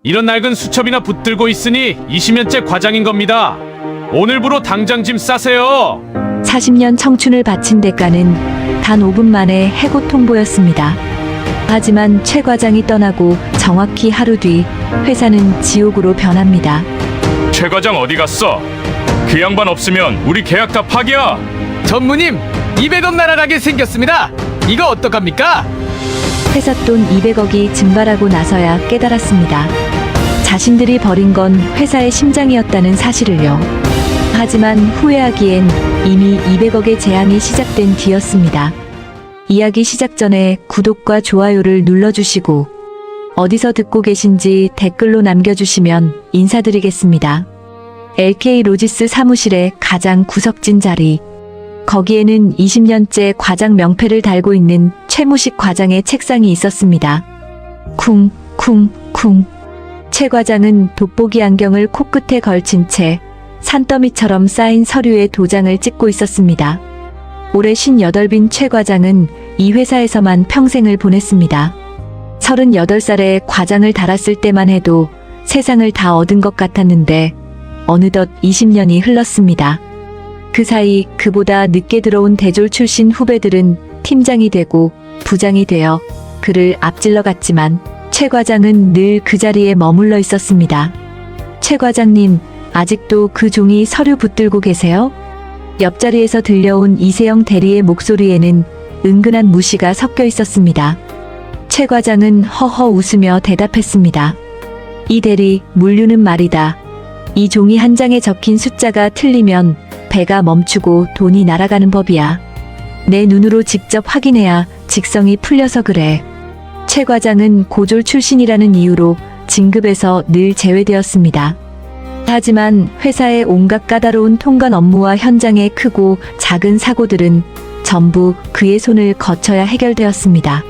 이런 낡은 수첩이나 붙들고 있으니 20년째 과장인 겁니다. 오늘부로 당장 짐 싸세요. 40년 청춘을 바친 대가는 단 5분 만에 해고 통보였습니다. 하지만 최 과장이 떠나고 정확히 하루 뒤 회사는 지옥으로 변합니다. 최 과장 어디 갔어? 그 양반 없으면 우리 계약 다 파기야. 전무님, 200억 날아가게 생겼습니다. 이거 어떡합니까? 회사 돈 200억이 증발하고 나서야 깨달았습니다. 자신들이 버린 건 회사의 심장이었다는 사실을요. 하지만 후회하기엔 이미 200억의 재앙이 시작된 뒤였습니다. 이야기 시작 전에 구독과 좋아요를 눌러주시고 어디서 듣고 계신지 댓글로 남겨주시면 인사드리겠습니다. LK 로지스 사무실의 가장 구석진 자리. 거기에는 20년째 과장 명패를 달고 있는 최무식 과장의 책상이 있었습니다. 쿵쿵쿵. 최 과장은 돋보기 안경을 코끝에 걸친 채 산더미처럼 쌓인 서류에 도장을 찍고 있었습니다. 올해 58빈 최 과장은 이 회사에서만 평생을 보냈습니다. 38살에 과장을 달았을 때만 해도 세상을 다 얻은 것 같았는데 어느덧 20년이 흘렀습니다. 그 사이 그보다 늦게 들어온 대졸 출신 후배들은 팀장이 되고 부장이 되어 그를 앞질러 갔지만 최 과장은 늘 그 자리에 머물러 있었습니다. 최 과장님, 아직도 그 종이 서류 붙들고 계세요? 옆자리에서 들려온 이세영 대리의 목소리에는 은근한 무시가 섞여 있었습니다. 최 과장은 허허 웃으며 대답했습니다. 이 대리, 물류는 말이다. 이 종이 한 장에 적힌 숫자가 틀리면 배가 멈추고 돈이 날아가는 법이야. 내 눈으로 직접 확인해야 직성이 풀려서 그래. 최 과장은 고졸 출신이라는 이유로 진급에서 늘 제외되었습니다. 하지만 회사의 온갖 까다로운 통관 업무와 현장의 크고 작은 사고들은 전부 그의 손을 거쳐야 해결되었습니다.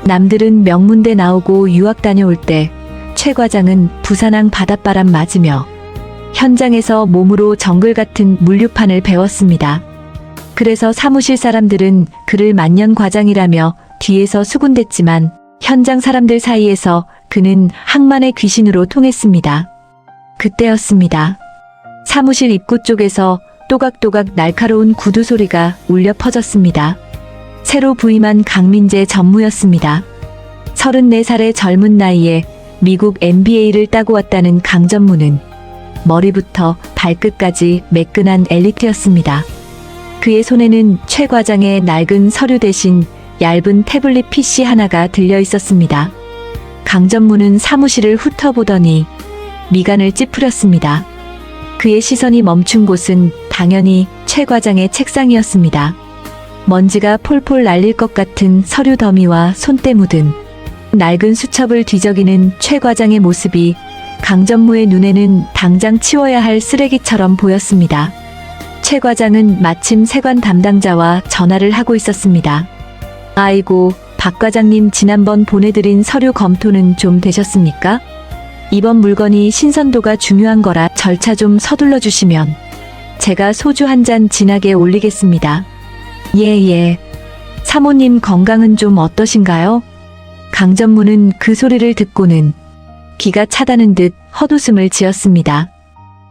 남들은 명문대 나오고 유학 다녀올 때 최 과장은 부산항 바닷바람 맞으며 현장에서 몸으로 정글 같은 물류판을 배웠습니다. 그래서 사무실 사람들은 그를 만년 과장이라며 뒤에서 수군댔지만 현장 사람들 사이에서 그는 항만의 귀신으로 통했습니다. 그때였습니다. 사무실 입구 쪽에서 또각또각 날카로운 구두 소리가 울려 퍼졌습니다. 새로 부임한 강민재 전무였습니다. 34살의 젊은 나이에 미국 MBA를 따고 왔다는 강 전무는 머리부터 발끝까지 매끈한 엘리트였습니다. 그의 손에는 최 과장의 낡은 서류 대신 얇은 태블릿 PC 하나가 들려 있었습니다. 강 전무는 사무실을 훑어보더니 미간을 찌푸렸습니다. 그의 시선이 멈춘 곳은 당연히 최 과장의 책상이었습니다. 먼지가 폴폴 날릴 것 같은 서류 더미와 손때 묻은 낡은 수첩을 뒤적이는 최 과장의 모습이 강 전무의 눈에는 당장 치워야 할 쓰레기처럼 보였습니다. 최 과장은 마침 세관 담당자와 전화를 하고 있었습니다. 아이고, 박 과장님, 지난번 보내드린 서류 검토는 좀 되셨습니까? 이번 물건이 신선도가 중요한 거라 절차 좀 서둘러 주시면 제가 소주 한 잔 진하게 올리겠습니다. 예. 사모님 건강은 좀 어떠신가요? 강 전무는 그 소리를 듣고는 기가 차다는 듯 헛웃음을 지었습니다.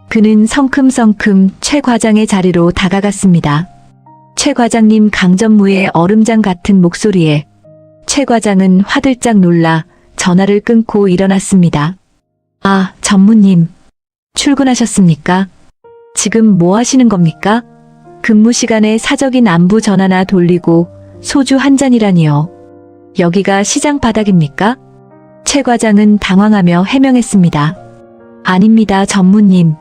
그는 성큼성큼 최 과장의 자리로 다가갔습니다. 최 과장님, 강 전무의 얼음장 같은 목소리에 최 과장은 화들짝 놀라 전화를 끊고 일어났습니다. 아, 전무님. 출근하셨습니까? 지금 뭐 하시는 겁니까? 근무 시간에 사적인 안부 전화나 돌리고 소주 한 잔이라니요. 여기가 시장 바닥입니까? 최 과장은 당황하며 해명했습니다. 아닙니다, 전무님.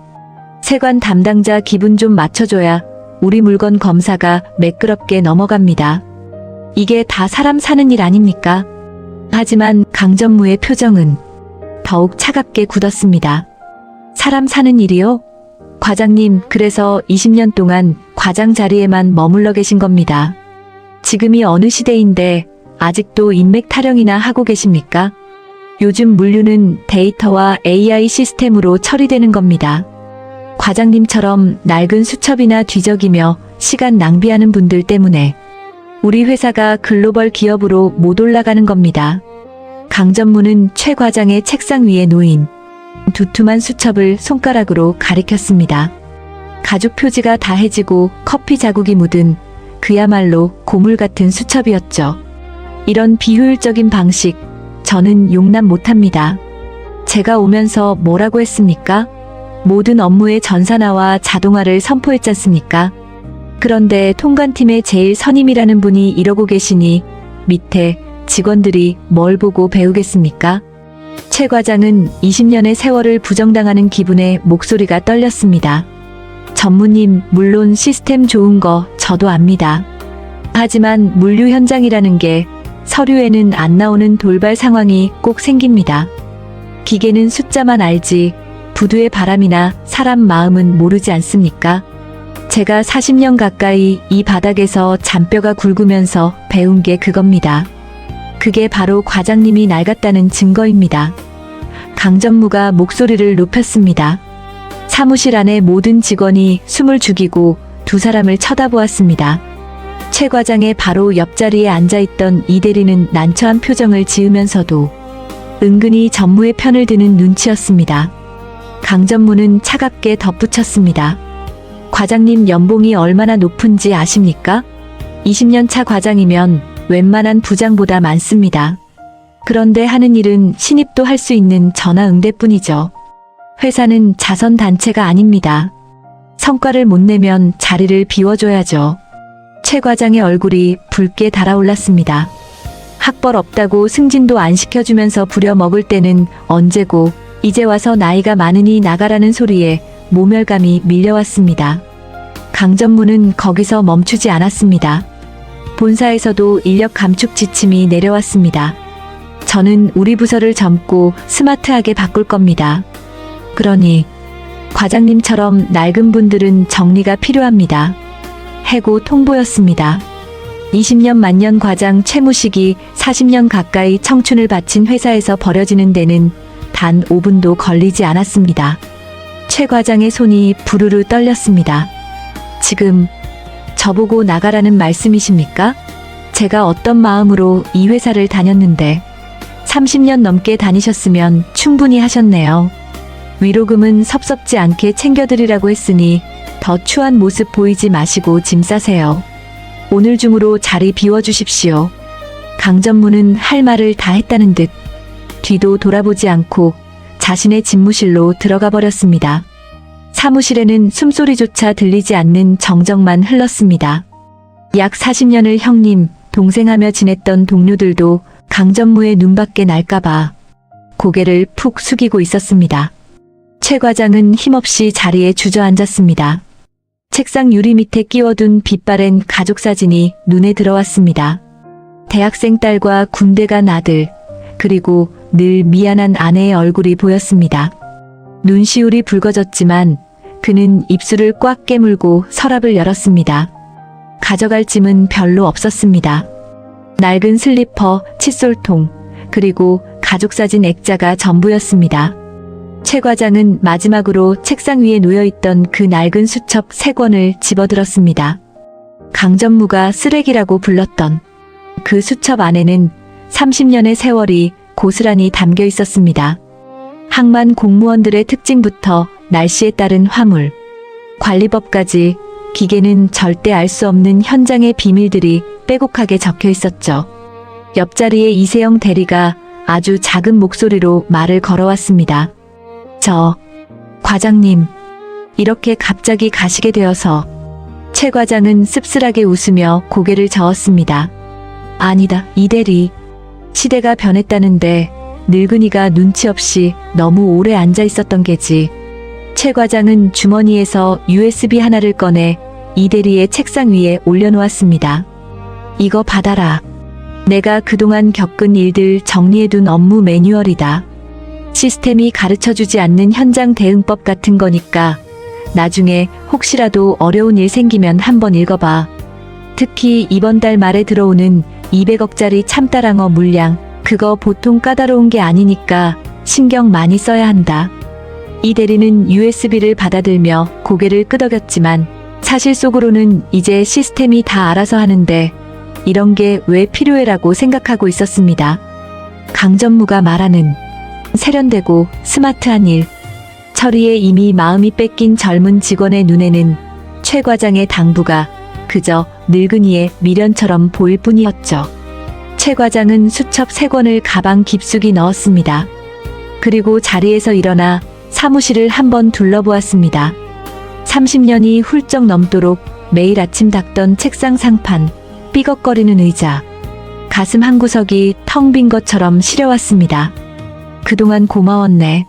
세관 담당자 기분 좀 맞춰줘야 우리 물건 검사가 매끄럽게 넘어갑니다. 이게 다 사람 사는 일 아닙니까? 하지만 강 전무의 표정은 더욱 차갑게 굳었습니다. 사람 사는 일이요? 과장님, 그래서 20년 동안 과장 자리에만 머물러 계신 겁니다. 지금이 어느 시대인데 아직도 인맥 타령이나 하고 계십니까? 요즘 물류는 데이터와 AI 시스템으로 처리되는 겁니다. 과장님처럼 낡은 수첩이나 뒤적이며 시간 낭비하는 분들 때문에 우리 회사가 글로벌 기업으로 못 올라가는 겁니다. 강 전무는 최 과장의 책상 위에 놓인 두툼한 수첩을 손가락으로 가리켰습니다. 가죽 표지가 다해지고 커피 자국이 묻은 그야말로 고물 같은 수첩이었죠. 이런 비효율적인 방식, 저는 용납 못합니다. 제가 오면서 뭐라고 했습니까? 모든 업무의 전산화와 자동화를 선포했지 않습니까? 그런데 통관팀의 제일 선임이라는 분이 이러고 계시니 밑에 직원들이 뭘 보고 배우겠습니까? 최 과장은 20년의 세월을 부정당하는 기분에 목소리가 떨렸습니다. 전무님, 물론 시스템 좋은 거 저도 압니다. 하지만 물류 현장이라는 게 서류에는 안 나오는 돌발 상황이 꼭 생깁니다. 기계는 숫자만 알지 부두의 바람이나 사람 마음은 모르지 않습니까? 제가 40년 가까이 이 바닥에서 잔뼈가 굵으면서 배운 게 그겁니다. 그게 바로 과장님이 낡았다는 증거입니다. 강 전무가 목소리를 높였습니다. 사무실 안의 모든 직원이 숨을 죽이고 두 사람을 쳐다보았습니다. 최 과장의 바로 옆자리에 앉아있던 이 대리는 난처한 표정을 지으면서도 은근히 전무의 편을 드는 눈치였습니다. 강 전무는 차갑게 덧붙였습니다. 과장님 연봉이 얼마나 높은지 아십니까? 20년 차 과장이면 웬만한 부장보다 많습니다. 그런데 하는 일은 신입도 할 수 있는 전화응대뿐이죠. 회사는 자선단체가 아닙니다. 성과를 못 내면 자리를 비워줘야죠. 최 과장의 얼굴이 붉게 달아올랐습니다. 학벌 없다고 승진도 안 시켜주면서 부려먹을 때는 언제고 이제 와서 나이가 많으니 나가라는 소리에 모멸감이 밀려왔습니다. 강 전무는 거기서 멈추지 않았습니다. 본사에서도 인력 감축 지침이 내려왔습니다. 저는 우리 부서를 젊고 스마트하게 바꿀 겁니다. 그러니 과장님처럼 낡은 분들은 정리가 필요합니다. 해고 통보였습니다. 20년 만년 과장 최무식이 40년 가까이 청춘을 바친 회사에서 버려지는 데는 단 5분도 걸리지 않았습니다. 최 과장의 손이 부르르 떨렸습니다. 지금 저보고 나가라는 말씀이십니까? 제가 어떤 마음으로 이 회사를 다녔는데 30년 넘게 다니셨으면 충분히 하셨네요. 위로금은 섭섭지 않게 챙겨드리라고 했으니 더 추한 모습 보이지 마시고 짐 싸세요. 오늘 중으로 자리 비워주십시오. 강 전무는 할 말을 다 했다는 듯 뒤도 돌아보지 않고 자신의 집무실로 들어가 버렸습니다. 사무실에는 숨소리조차 들리지 않는 정적만 흘렀습니다. 약 40년을 형님, 동생하며 지냈던 동료들도 강 전무의 눈밖에 날까봐 고개를 푹 숙이고 있었습니다. 최 과장은 힘없이 자리에 주저앉았습니다. 책상 유리 밑에 끼워둔 빛바랜 가족 사진이 눈에 들어왔습니다. 대학생 딸과 군대 간 아들, 그리고 늘 미안한 아내의 얼굴이 보였습니다. 눈시울이 붉어졌지만 그는 입술을 꽉 깨물고 서랍을 열었습니다. 가져갈 짐은 별로 없었습니다. 낡은 슬리퍼, 칫솔통, 그리고 가족사진 액자가 전부였습니다. 최 과장은 마지막으로 책상 위에 놓여있던 그 낡은 수첩 3권을 집어들었습니다. 강 전무가 쓰레기라고 불렀던 그 수첩 안에는 30년의 세월이 고스란히 담겨 있었습니다. 항만 공무원들의 특징부터 날씨에 따른 화물, 관리법까지 기계는 절대 알 수 없는 현장의 비밀들이 빼곡하게 적혀 있었죠. 옆자리에 이세영 대리가 아주 작은 목소리로 말을 걸어왔습니다. 과장님, 이렇게 갑자기 가시게 되어서. 최 과장은 씁쓸하게 웃으며 고개를 저었습니다. 아니다, 이 대리. 시대가 변했다는데 늙은이가 눈치 없이 너무 오래 앉아 있었던 게지. 최 과장은 주머니에서 USB 하나를 꺼내 이 대리의 책상 위에 올려놓았습니다. 이거 받아라. 내가 그동안 겪은 일들 정리해둔 업무 매뉴얼이다. 시스템이 가르쳐주지 않는 현장 대응법 같은 거니까 나중에 혹시라도 어려운 일 생기면 한번 읽어봐. 특히 이번 달 말에 들어오는 200억짜리 참따랑어 물량, 그거 보통 까다로운 게 아니니까 신경 많이 써야 한다. 이 대리는 USB를 받아들며 고개를 끄덕였지만 사실 속으로는 이제 시스템이 다 알아서 하는데 이런 게 왜 필요해라고 생각하고 있었습니다. 강전무가 말하는 세련되고 스마트한 일. 처리에 이미 마음이 뺏긴 젊은 직원의 눈에는 최 과장의 당부가 그저 늙은이의 미련처럼 보일 뿐이었죠. 최 과장은 수첩 3권을 가방 깊숙이 넣었습니다. 그리고 자리에서 일어나 사무실을 한번 둘러보았습니다. 30년이 훌쩍 넘도록 매일 아침 닦던 책상 상판, 삐걱거리는 의자, 가슴 한 구석이 텅 빈 것처럼 시려왔습니다. 그동안 고마웠네.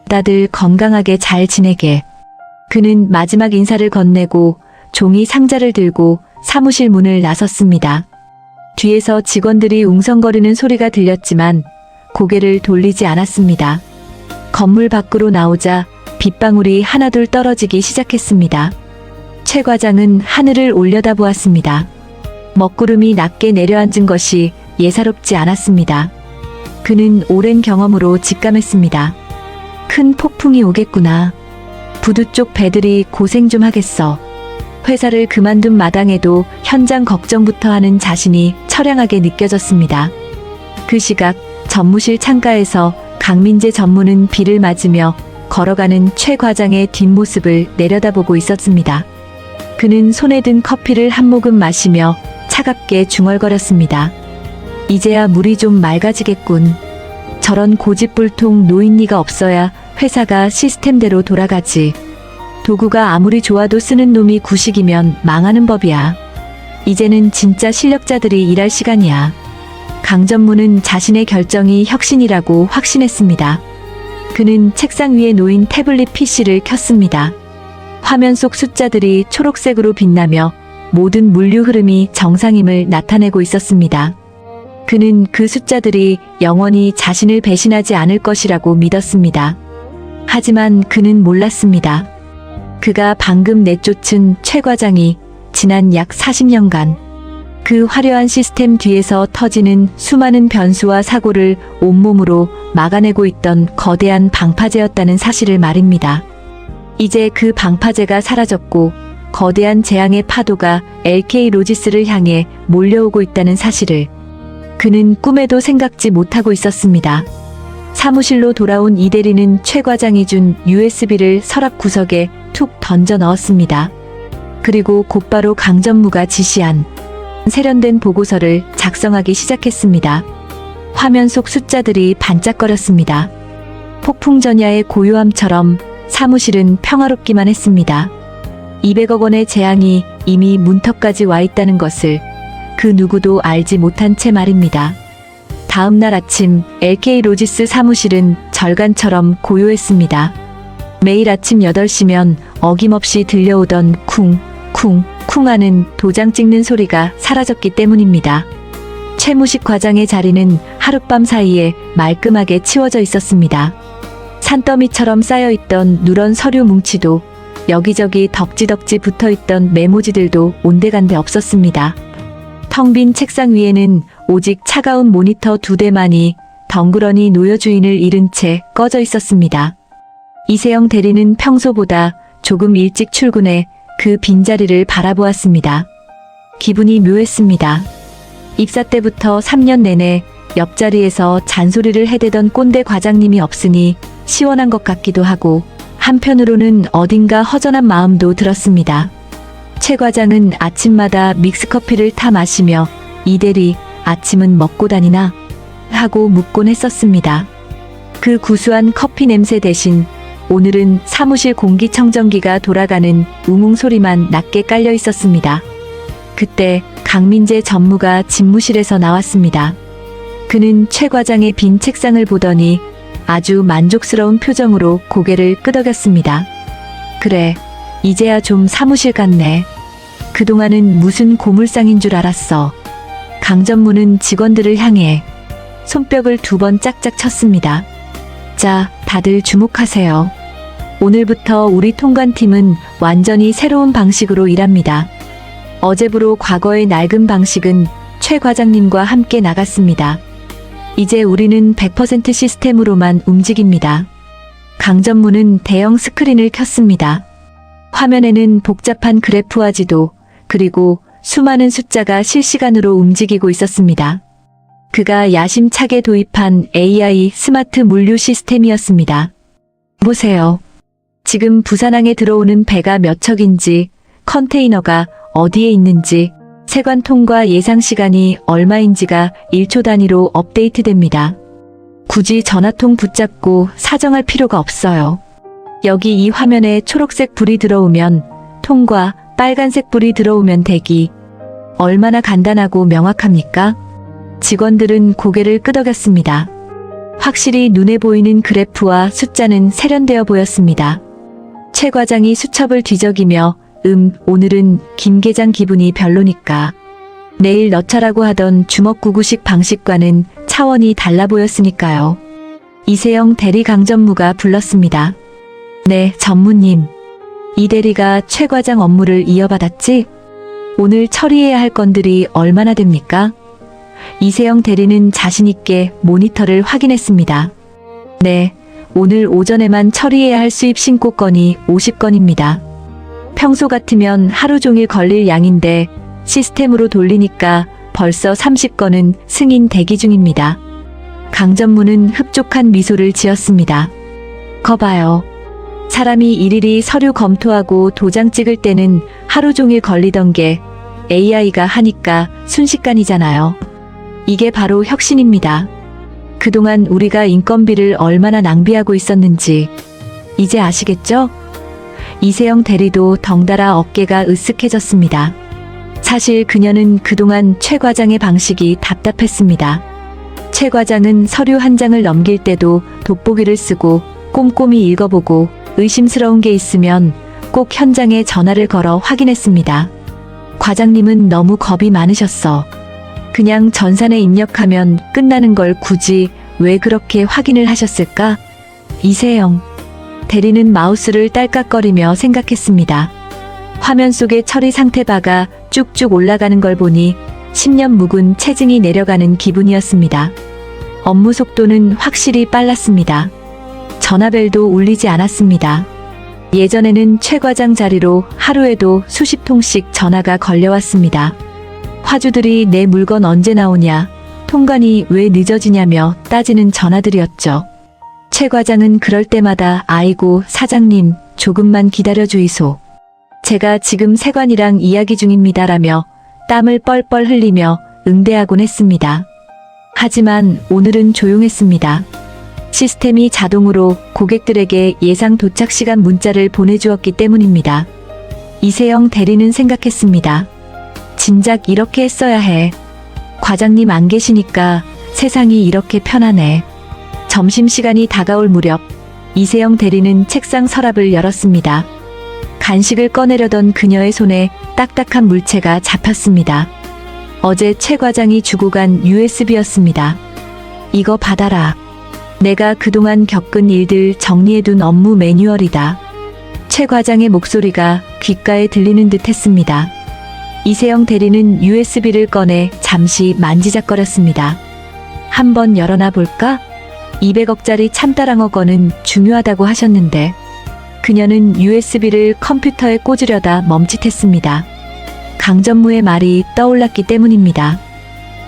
다들 건강하게 잘 지내게. 그는 마지막 인사를 건네고 종이 상자를 들고 사무실 문을 나섰습니다. 뒤에서 직원들이 웅성거리는 소리가 들렸지만 고개를 돌리지 않았습니다. 건물 밖으로 나오자 빗방울이 하나둘 떨어지기 시작했습니다. 최 과장은 하늘을 올려다보았습니다. 먹구름이 낮게 내려앉은 것이 예사롭지 않았습니다. 그는 오랜 경험으로 직감했습니다. 큰 폭풍이 오겠구나. 부두 쪽 배들이 고생 좀 하겠어. 회사를 그만둔 마당에도 현장 걱정부터 하는 자신이 처량하게 느껴졌습니다. 그 시각 전무실 창가에서 강민재 전무는 비를 맞으며 걸어가는 최 과장의 뒷모습을 내려다보고 있었습니다. 그는 손에 든 커피를 한 모금 마시며 차갑게 중얼거렸습니다. 이제야 물이 좀 맑아지겠군. 저런 고집불통 노인니가 없어야 회사가 시스템대로 돌아가지. 도구가 아무리 좋아도 쓰는 놈이 구식이면 망하는 법이야. 이제는 진짜 실력자들이 일할 시간이야. 강전무는 자신의 결정이 혁신이라고 확신했습니다. 그는 책상 위에 놓인 태블릿 PC를 켰습니다. 화면 속 숫자들이 초록색으로 빛나며 모든 물류 흐름이 정상임을 나타내고 있었습니다. 그는 그 숫자들이 영원히 자신을 배신하지 않을 것이라고 믿었습니다. 하지만 그는 몰랐습니다. 그가 방금 내쫓은 최 과장이 지난 약 40년간 그 화려한 시스템 뒤에서 터지는 수많은 변수와 사고를 온몸으로 막아내고 있던 거대한 방파제였다는 사실을 말입니다. 이제 그 방파제가 사라졌고 거대한 재앙의 파도가 LK 로지스를 향해 몰려오고 있다는 사실을 그는 꿈에도 생각지 못하고 있었습니다. 사무실로 돌아온 이 대리는 최 과장이 준 USB를 서랍 구석에 툭 던져 넣었습니다. 그리고 곧바로 강전무가 지시한 세련된 보고서를 작성하기 시작했습니다. 화면 속 숫자들이 반짝거렸습니다. 폭풍 전야의 고요함처럼 사무실은 평화롭기만 했습니다. 200억 원의 재앙이 이미 문턱까지 와 있다는 것을 그 누구도 알지 못한 채 말입니다. 다음 날 아침 LK 로지스 사무실은 절간처럼 고요했습니다. 매일 아침 8시면 어김없이 들려오던 쿵, 쿵, 쿵 하는 도장 찍는 소리가 사라졌기 때문입니다. 최무식 과장의 자리는 하룻밤 사이에 말끔하게 치워져 있었습니다. 산더미처럼 쌓여있던 누런 서류 뭉치도 여기저기 덕지덕지 붙어있던 메모지들도 온데간데 없었습니다. 텅 빈 책상 위에는 오직 차가운 모니터 2대만이 덩그러니 노여 주인을 잃은 채 꺼져 있었습니다. 이세영 대리는 평소보다 조금 일찍 출근해 그 빈자리를 바라보았습니다. 기분이 묘했습니다. 입사 때부터 3년 내내 옆자리에서 잔소리를 해대던 꼰대 과장님이 없으니 시원한 것 같기도 하고 한편으로는 어딘가 허전한 마음도 들었습니다. 최 과장은 아침마다 믹스커피를 타 마시며 이 대리 아침은 먹고 다니나? 하고 묻곤 했었습니다. 그 구수한 커피 냄새 대신 오늘은 사무실 공기청정기가 돌아가는 우웅 소리만 낮게 깔려 있었습니다. 그때 강민재 전무가 집무실에서 나왔습니다. 그는 최 과장의 빈 책상을 보더니 아주 만족스러운 표정으로 고개를 끄덕였습니다. 그래, 이제야 좀 사무실 같네. 그동안은 무슨 고물상인 줄 알았어. 강전무는 직원들을 향해 손뼉을 2번 짝짝 쳤습니다. 자, 다들 주목하세요. 오늘부터 우리 통관팀은 완전히 새로운 방식으로 일합니다. 어제부로 과거의 낡은 방식은 최 과장님과 함께 나갔습니다. 이제 우리는 100% 시스템으로만 움직입니다. 강전무는 대형 스크린을 켰습니다. 화면에는 복잡한 그래프와 지도, 그리고 수많은 숫자가 실시간으로 움직이고 있었습니다. 그가 야심차게 도입한 AI 스마트 물류 시스템이었습니다. 보세요. 지금 부산항에 들어오는 배가 몇 척인지, 컨테이너가 어디에 있는지, 세관통과 예상 시간이 얼마인지가 1초 단위로 업데이트됩니다. 굳이 전화통 붙잡고 사정할 필요가 없어요. 여기 이 화면에 초록색 불이 들어오면 통과, 빨간색 불이 들어오면 대기. 얼마나 간단하고 명확합니까? 직원들은 고개를 끄덕였습니다. 확실히 눈에 보이는 그래프와 숫자는 세련되어 보였습니다. 최 과장이 수첩을 뒤적이며 오늘은 김 계장 기분이 별로니까 내일 넣자라고 하던 주먹구구식 방식과는 차원이 달라 보였으니까요. 이세영 대리 강전무가 불렀습니다. 네, 전무님. 이 대리가 최 과장 업무를 이어받았지? 오늘 처리해야 할 건들이 얼마나 됩니까? 이세영 대리는 자신있게 모니터를 확인했습니다. 네, 오늘 오전에만 처리해야 할 수입 신고 건이 50건입니다. 평소 같으면 하루 종일 걸릴 양인데 시스템으로 돌리니까 벌써 30건은 승인 대기 중입니다. 강전무는 흡족한 미소를 지었습니다. 거봐요. 사람이 일일이 서류 검토하고 도장 찍을 때는 하루 종일 걸리던 게 AI가 하니까 순식간이잖아요. 이게 바로 혁신입니다. 그동안 우리가 인건비를 얼마나 낭비하고 있었는지 이제 아시겠죠? 이세영 대리도 덩달아 어깨가 으쓱해졌습니다. 사실 그녀는 그동안 최 과장의 방식이 답답했습니다. 최 과장은 서류 한 장을 넘길 때도 돋보기를 쓰고 꼼꼼히 읽어보고 의심스러운 게 있으면 꼭 현장에 전화를 걸어 확인했습니다. 과장님은 너무 겁이 많으셨어. 그냥 전산에 입력하면 끝나는 걸 굳이 왜 그렇게 확인을 하셨을까? 이세영 대리는 마우스를 딸깍거리며 생각했습니다. 화면 속의 처리 상태바가 쭉쭉 올라가는 걸 보니 10년 묵은 체증이 내려가는 기분이었습니다. 업무 속도는 확실히 빨랐습니다. 전화벨도 울리지 않았습니다. 예전에는 최 과장 자리로 하루에도 수십 통씩 전화가 걸려왔습니다. 화주들이 내 물건 언제 나오냐, 통관이 왜 늦어지냐며 따지는 전화들이었죠. 최 과장은 그럴 때마다 아이고 사장님 조금만 기다려 주이소. 제가 지금 세관이랑 이야기 중입니다라며 땀을 뻘뻘 흘리며 응대하곤 했습니다. 하지만 오늘은 조용했습니다. 시스템이 자동으로 고객들에게 예상 도착 시간 문자를 보내주었기 때문입니다. 이세영 대리는 생각했습니다. 진작 이렇게 했어야 해. 과장님 안 계시니까 세상이 이렇게 편하네. 점심시간이 다가올 무렵 이세영 대리는 책상 서랍을 열었습니다. 간식을 꺼내려던 그녀의 손에 딱딱한 물체가 잡혔습니다. 어제 최 과장이 주고 간 USB였습니다. 이거 받아라. 내가 그동안 겪은 일들 정리해둔 업무 매뉴얼이다. 최 과장의 목소리가 귓가에 들리는 듯 했습니다. 이세영 대리는 USB를 꺼내 잠시 만지작거렸습니다. 한번 열어놔 볼까? 200억짜리 참다랑어건은 중요하다고 하셨는데 그녀는 USB를 컴퓨터에 꽂으려다 멈칫했습니다. 강전무의 말이 떠올랐기 때문입니다.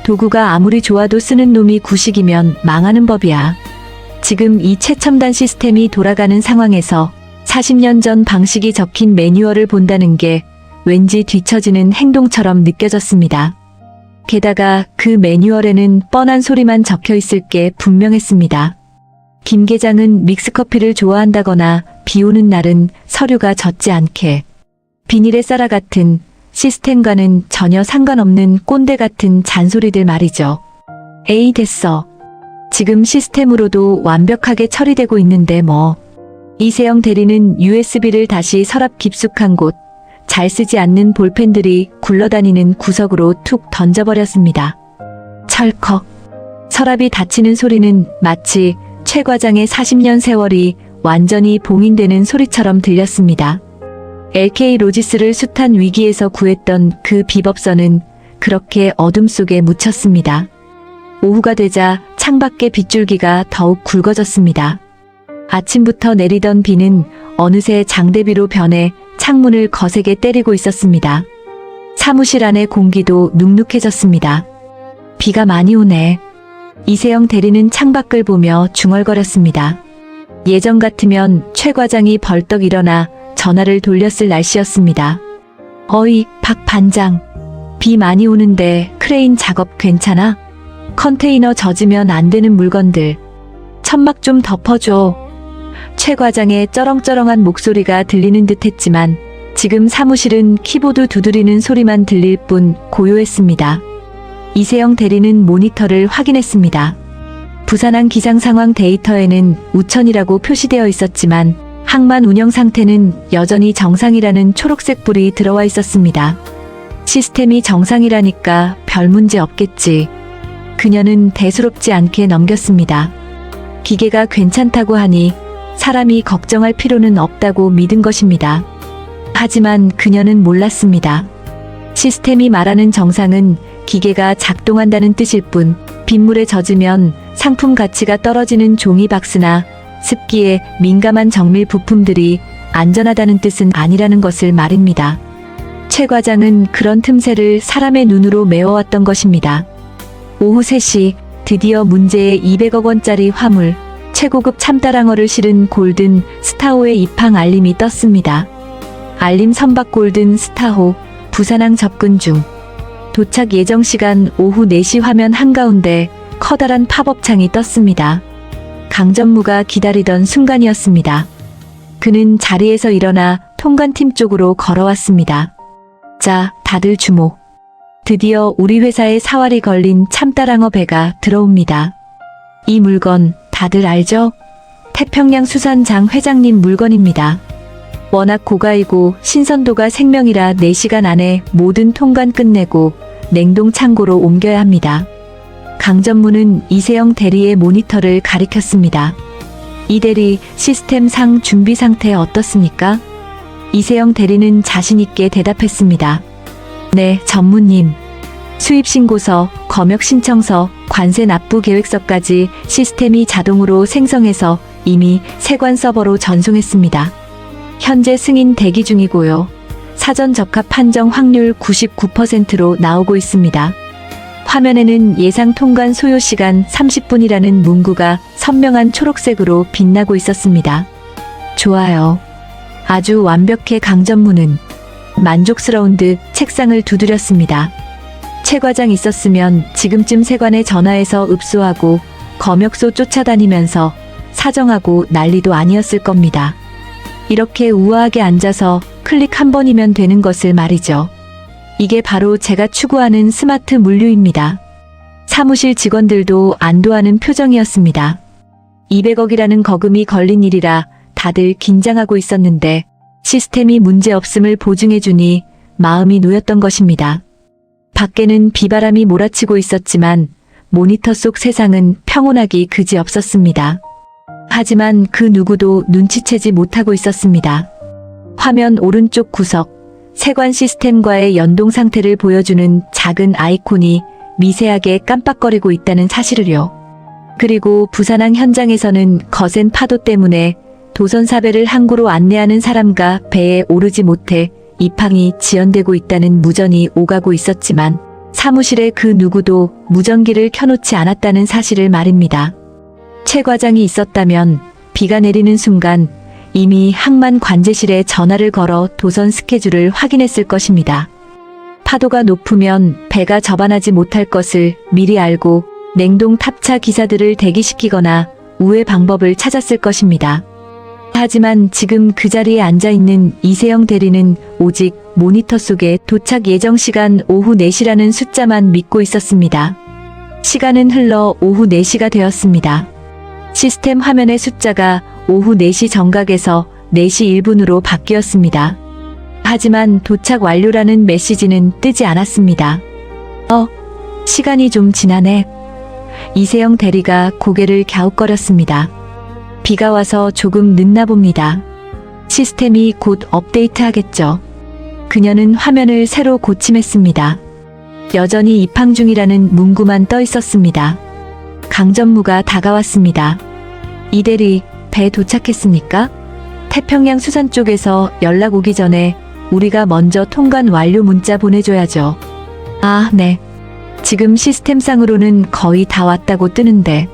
도구가 아무리 좋아도 쓰는 놈이 구식이면 망하는 법이야. 지금 이 최첨단 시스템이 돌아가는 상황에서 40년 전 방식이 적힌 매뉴얼을 본다는 게 왠지 뒤처지는 행동처럼 느껴졌습니다. 게다가 그 매뉴얼에는 뻔한 소리만 적혀 있을 게 분명했습니다. 김 계장은 믹스커피를 좋아한다거나 비 오는 날은 서류가 젖지 않게. 비닐에 쌀아 같은 시스템과는 전혀 상관없는 꼰대 같은 잔소리들 말이죠. 에이 됐어. 지금 시스템으로도 완벽하게 처리되고 있는데 뭐. 이세영 대리는 USB를 다시 서랍 깊숙한 곳, 잘 쓰지 않는 볼펜들이 굴러다니는 구석으로 툭 던져버렸습니다. 철컥. 서랍이 닫히는 소리는 마치 최 과장의 40년 세월이 완전히 봉인되는 소리처럼 들렸습니다. LK 로지스를 숱한 위기에서 구했던 그 비법서는 그렇게 어둠 속에 묻혔습니다. 오후가 되자 창밖의 빗줄기가 더욱 굵어졌습니다. 아침부터 내리던 비는 어느새 장대비로 변해 창문을 거세게 때리고 있었습니다. 사무실 안의 공기도 눅눅해졌습니다. 비가 많이 오네. 이세영 대리는 창밖을 보며 중얼거렸습니다. 예전 같으면 최 과장이 벌떡 일어나 전화를 돌렸을 날씨였습니다. 어이, 박 반장. 비 많이 오는데 크레인 작업 괜찮아? 컨테이너 젖으면 안 되는 물건들. 천막 좀 덮어줘. 최 과장의 쩌렁쩌렁한 목소리가 들리는 듯 했지만 지금 사무실은 키보드 두드리는 소리만 들릴 뿐 고요했습니다. 이세영 대리는 모니터를 확인했습니다. 부산항 기상 상황 데이터에는 우천이라고 표시되어 있었지만 항만 운영 상태는 여전히 정상이라는 초록색 불이 들어와 있었습니다. 시스템이 정상이라니까 별 문제 없겠지. 그녀는 대수롭지 않게 넘겼습니다. 기계가 괜찮다고 하니 사람이 걱정할 필요는 없다고 믿은 것입니다. 하지만 그녀는 몰랐습니다. 시스템이 말하는 정상은 기계가 작동한다는 뜻일 뿐 빗물에 젖으면 상품 가치가 떨어지는 종이박스나 습기에 민감한 정밀 부품들이 안전하다는 뜻은 아니라는 것을 말입니다. 최 과장은 그런 틈새를 사람의 눈으로 메워왔던 것입니다. 오후 3시 드디어 문제의 200억 원짜리 화물, 최고급 참다랑어를 실은 골든 스타호의 입항 알림이 떴습니다. 알림 선박 골든 스타호, 부산항 접근 중. 도착 예정 시간 오후 4시 화면 한가운데 커다란 팝업 창이 떴습니다. 강전무가 기다리던 순간이었습니다. 그는 자리에서 일어나 통관팀 쪽으로 걸어왔습니다. 자, 다들 주목. 드디어 우리 회사에 사활이 걸린 참다랑어 배가 들어옵니다. 이 물건 다들 알죠? 태평양 수산장 회장님 물건입니다. 워낙 고가이고 신선도가 생명이라 4시간 안에 모든 통관 끝내고 냉동 창고로 옮겨야 합니다. 강전무는 이세영 대리의 모니터를 가리켰습니다. 이 대리, 시스템상 준비 상태 어떻습니까? 이세영 대리는 자신있게 대답했습니다. 네, 전무님. 수입 신고서, 검역 신청서, 관세 납부 계획서까지 시스템이 자동으로 생성해서 이미 세관 서버로 전송했습니다. 현재 승인 대기 중이고요. 사전 적합 판정 확률 99%로 나오고 있습니다. 화면에는 예상 통관 소요 시간 30분이라는 문구가 선명한 초록색으로 빛나고 있었습니다. 좋아요. 아주 완벽해. 강전무는 만족스러운 듯 책상을 두드렸습니다. 최 과장 있었으면 지금쯤 세관에 전화해서 읍소하고 검역소 쫓아다니면서 사정하고 난리도 아니었을 겁니다. 이렇게 우아하게 앉아서 클릭 한 번이면 되는 것을 말이죠. 이게 바로 제가 추구하는 스마트 물류입니다. 사무실 직원들도 안도하는 표정이었습니다. 200억이라는 거금이 걸린 일이라 다들 긴장하고 있었는데 시스템이 문제없음을 보증해주니 마음이 놓였던 것입니다. 밖에는 비바람이 몰아치고 있었지만 모니터 속 세상은 평온하기 그지없었습니다. 하지만 그 누구도 눈치채지 못하고 있었습니다. 화면 오른쪽 구석, 세관 시스템과의 연동 상태를 보여주는 작은 아이콘이 미세하게 깜빡거리고 있다는 사실을요. 그리고 부산항 현장에서는 거센 파도 때문에 도선사배를 항구로 안내하는 사람과 배에 오르지 못해 입항이 지연되고 있다는 무전이 오가고 있었지만 사무실에 그 누구도 무전기를 켜놓지 않았다는 사실을 말입니다. 최 과장이 있었다면 비가 내리는 순간 이미 항만 관제실에 전화를 걸어 도선 스케줄을 확인했을 것입니다. 파도가 높으면 배가 접안하지 못할 것을 미리 알고 냉동 탑차 기사들을 대기시키거나 우회 방법을 찾았을 것입니다. 하지만 지금 그 자리에 앉아있는 이세영 대리는 오직 모니터 속에 도착 예정 시간 오후 4시라는 숫자만 믿고 있었습니다. 시간은 흘러 오후 4시가 되었습니다. 시스템 화면의 숫자가 오후 4시 정각에서 4시 1분으로 바뀌었습니다. 하지만 도착 완료라는 메시지는 뜨지 않았습니다. 시간이 좀 지나네. 이세영 대리가 고개를 갸웃거렸습니다. 비가 와서 조금 늦나 봅니다. 시스템이 곧 업데이트하겠죠. 그녀는 화면을 새로 고침했습니다. 여전히 입항 중이라는 문구만 떠 있었습니다. 강전무가 다가왔습니다. 이 대리, 배 도착했습니까? 태평양 수산 쪽에서 연락 오기 전에 우리가 먼저 통관 완료 문자 보내줘야죠. 아, 네. 지금 시스템상으로는 거의 다 왔다고 뜨는데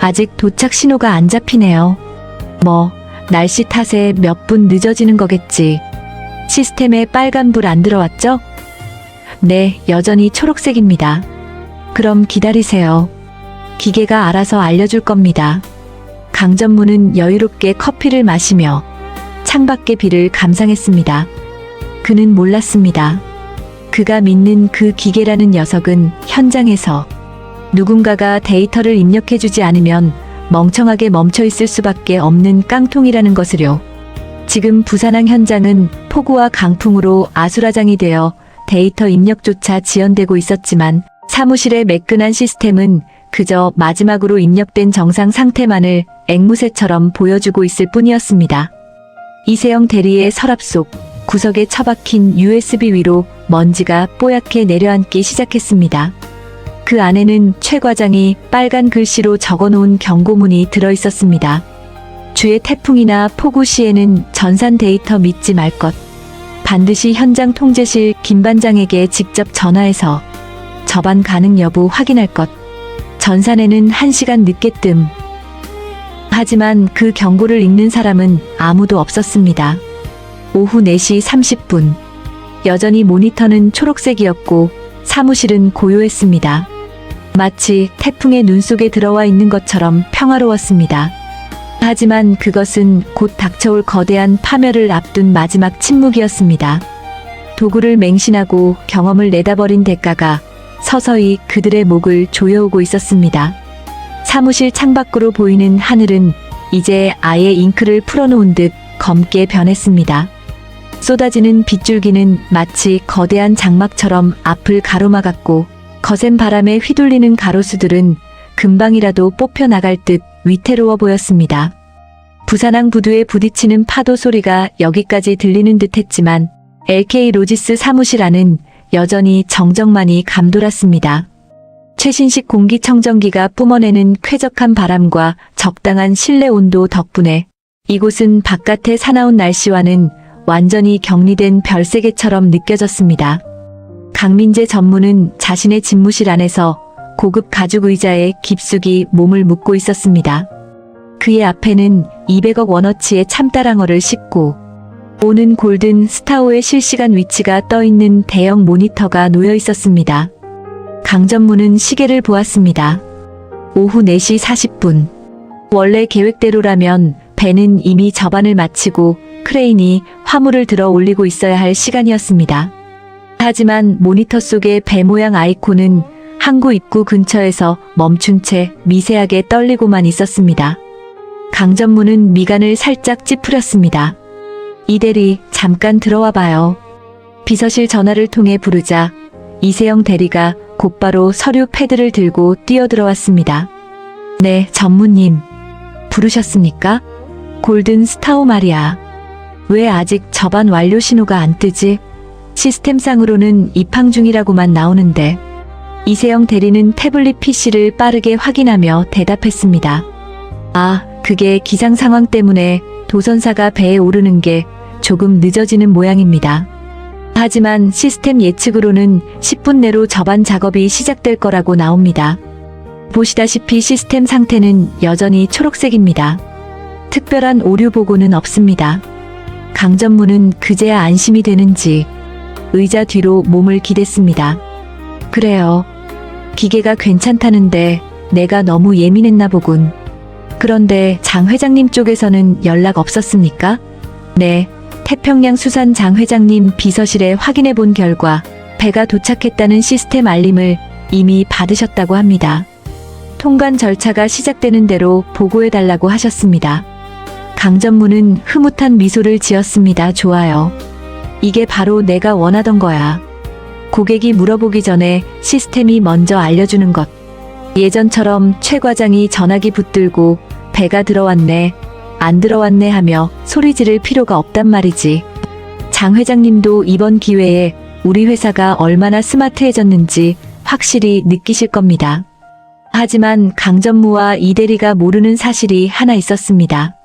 아직 도착 신호가 안 잡히네요. 뭐 날씨 탓에 몇 분 늦어지는 거겠지. 시스템에 빨간불 안 들어왔죠? 네, 여전히 초록색입니다. 그럼 기다리세요. 기계가 알아서 알려줄 겁니다. 강전무는 여유롭게 커피를 마시며 창밖의 비를 감상했습니다. 그는 몰랐습니다. 그가 믿는 그 기계라는 녀석은 현장에서 누군가가 데이터를 입력해주지 않으면 멍청하게 멈춰 있을 수밖에 없는 깡통이라는 것을요. 지금 부산항 현장은 폭우와 강풍으로 아수라장이 되어 데이터 입력조차 지연되고 있었지만 사무실의 매끈한 시스템은 그저 마지막으로 입력된 정상 상태만을 앵무새처럼 보여주고 있을 뿐이었습니다. 이세영 대리의 서랍 속 구석에 처박힌 USB 위로 먼지가 뽀얗게 내려앉기 시작했습니다. 그 안에는 최 과장이 빨간 글씨로 적어놓은 경고문이 들어있었습니다. 주의 태풍이나 폭우 시에는 전산 데이터 믿지 말 것. 반드시 현장 통제실 김 반장에게 직접 전화해서 접안 가능 여부 확인할 것. 전산에는 1시간 늦게 뜸. 하지만 그 경고를 읽는 사람은 아무도 없었습니다. 오후 4시 30분. 여전히 모니터는 초록색이었고 사무실은 고요했습니다. 마치 태풍의 눈 속에 들어와 있는 것처럼 평화로웠습니다. 하지만 그것은 곧 닥쳐올 거대한 파멸을 앞둔 마지막 침묵이었습니다. 도구를 맹신하고 경험을 내다버린 대가가 서서히 그들의 목을 조여오고 있었습니다. 사무실 창밖으로 보이는 하늘은 이제 아예 잉크를 풀어놓은 듯 검게 변했습니다. 쏟아지는 빗줄기는 마치 거대한 장막처럼 앞을 가로막았고 거센 바람에 휘둘리는 가로수들은 금방이라도 뽑혀나갈 듯 위태로워 보였습니다. 부산항 부두에 부딪히는 파도 소리가 여기까지 들리는 듯했지만 LK 로지스 사무실 안은 여전히 정적만이 감돌았습니다. 최신식 공기청정기가 뿜어내는 쾌적한 바람과 적당한 실내 온도 덕분에 이곳은 바깥의 사나운 날씨와는 완전히 격리된 별세계처럼 느껴졌습니다. 강민재 전무는 자신의 집무실 안에서 고급 가죽 의자에 깊숙이 몸을 묻고 있었습니다. 그의 앞에는 200억 원어치의 참다랑어를 싣고 오는 골든 스타호의 실시간 위치가 떠있는 대형 모니터가 놓여 있었습니다. 강전무는 시계를 보았습니다. 오후 4시 40분. 원래 계획대로라면 배는 이미 접안을 마치고 크레인이 화물을 들어 올리고 있어야 할 시간이었습니다. 하지만 모니터 속의 배 모양 아이콘은 항구 입구 근처에서 멈춘 채 미세하게 떨리고만 있었습니다. 강전무는 미간을 살짝 찌푸렸습니다. 이대리, 잠깐 들어와 봐요. 비서실 전화를 통해 부르자 이세영 대리가 곧바로 서류 패드를 들고 뛰어들어왔습니다. 네, 전무님. 부르셨습니까? 골든 스타호 말이야. 왜 아직 접안 완료 신호가 안 뜨지? 시스템상으로는 입항 중이라고만 나오는데. 이세영 대리는 태블릿 PC를 빠르게 확인하며 대답했습니다. 아, 그게 기상 상황 때문에 도선사가 배에 오르는 게 조금 늦어지는 모양입니다. 하지만 시스템 예측으로는 10분 내로 접안 작업이 시작될 거라고 나옵니다. 보시다시피 시스템 상태는 여전히 초록색입니다. 특별한 오류 보고는 없습니다. 강전무는 그제야 안심이 되는지 의자 뒤로 몸을 기댔습니다. 그래요. 기계가 괜찮다는데 내가 너무 예민했나 보군. 그런데 장 회장님 쪽에서는 연락 없었습니까? 네, 태평양 수산 장 회장님 비서실에 확인해 본 결과 배가 도착했다는 시스템 알림을 이미 받으셨다고 합니다. 통관 절차가 시작되는 대로 보고해 달라고 하셨습니다. 강전무는 흐뭇한 미소를 지었습니다. 좋아요. 이게 바로 내가 원하던 거야. 고객이 물어보기 전에 시스템이 먼저 알려주는 것. 예전처럼 최 과장이 전화기 붙들고 배가 들어왔네, 안 들어왔네 하며 소리 지를 필요가 없단 말이지. 장 회장님도 이번 기회에 우리 회사가 얼마나 스마트해졌는지 확실히 느끼실 겁니다. 하지만 강전무와 이대리가 모르는 사실이 하나 있었습니다.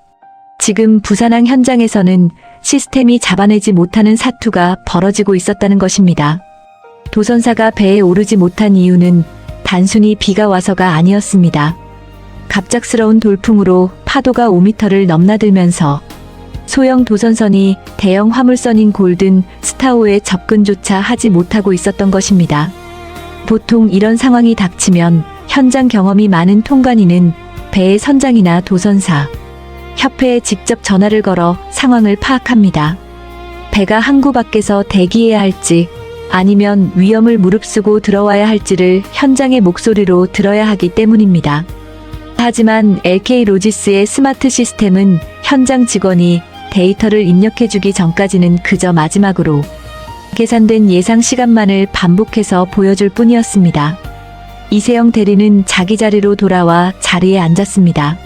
지금 부산항 현장에서는 시스템이 잡아내지 못하는 사투가 벌어지고 있었다는 것입니다. 도선사가 배에 오르지 못한 이유는 단순히 비가 와서가 아니었습니다. 갑작스러운 돌풍으로 파도가 5m를 넘나들면서 소형 도선선이 대형 화물선인 골든 스타호에 접근조차 하지 못하고 있었던 것입니다. 보통 이런 상황이 닥치면 현장 경험이 많은 통관인은 배의 선장이나 도선사, 협회에 직접 전화를 걸어 상황을 파악합니다. 배가 항구 밖에서 대기해야 할지 아니면 위험을 무릅쓰고 들어와야 할지를 현장의 목소리로 들어야 하기 때문입니다. 하지만 LK 로지스의 스마트 시스템은 현장 직원이 데이터를 입력해주기 전까지는 그저 마지막으로 계산된 예상 시간만을 반복해서 보여줄 뿐이었습니다. 이세영 대리는 자기 자리로 돌아와 자리에 앉았습니다.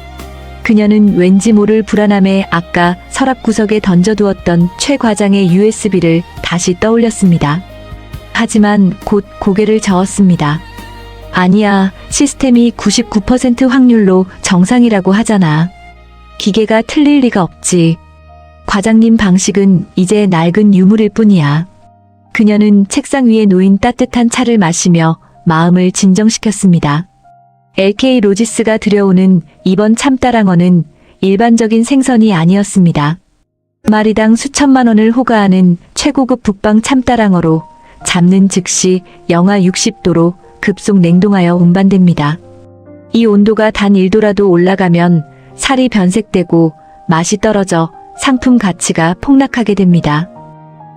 그녀는 왠지 모를 불안함에 아까 서랍 구석에 던져두었던 최 과장의 USB를 다시 떠올렸습니다. 하지만 곧 고개를 저었습니다. 아니야, 시스템이 99% 확률로 정상이라고 하잖아. 기계가 틀릴 리가 없지. 과장님 방식은 이제 낡은 유물일 뿐이야. 그녀는 책상 위에 놓인 따뜻한 차를 마시며 마음을 진정시켰습니다. LK 로지스가 들여오는 이번 참따랑어는 일반적인 생선이 아니었습니다. 마리당 수천만 원을 호가하는 최고급 북방 참따랑어로 잡는 즉시 영하 60도로 급속 냉동하여 운반됩니다. 이 온도가 단 1도라도 올라가면 살이 변색되고 맛이 떨어져 상품 가치가 폭락하게 됩니다.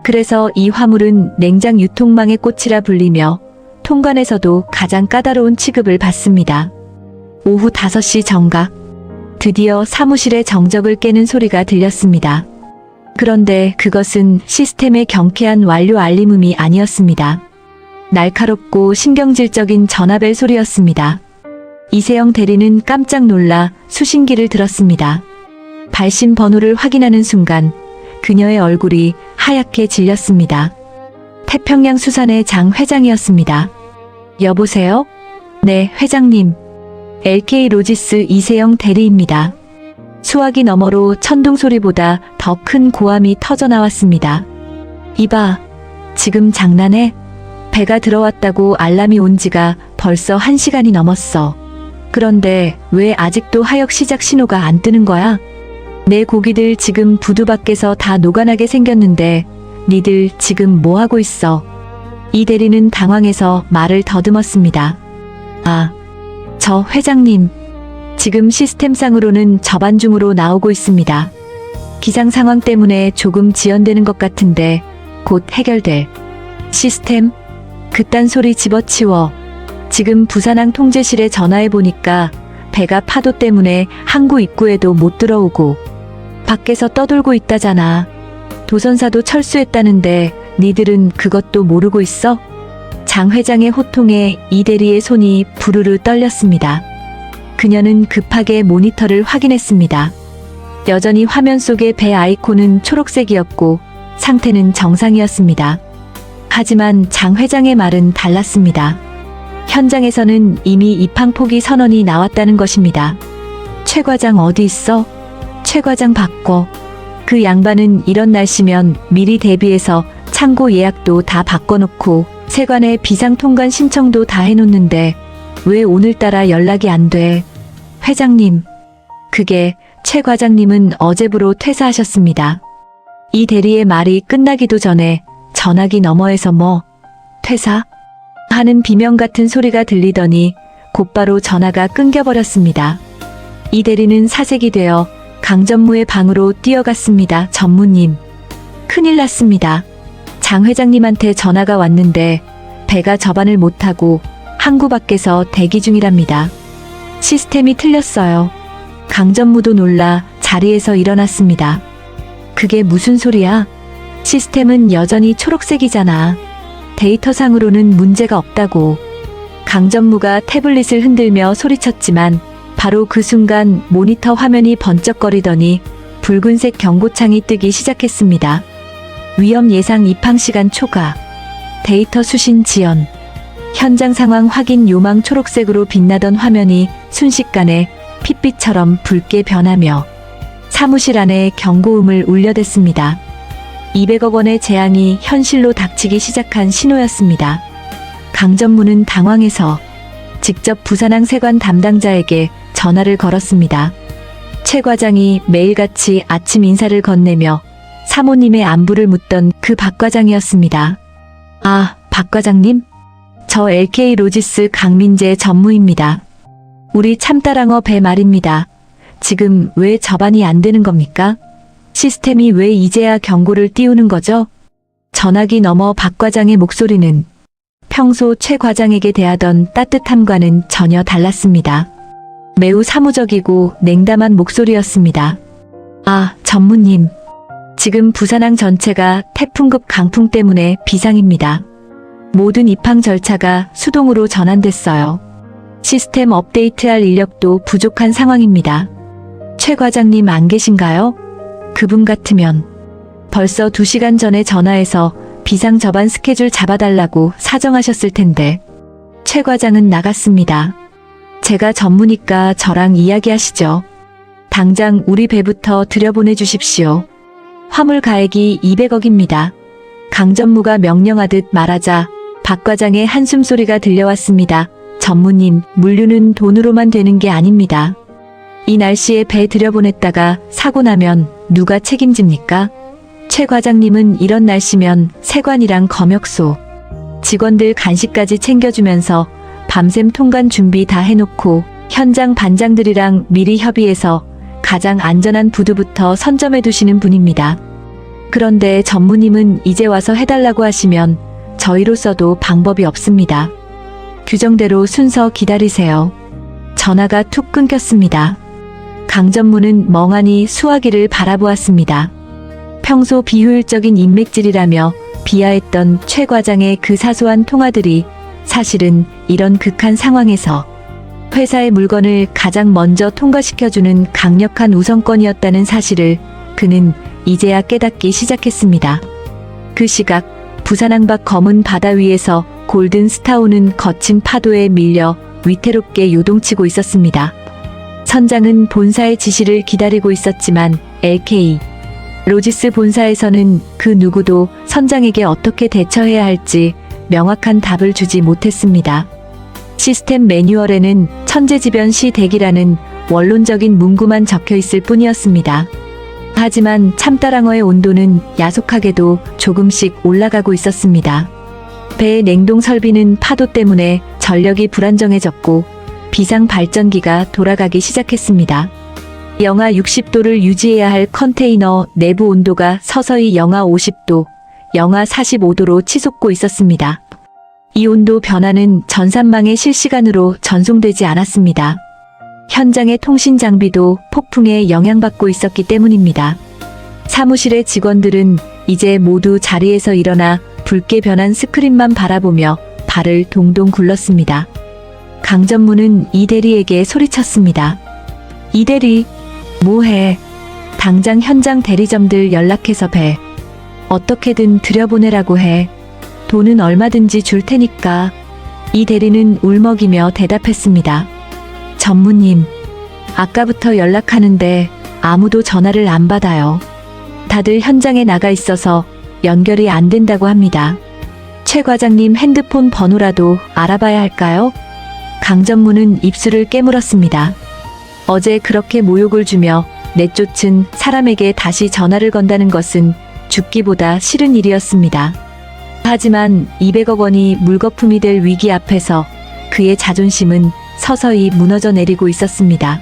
그래서 이 화물은 냉장 유통망의 꽃이라 불리며 통관에서도 가장 까다로운 취급을 받습니다. 오후 5시 정각, 드디어 사무실의 정적을 깨는 소리가 들렸습니다. 그런데 그것은 시스템의 경쾌한 완료 알림음이 아니었습니다. 날카롭고 신경질적인 전화벨 소리였습니다. 이세영 대리는 깜짝 놀라 수신기를 들었습니다. 발신 번호를 확인하는 순간 그녀의 얼굴이 하얗게 질렸습니다. 태평양 수산의 장 회장이었습니다. 여보세요? 네, 회장님. LK 로지스 이세영 대리입니다. 수화기 너머로 천둥 소리보다 더 큰 고함이 터져나왔습니다. 이봐, 지금 장난해? 배가 들어왔다고 알람이 온 지가 벌써 1시간이 넘었어. 그런데 왜 아직도 하역 시작 신호가 안 뜨는 거야? 내 고기들 지금 부두 밖에서 다 녹아나게 생겼는데 니들 지금 뭐 하고 있어? 이 대리는 당황해서 말을 더듬었습니다. 아, 저 회장님. 지금 시스템상으로는 접안 중으로 나오고 있습니다. 기상 상황 때문에 조금 지연되는 것 같은데 곧 해결될. 시스템? 그딴 소리 집어치워. 지금 부산항 통제실에 전화해 보니까 배가 파도 때문에 항구 입구에도 못 들어오고 밖에서 떠돌고 있다잖아. 도선사도 철수했다는데 니들은 그것도 모르고 있어? 장 회장의 호통에 이 대리의 손이 부르르 떨렸습니다. 그녀는 급하게 모니터를 확인했습니다. 여전히 화면 속의 배 아이콘은 초록색이었고 상태는 정상이었습니다. 하지만 장 회장의 말은 달랐습니다. 현장에서는 이미 입항 포기 선언이 나왔다는 것입니다. 최 과장 어디 있어? 최 과장 바꿔. 그 양반은 이런 날씨면 미리 대비해서 창고 예약도 다 바꿔놓고 세관에 비상통관 신청도 다 해놓는데 왜 오늘따라 연락이 안 돼? 회장님. 그게 최 과장님은 어제부로 퇴사하셨습니다. 이 대리의 말이 끝나기도 전에 전화기 너머에서 뭐 퇴사? 하는 비명 같은 소리가 들리더니 곧바로 전화가 끊겨버렸습니다. 이 대리는 사색이 되어 강전무의 방으로 뛰어갔습니다. 전무님. 큰일 났습니다. 장 회장님한테 전화가 왔는데 배가 접안을 못하고 항구 밖에서 대기 중이랍니다. 시스템이 틀렸어요. 강전무도 놀라 자리에서 일어났습니다. 그게 무슨 소리야? 시스템은 여전히 초록색이잖아. 데이터상으로는 문제가 없다고. 강전무가 태블릿을 흔들며 소리쳤지만 바로 그 순간 모니터 화면이 번쩍거리더니 붉은색 경고창이 뜨기 시작했습니다. 위험 예상 입항 시간 초과. 데이터 수신 지연. 현장 상황 확인 요망 초록색으로 빛나던 화면이 순식간에 핏빛처럼 붉게 변하며 사무실 안에 경고음을 울려댔습니다. 200억 원의 재앙이 현실로 닥치기 시작한 신호였습니다. 강전무는 당황해서 직접 부산항 세관 담당자에게 전화를 걸었습니다. 최 과장이 매일같이 아침 인사를 건네며 사모님의 안부를 묻던 그 박 과장이었습니다. 아, 박 과장님? 저 LK 로지스 강민재 전무입니다. 우리 참따랑어 배 말입니다. 지금 왜 접안이 안 되는 겁니까? 시스템이 왜 이제야 경고를 띄우는 거죠? 전화기 너머 박 과장의 목소리는 평소 최 과장에게 대하던 따뜻함과는 전혀 달랐습니다. 매우 사무적이고 냉담한 목소리였습니다. 아, 전무님. 지금 부산항 전체가 태풍급 강풍 때문에 비상입니다. 모든 입항 절차가 수동으로 전환됐어요. 시스템 업데이트할 인력도 부족한 상황입니다. 최 과장님 안 계신가요? 그분 같으면 벌써 2시간 전에 전화해서 비상 접안 스케줄 잡아달라고 사정하셨을 텐데 최 과장은 나갔습니다. 제가 전무니까 저랑 이야기하시죠. 당장 우리 배부터 들여보내주십시오. 화물 가액이 200억입니다. 강전무가 명령하듯 말하자 박 과장의 한숨소리가 들려왔습니다. 전무님, 물류는 돈으로만 되는 게 아닙니다. 이 날씨에 배 들여보냈다가 사고 나면 누가 책임집니까? 최 과장님은 이런 날씨면 세관이랑 검역소, 직원들 간식까지 챙겨주면서 밤샘 통관 준비 다 해놓고 현장 반장들이랑 미리 협의해서 가장 안전한 부두부터 선점해 두시는 분입니다. 그런데 전무님은 이제 와서 해달라고 하시면 저희로서도 방법이 없습니다. 규정대로 순서 기다리세요. 전화가 툭 끊겼습니다. 강전무는 멍하니 수화기를 바라보았습니다. 평소 비효율적인 인맥질이라며 비하했던 최 과장의 그 사소한 통화들이 사실은 이런 극한 상황에서 회사의 물건을 가장 먼저 통과시켜주는 강력한 우선권이었다는 사실을 그는 이제야 깨닫기 시작했습니다. 그 시각 부산항 밖 검은 바다 위에서 골든 스타우는 거친 파도에 밀려 위태롭게 요동치고 있었습니다. 선장은 본사의 지시를 기다리고 있었지만 LK 로지스 본사에서는 그 누구도 선장에게 어떻게 대처해야 할지 명확한 답을 주지 못했습니다. 시스템 매뉴얼에는 천재지변시 대기라는 원론적인 문구만 적혀 있을 뿐이었습니다. 하지만 참따랑어의 온도는 야속하게도 조금씩 올라가고 있었습니다. 배의 냉동 설비는 파도 때문에 전력이 불안정해졌고 비상 발전기가 돌아가기 시작했습니다. 영하 60도를 유지해야 할 컨테이너 내부 온도가 서서히 영하 50도, 영하 45도로 치솟고 있었습니다. 이 온도 변화는 전산망에 실시간으로 전송되지 않았습니다. 현장의 통신 장비도 폭풍에 영향받고 있었기 때문입니다. 사무실의 직원들은 이제 모두 자리에서 일어나 붉게 변한 스크린만 바라보며 발을 동동 굴렀습니다. 강전무는 이 대리에게 소리쳤습니다. 이 대리, 뭐해? 당장 현장 대리점들 연락해서 배 어떻게든 들여보내라고 해. 돈은 얼마든지 줄 테니까. 이 대리는 울먹이며 대답했습니다. 전무님, 아까부터 연락하는데 아무도 전화를 안 받아요. 다들 현장에 나가 있어서 연결이 안 된다고 합니다. 최 과장님 핸드폰 번호라도 알아봐야 할까요? 강전무는 입술을 깨물었습니다. 어제 그렇게 모욕을 주며 내쫓은 사람에게 다시 전화를 건다는 것은 죽기보다 싫은 일이었습니다. 하지만 200억 원이 물거품이 될 위기 앞에서 그의 자존심은 서서히 무너져 내리고 있었습니다.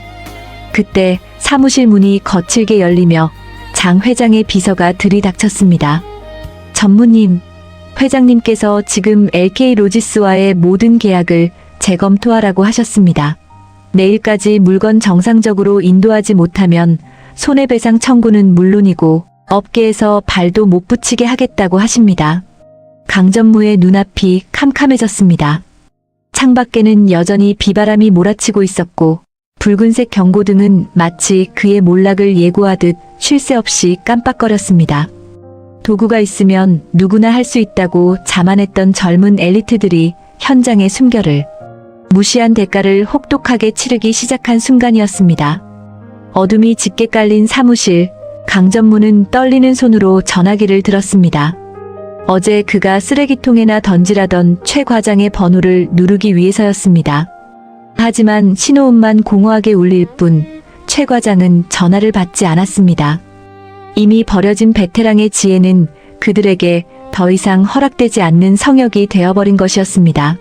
그때 사무실 문이 거칠게 열리며 장 회장의 비서가 들이닥쳤습니다. 전무님, 회장님께서 지금 LK 로지스와의 모든 계약을 재검토하라고 하셨습니다. 내일까지 물건 정상적으로 인도하지 못하면 손해배상 청구는 물론이고 업계에서 발도 못 붙이게 하겠다고 하십니다. 강전무의 눈앞이 캄캄해졌습니다. 창밖에는 여전히 비바람이 몰아치고 있었고 붉은색 경고등은 마치 그의 몰락을 예고하듯 쉴 새 없이 깜빡거렸습니다. 도구가 있으면 누구나 할 수 있다고 자만했던 젊은 엘리트들이 현장의 숨결을 무시한 대가를 혹독하게 치르기 시작한 순간이었습니다. 어둠이 짙게 깔린 사무실, 강전무는 떨리는 손으로 전화기를 들었습니다. 어제 그가 쓰레기통에나 던지라던 최 과장의 번호를 누르기 위해서였습니다. 하지만 신호음만 공허하게 울릴 뿐 최 과장은 전화를 받지 않았습니다. 이미 버려진 베테랑의 지혜는 그들에게 더 이상 허락되지 않는 성역이 되어버린 것이었습니다.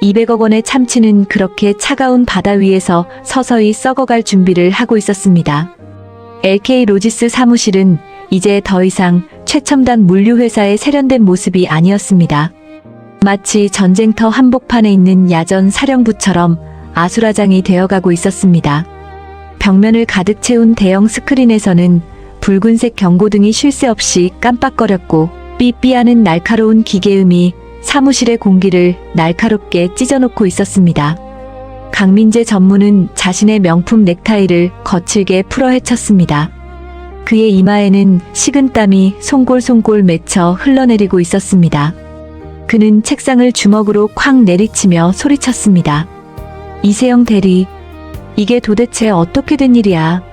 200억 원의 참치는 그렇게 차가운 바다 위에서 서서히 썩어갈 준비를 하고 있었습니다. LK 로지스 사무실은 이제 더 이상 최첨단 물류회사의 세련된 모습이 아니었습니다. 마치 전쟁터 한복판에 있는 야전 사령부처럼 아수라장이 되어가고 있었습니다. 벽면을 가득 채운 대형 스크린에서는 붉은색 경고등이 쉴 새 없이 깜빡거렸고 삐삐하는 날카로운 기계음이 사무실의 공기를 날카롭게 찢어놓고 있었습니다. 강민재 전무는 자신의 명품 넥타이를 거칠게 풀어 헤쳤습니다. 그의 이마에는 식은땀이 송골송골 맺혀 흘러내리고 있었습니다. 그는 책상을 주먹으로 쾅 내리치며 소리쳤습니다. 이세영 대리, 이게 도대체 어떻게 된 일이야?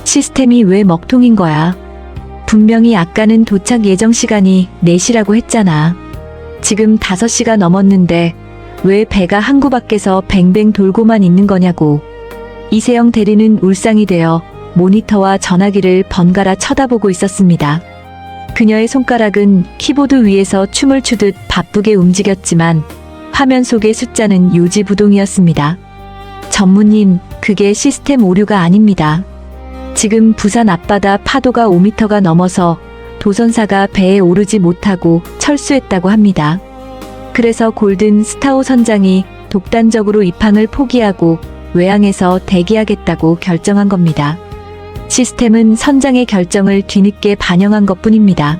시스템이 왜 먹통인 거야? 분명히 아까는 도착 예정 시간이 4시라고 했잖아. 지금 5시가 넘었는데 왜 배가 항구 밖에서 뱅뱅 돌고만 있는 거냐고. 이세영 대리는 울상이 되어 모니터와 전화기를 번갈아 쳐다보고 있었습니다. 그녀의 손가락은 키보드 위에서 춤을 추듯 바쁘게 움직였지만 화면 속의 숫자는 요지부동이었습니다. 전무님, 그게 시스템 오류가 아닙니다. 지금 부산 앞바다 파도가 5m가 넘어서 도선사가 배에 오르지 못하고 철수했다고 합니다. 그래서 골든 스타호 선장이 독단적으로 입항을 포기하고 외항에서 대기하겠다고 결정한 겁니다. 시스템은 선장의 결정을 뒤늦게 반영한 것뿐입니다.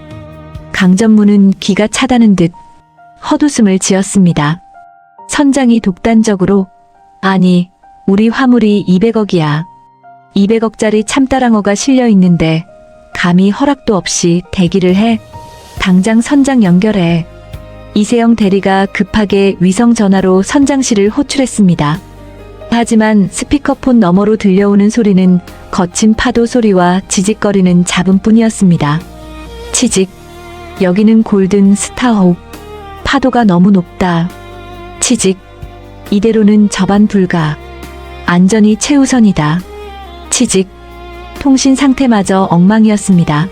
강전무는 기가 차다는 듯 헛웃음을 지었습니다. 선장이 독단적으로, 아니, 우리 화물이 200억이야. 200억짜리 참다랑어가 실려 있는데 감히 허락도 없이 대기를 해. 당장 선장 연결해. 이세영 대리가 급하게 위성 전화로 선장실을 호출했습니다. 하지만 스피커폰 너머로 들려오는 소리는 거친 파도 소리와 지직거리는 잡음뿐이었습니다. 치직. 여기는 골든 스타호흡. 파도가 너무 높다. 치직. 이대로는 접안 불가. 안전이 최우선이다. 치직. 통신 상태마저 엉망이었습니다.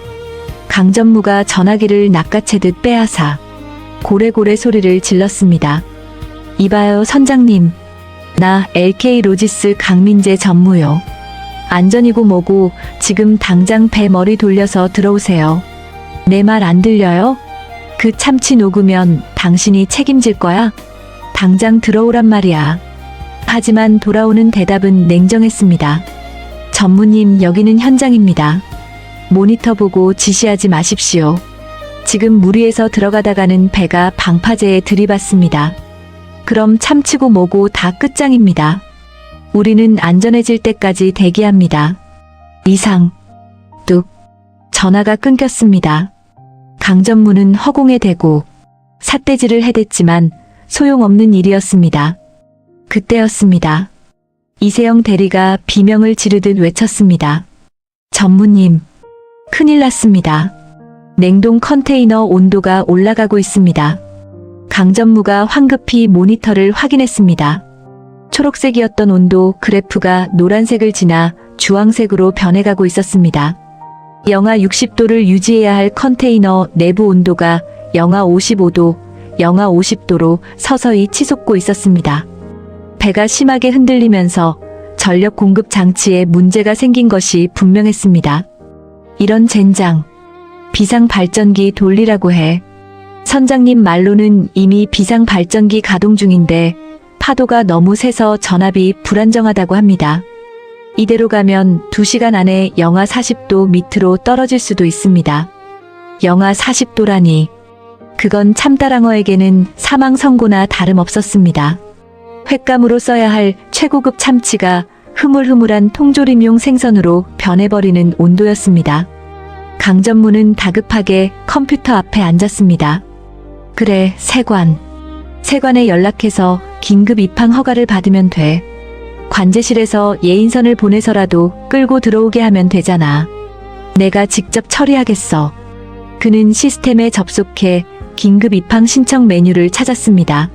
강전무가 전화기를 낚아채듯 빼앗아 고래고래 소리를 질렀습니다. 이봐요, 선장님. 나 LK 로지스 강민재 전무요. 안전이고 뭐고 지금 당장 배 머리 돌려서 들어오세요. 내 말 안 들려요? 그 참치 녹으면 당신이 책임질 거야? 당장 들어오란 말이야. 하지만 돌아오는 대답은 냉정했습니다. 전무님, 여기는 현장입니다. 모니터 보고 지시하지 마십시오. 지금 물 위에서 들어가다가는 배가 방파제에 들이받습니다. 그럼 참치고 뭐고 다 끝장입니다. 우리는 안전해질 때까지 대기합니다. 이상. 뚝. 전화가 끊겼습니다. 강전무는 허공에 대고 삿대질을 해댔지만 소용없는 일이었습니다. 그때였습니다. 이세영 대리가 비명을 지르듯 외쳤습니다. 전무님, 큰일 났습니다. 냉동 컨테이너 온도가 올라가고 있습니다. 강전무가 황급히 모니터를 확인했습니다. 초록색이었던 온도 그래프가 노란색을 지나 주황색으로 변해가고 있었습니다. 영하 60도를 유지해야 할 컨테이너 내부 온도가 영하 55도, 영하 50도로 서서히 치솟고 있었습니다. 배가 심하게 흔들리면서 전력 공급 장치에 문제가 생긴 것이 분명했습니다. 이런 젠장. 비상 발전기 돌리라고 해. 선장님 말로는 이미 비상 발전기 가동 중인데 파도가 너무 세서 전압이 불안정하다고 합니다. 이대로 가면 2시간 안에 영하 40도 밑으로 떨어질 수도 있습니다. 영하 40도라니. 그건 참다랑어에게는 사망 선고나 다름없었습니다. 횟감으로 써야 할 최고급 참치가 흐물흐물한 통조림용 생선으로 변해버리는 온도였습니다. 강전무는 다급하게 컴퓨터 앞에 앉았습니다. 그래, 세관. 세관에 연락해서 긴급 입항 허가를 받으면 돼. 관제실에서 예인선을 보내서라도 끌고 들어오게 하면 되잖아. 내가 직접 처리하겠어. 그는 시스템에 접속해 긴급 입항 신청 메뉴를 찾았습니다.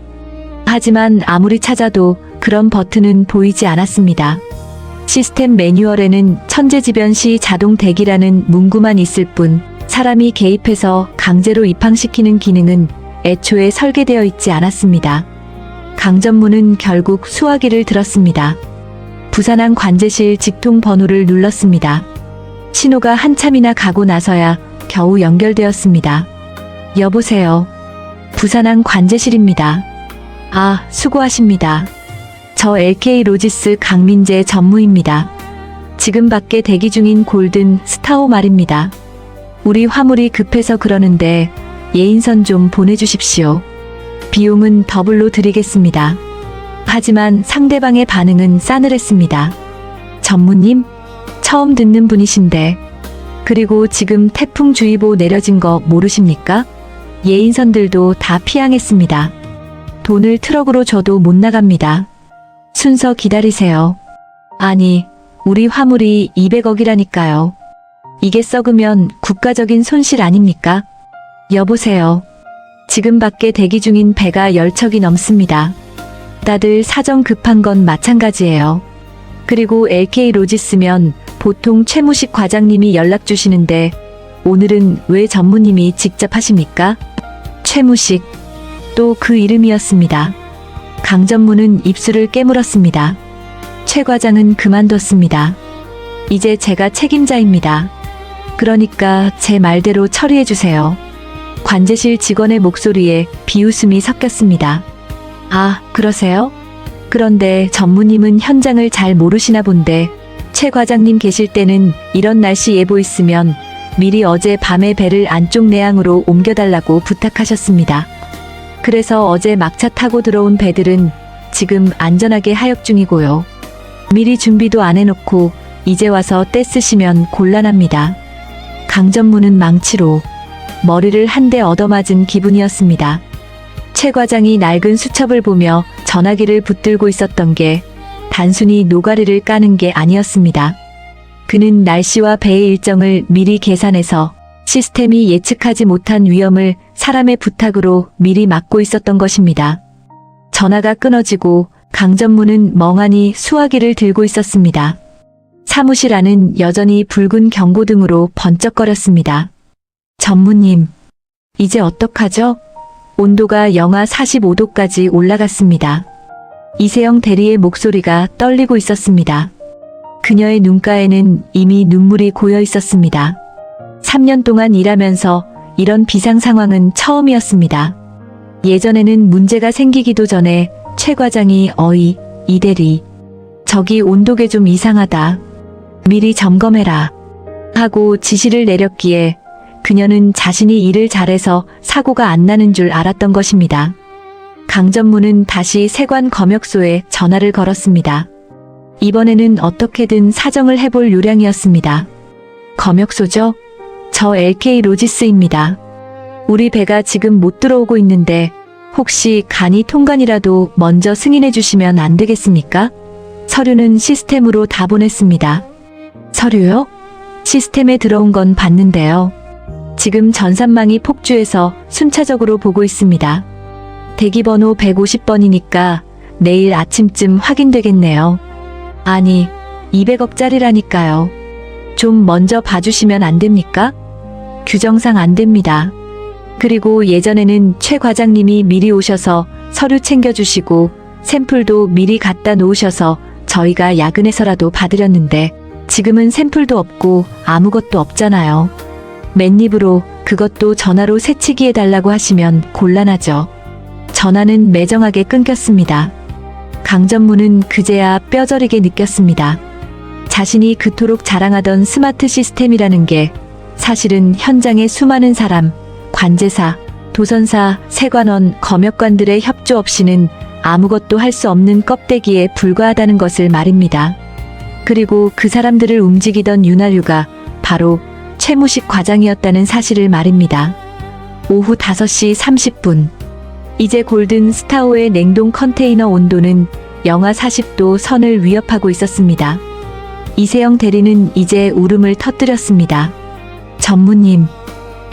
하지만 아무리 찾아도 그런 버튼은 보이지 않았습니다. 시스템 매뉴얼에는 천재지변 시 자동 대기라는 문구만 있을 뿐 사람이 개입해서 강제로 입항시키는 기능은 애초에 설계되어 있지 않았습니다. 강전무는 결국 수화기를 들었습니다. 부산항 관제실 직통 번호를 눌렀습니다. 신호가 한참이나 가고 나서야 겨우 연결되었습니다. 여보세요. 부산항 관제실입니다. 아, 수고하십니다. 저 LK 로지스 강민재 전무입니다. 지금 밖에 대기 중인 골든 스타호 말입니다. 우리 화물이 급해서 그러는데 예인선 좀 보내주십시오. 비용은 더블로 드리겠습니다. 하지만 상대방의 반응은 싸늘했습니다. 전무님? 처음 듣는 분이신데. 그리고 지금 태풍주의보 내려진 거 모르십니까? 예인선들도 다 피항했습니다. 돈을 트럭으로 줘도 못 나갑니다. 순서 기다리세요. 아니, 우리 화물이 200억이라니까요. 이게 썩으면 국가적인 손실 아닙니까? 여보세요. 지금 밖에 대기 중인 배가 10척이 넘습니다. 다들 사정 급한 건 마찬가지예요. 그리고 LK 로지스면 보통 최무식 과장님이 연락 주시는데 오늘은 왜 전무님이 직접 하십니까? 최무식. 또 그 이름이었습니다. 강전무는 입술을 깨물었습니다. 최 과장은 그만뒀습니다. 이제 제가 책임자입니다. 그러니까 제 말대로 처리해 주세요. 관제실 직원의 목소리에 비웃음이 섞였습니다. 아, 그러세요? 그런데 전무님은 현장을 잘 모르시나 본데 최 과장님 계실 때는 이런 날씨 예보 있으면 미리 어제 밤에 배를 안쪽 내항으로 옮겨달라고 부탁하셨습니다. 그래서 어제 막차 타고 들어온 배들은 지금 안전하게 하역 중이고요. 미리 준비도 안 해놓고 이제 와서 떼쓰시면 곤란합니다. 강전무는 망치로 머리를 한 대 얻어맞은 기분이었습니다. 최 과장이 낡은 수첩을 보며 전화기를 붙들고 있었던 게 단순히 노가리를 까는 게 아니었습니다. 그는 날씨와 배의 일정을 미리 계산해서 시스템이 예측하지 못한 위험을 사람의 부탁으로 미리 막고 있었던 것입니다. 전화가 끊어지고 강전무는 멍하니 수화기를 들고 있었습니다. 사무실 안은 여전히 붉은 경고등으로 번쩍거렸습니다. 전무님, 이제 어떡하죠? 온도가 영하 45도까지 올라갔습니다. 이세영 대리의 목소리가 떨리고 있었습니다. 그녀의 눈가에는 이미 눈물이 고여 있었습니다. 3년 동안 일하면서 이런 비상 상황은 처음이었습니다. 예전에는 문제가 생기기도 전에 최 과장이 어이, 이 대리, 저기 온도계 좀 이상하다. 미리 점검해라. 하고 지시를 내렸기에 그녀는 자신이 일을 잘해서 사고가 안 나는 줄 알았던 것입니다. 강전무는 다시 세관 검역소에 전화를 걸었습니다. 이번에는 어떻게든 사정을 해볼 요량이었습니다. 검역소죠? 저 LK 로지스입니다. 우리 배가 지금 못 들어오고 있는데 혹시 간이 통관이라도 먼저 승인해 주시면 안 되겠습니까? 서류는 시스템으로 다 보냈습니다. 서류요? 시스템에 들어온 건 봤는데요. 지금 전산망이 폭주해서 순차적으로 보고 있습니다. 대기번호 150번이니까 내일 아침쯤 확인되겠네요. 아니, 200억짜리라니까요. 좀 먼저 봐주시면 안 됩니까? 규정상 안 됩니다. 그리고 예전에는 최 과장님이 미리 오셔서 서류 챙겨주시고 샘플도 미리 갖다 놓으셔서 저희가 야근해서라도 받으렸는데 지금은 샘플도 없고 아무것도 없잖아요. 맨입으로 그것도 전화로 새치기해달라고 하시면 곤란하죠. 전화는 매정하게 끊겼습니다. 강전무는 그제야 뼈저리게 느꼈습니다. 자신이 그토록 자랑하던 스마트 시스템이라는 게 사실은 현장의 수많은 사람, 관제사, 도선사, 세관원, 검역관들의 협조 없이는 아무것도 할 수 없는 껍데기에 불과하다는 것을 말입니다. 그리고 그 사람들을 움직이던 윤활유가 바로 최무식 과장이었다는 사실을 말입니다. 오후 5시 30분. 이제 골든 스타호의 냉동 컨테이너 온도는 영하 40도 선을 위협하고 있었습니다. 이세영 대리는 이제 울음을 터뜨렸습니다. 전무님,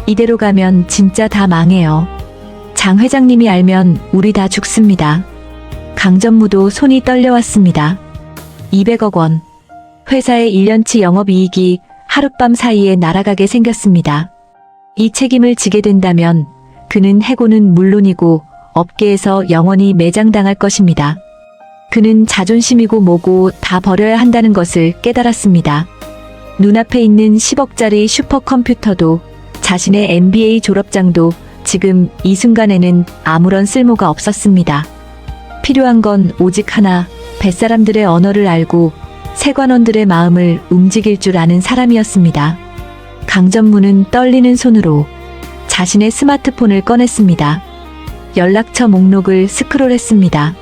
이대로 가면 진짜 다 망해요. 장 회장님이 알면 우리 다 죽습니다. 강전무도 손이 떨려왔습니다. 200억 원. 회사의 1년치 영업이익이 하룻밤 사이에 날아가게 생겼습니다. 이 책임을 지게 된다면 그는 해고는 물론이고 업계에서 영원히 매장당할 것입니다. 그는 자존심이고 뭐고 다 버려야 한다는 것을 깨달았습니다. 눈앞에 있는 10억짜리 슈퍼컴퓨터도 자신의 MBA 졸업장도 지금 이 순간에는 아무런 쓸모가 없었습니다. 필요한 건 오직 하나, 뱃사람들의 언어를 알고 세관원들의 마음을 움직일 줄 아는 사람이었습니다. 강전무는 떨리는 손으로 자신의 스마트폰을 꺼냈습니다. 연락처 목록을 스크롤했습니다.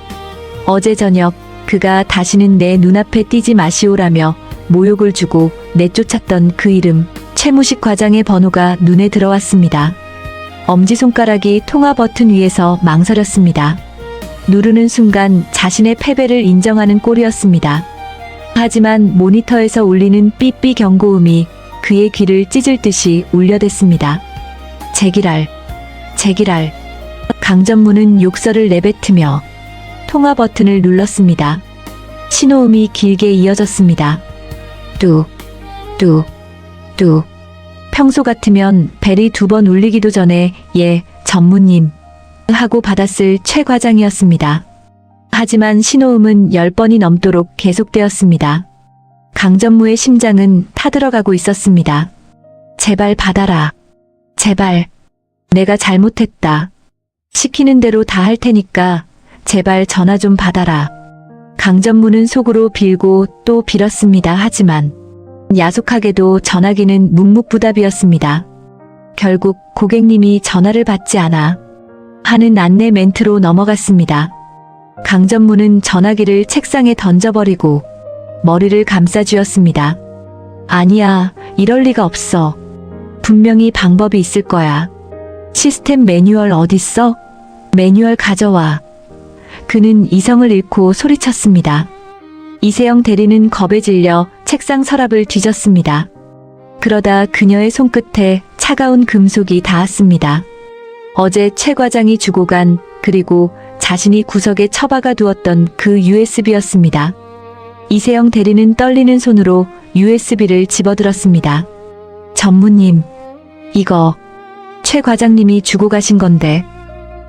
어제 저녁 그가 다시는 내 눈앞에 띄지 마시오라며 모욕을 주고 내쫓았던 그 이름, 최무식 과장의 번호가 눈에 들어왔습니다. 엄지손가락이 통화 버튼 위에서 망설였습니다. 누르는 순간 자신의 패배를 인정하는 꼴이었습니다. 하지만 모니터에서 울리는 삐삐 경고음이 그의 귀를 찢을 듯이 울려댔습니다. 제기랄. 강전무는 욕설을 내뱉으며 통화 버튼을 눌렀습니다. 신호음이 길게 이어졌습니다. 뚜. 평소 같으면 벨이 2번 울리기도 전에 예, 전무님 하고 받았을 최 과장이었습니다. 하지만 신호음은 10번이 넘도록 계속되었습니다. 강전무의 심장은 타들어가고 있었습니다. 제발 받아라. 제발. 내가 잘못했다. 시키는 대로 다 할 테니까 제발 전화 좀 받아라. 강전무는 속으로 빌고 또 빌었습니다. 하지만 야속하게도 전화기는 묵묵부답이었습니다. 결국 고객님이 전화를 받지 않아 하는 안내 멘트로 넘어갔습니다. 강전무는 전화기를 책상에 던져버리고 머리를 감싸쥐었습니다. 아니야, 이럴 리가 없어. 분명히 방법이 있을 거야. 시스템 매뉴얼 어딨어? 매뉴얼 가져와. 그는 이성을 잃고 소리쳤습니다. 이세영 대리는 겁에 질려 책상 서랍을 뒤졌습니다. 그러다 그녀의 손끝에 차가운 금속이 닿았습니다. 어제 최 과장이 주고 간 그리고 자신이 구석에 처박아 두었던 그 USB였습니다. 이세영 대리는 떨리는 손으로 USB를 집어들었습니다. 전무님, 이거 최 과장님이 주고 가신 건데.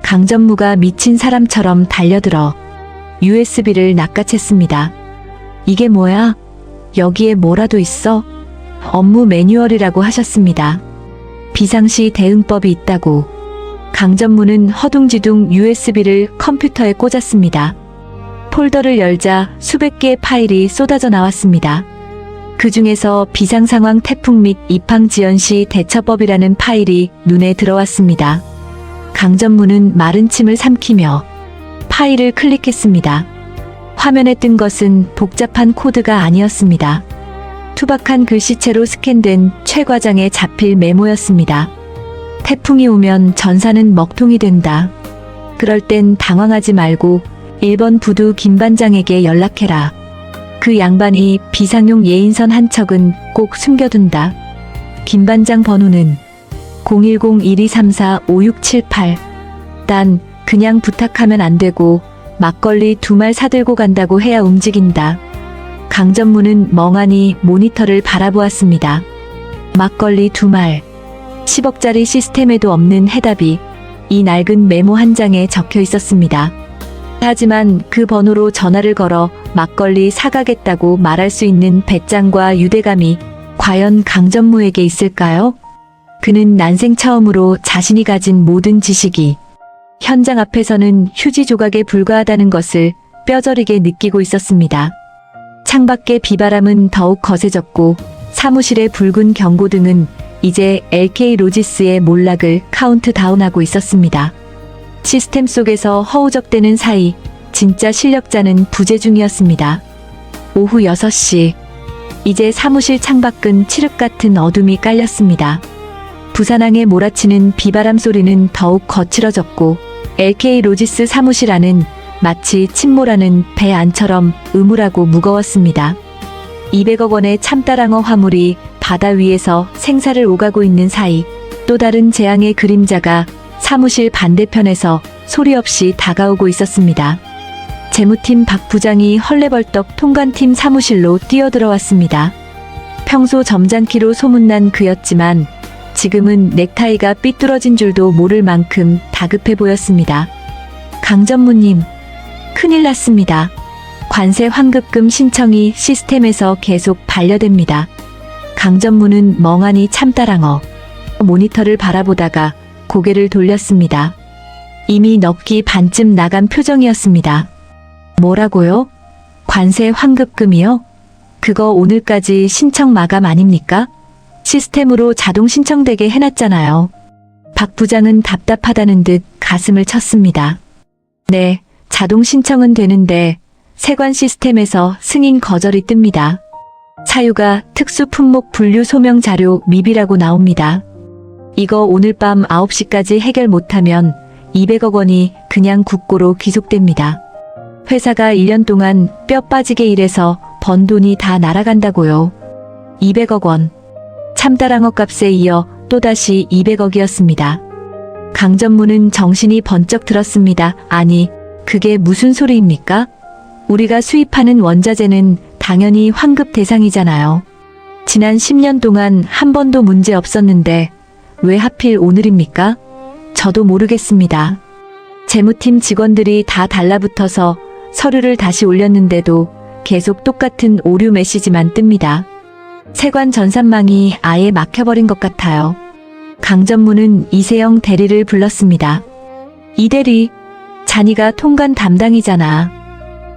강전무가 미친 사람처럼 달려들어 USB를 낚아챘습니다. 이게 뭐야? 여기에 뭐라도 있어? 업무 매뉴얼이라고 하셨습니다. 비상시 대응법이 있다고. 강전무는 허둥지둥 USB를 컴퓨터에 꽂았습니다. 폴더를 열자 수백 개의 파일이 쏟아져 나왔습니다. 그 중에서 비상상황 태풍 및 입항 지연 시 대처법이라는 파일이 눈에 들어왔습니다. 강전무는 마른 침을 삼키며 파일을 클릭했습니다. 화면에 뜬 것은 복잡한 코드가 아니었습니다. 투박한 글씨체로 스캔된 최 과장의 자필 메모였습니다. 태풍이 오면 전사는 먹통이 된다. 그럴 땐 당황하지 말고 1번 부두 김 반장에게 연락해라. 그 양반이 비상용 예인선 한 척은 꼭 숨겨둔다. 김 반장 번호는 010-1234-5678. 난 그냥 부탁하면 안 되고 막걸리 2말 사들고 간다고 해야 움직인다. 강전무는 멍하니 모니터를 바라보았습니다. 막걸리 2말. 10억짜리 시스템에도 없는 해답이 이 낡은 메모 한 장에 적혀 있었습니다. 하지만 그 번호로 전화를 걸어 막걸리 사가겠다고 말할 수 있는 배짱과 유대감이 과연 강전무에게 있을까요? 그는 난생 처음으로 자신이 가진 모든 지식이 현장 앞에서는 휴지 조각에 불과하다는 것을 뼈저리게 느끼고 있었습니다. 창밖의 비바람은 더욱 거세졌고 사무실의 붉은 경고등은 이제 LK 로지스의 몰락을 카운트다운하고 있었습니다. 시스템 속에서 허우적대는 사이 진짜 실력자는 부재 중이었습니다. 오후 6시. 이제 사무실 창밖은 칠흑 같은 어둠이 깔렸습니다. 부산항에 몰아치는 비바람 소리는 더욱 거칠어졌고 LK 로지스 사무실 안은 마치 침몰하는 배 안처럼 음울하고 무거웠습니다. 200억 원의 참다랑어 화물이 바다 위에서 생사를 오가고 있는 사이 또 다른 재앙의 그림자가 사무실 반대편에서 소리 없이 다가오고 있었습니다. 재무팀 박 부장이 헐레벌떡 통관팀 사무실로 뛰어들어왔습니다. 평소 점잖기로 소문난 그였지만 지금은 넥타이가 삐뚤어진 줄도 모를 만큼 다급해 보였습니다. 강 전무님, 큰일 났습니다. 관세 환급금 신청이 시스템에서 계속 반려됩니다. 강 전무는 멍하니 참다랑어 모니터를 바라보다가 고개를 돌렸습니다. 이미 넋이 반쯤 나간 표정이었습니다. 뭐라고요? 관세 환급금이요? 그거 오늘까지 신청 마감 아닙니까? 시스템으로 자동 신청되게 해놨잖아요. 박 부장은 답답하다는 듯 가슴을 쳤습니다. 네, 자동 신청은 되는데 세관 시스템에서 승인 거절이 뜹니다. 사유가 특수 품목 분류 소명 자료 미비라고 나옵니다. 이거 오늘 밤 9시까지 해결 못하면 200억 원이 그냥 국고로 귀속됩니다. 회사가 1년 동안 뼈 빠지게 일해서 번 돈이 다 날아간다고요. 200억 원. 참다랑어 값에 이어 또다시 200억이었습니다. 강 전무는 정신이 번쩍 들었습니다. 아니, 그게 무슨 소리입니까? 우리가 수입하는 원자재는 당연히 환급 대상이잖아요. 지난 10년 동안 한 번도 문제 없었는데 왜 하필 오늘입니까? 저도 모르겠습니다. 재무팀 직원들이 다 달라붙어서 서류를 다시 올렸는데도 계속 똑같은 오류 메시지만 뜹니다. 세관 전산망이 아예 막혀버린 것 같아요. 강 전무는 이세영 대리를 불렀습니다. 이 대리, 자니가 통관 담당이잖아.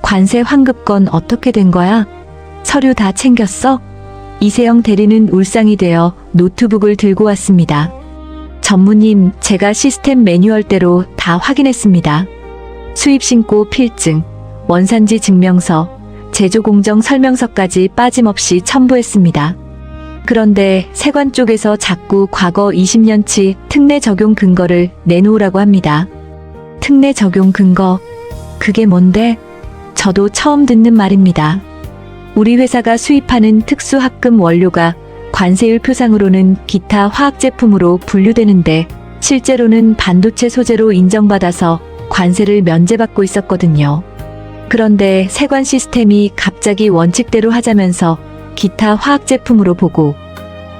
관세 환급건 어떻게 된 거야? 서류 다 챙겼어? 이세영 대리는 울상이 되어 노트북을 들고 왔습니다. 전무님, 제가 시스템 매뉴얼대로 다 확인했습니다. 수입신고 필증, 원산지 증명서, 제조공정 설명서까지 빠짐없이 첨부했습니다. 그런데 세관 쪽에서 자꾸 과거 20년치 특례 적용 근거를 내놓으라고 합니다. 특례 적용 근거, 그게 뭔데? 저도 처음 듣는 말입니다. 우리 회사가 수입하는 특수합금 원료가 관세율 표상으로는 기타 화학제품으로 분류되는데 실제로는 반도체 소재로 인정받아서 관세를 면제받고 있었거든요. 그런데 세관 시스템이 갑자기 원칙대로 하자면서 기타 화학제품으로 보고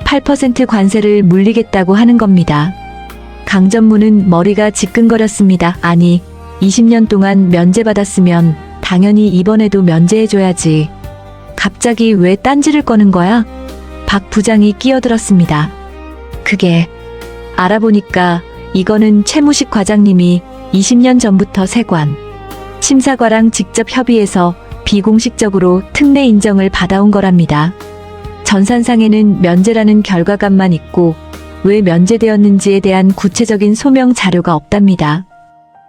8% 관세를 물리겠다고 하는 겁니다. 강 전무는 머리가 지끈거렸습니다. 아니, 20년 동안 면제받았으면 당연히 이번에도 면제해줘야지. 갑자기 왜 딴지를 꺼는 거야? 박 부장이 끼어들었습니다. 그게 알아보니까 이거는 최무식 과장님이 20년 전부터 세관 심사과랑 직접 협의해서 비공식적으로 특례 인정을 받아온 거랍니다. 전산상에는 면제라는 결과값만 있고 왜 면제되었는지에 대한 구체적인 소명 자료가 없답니다.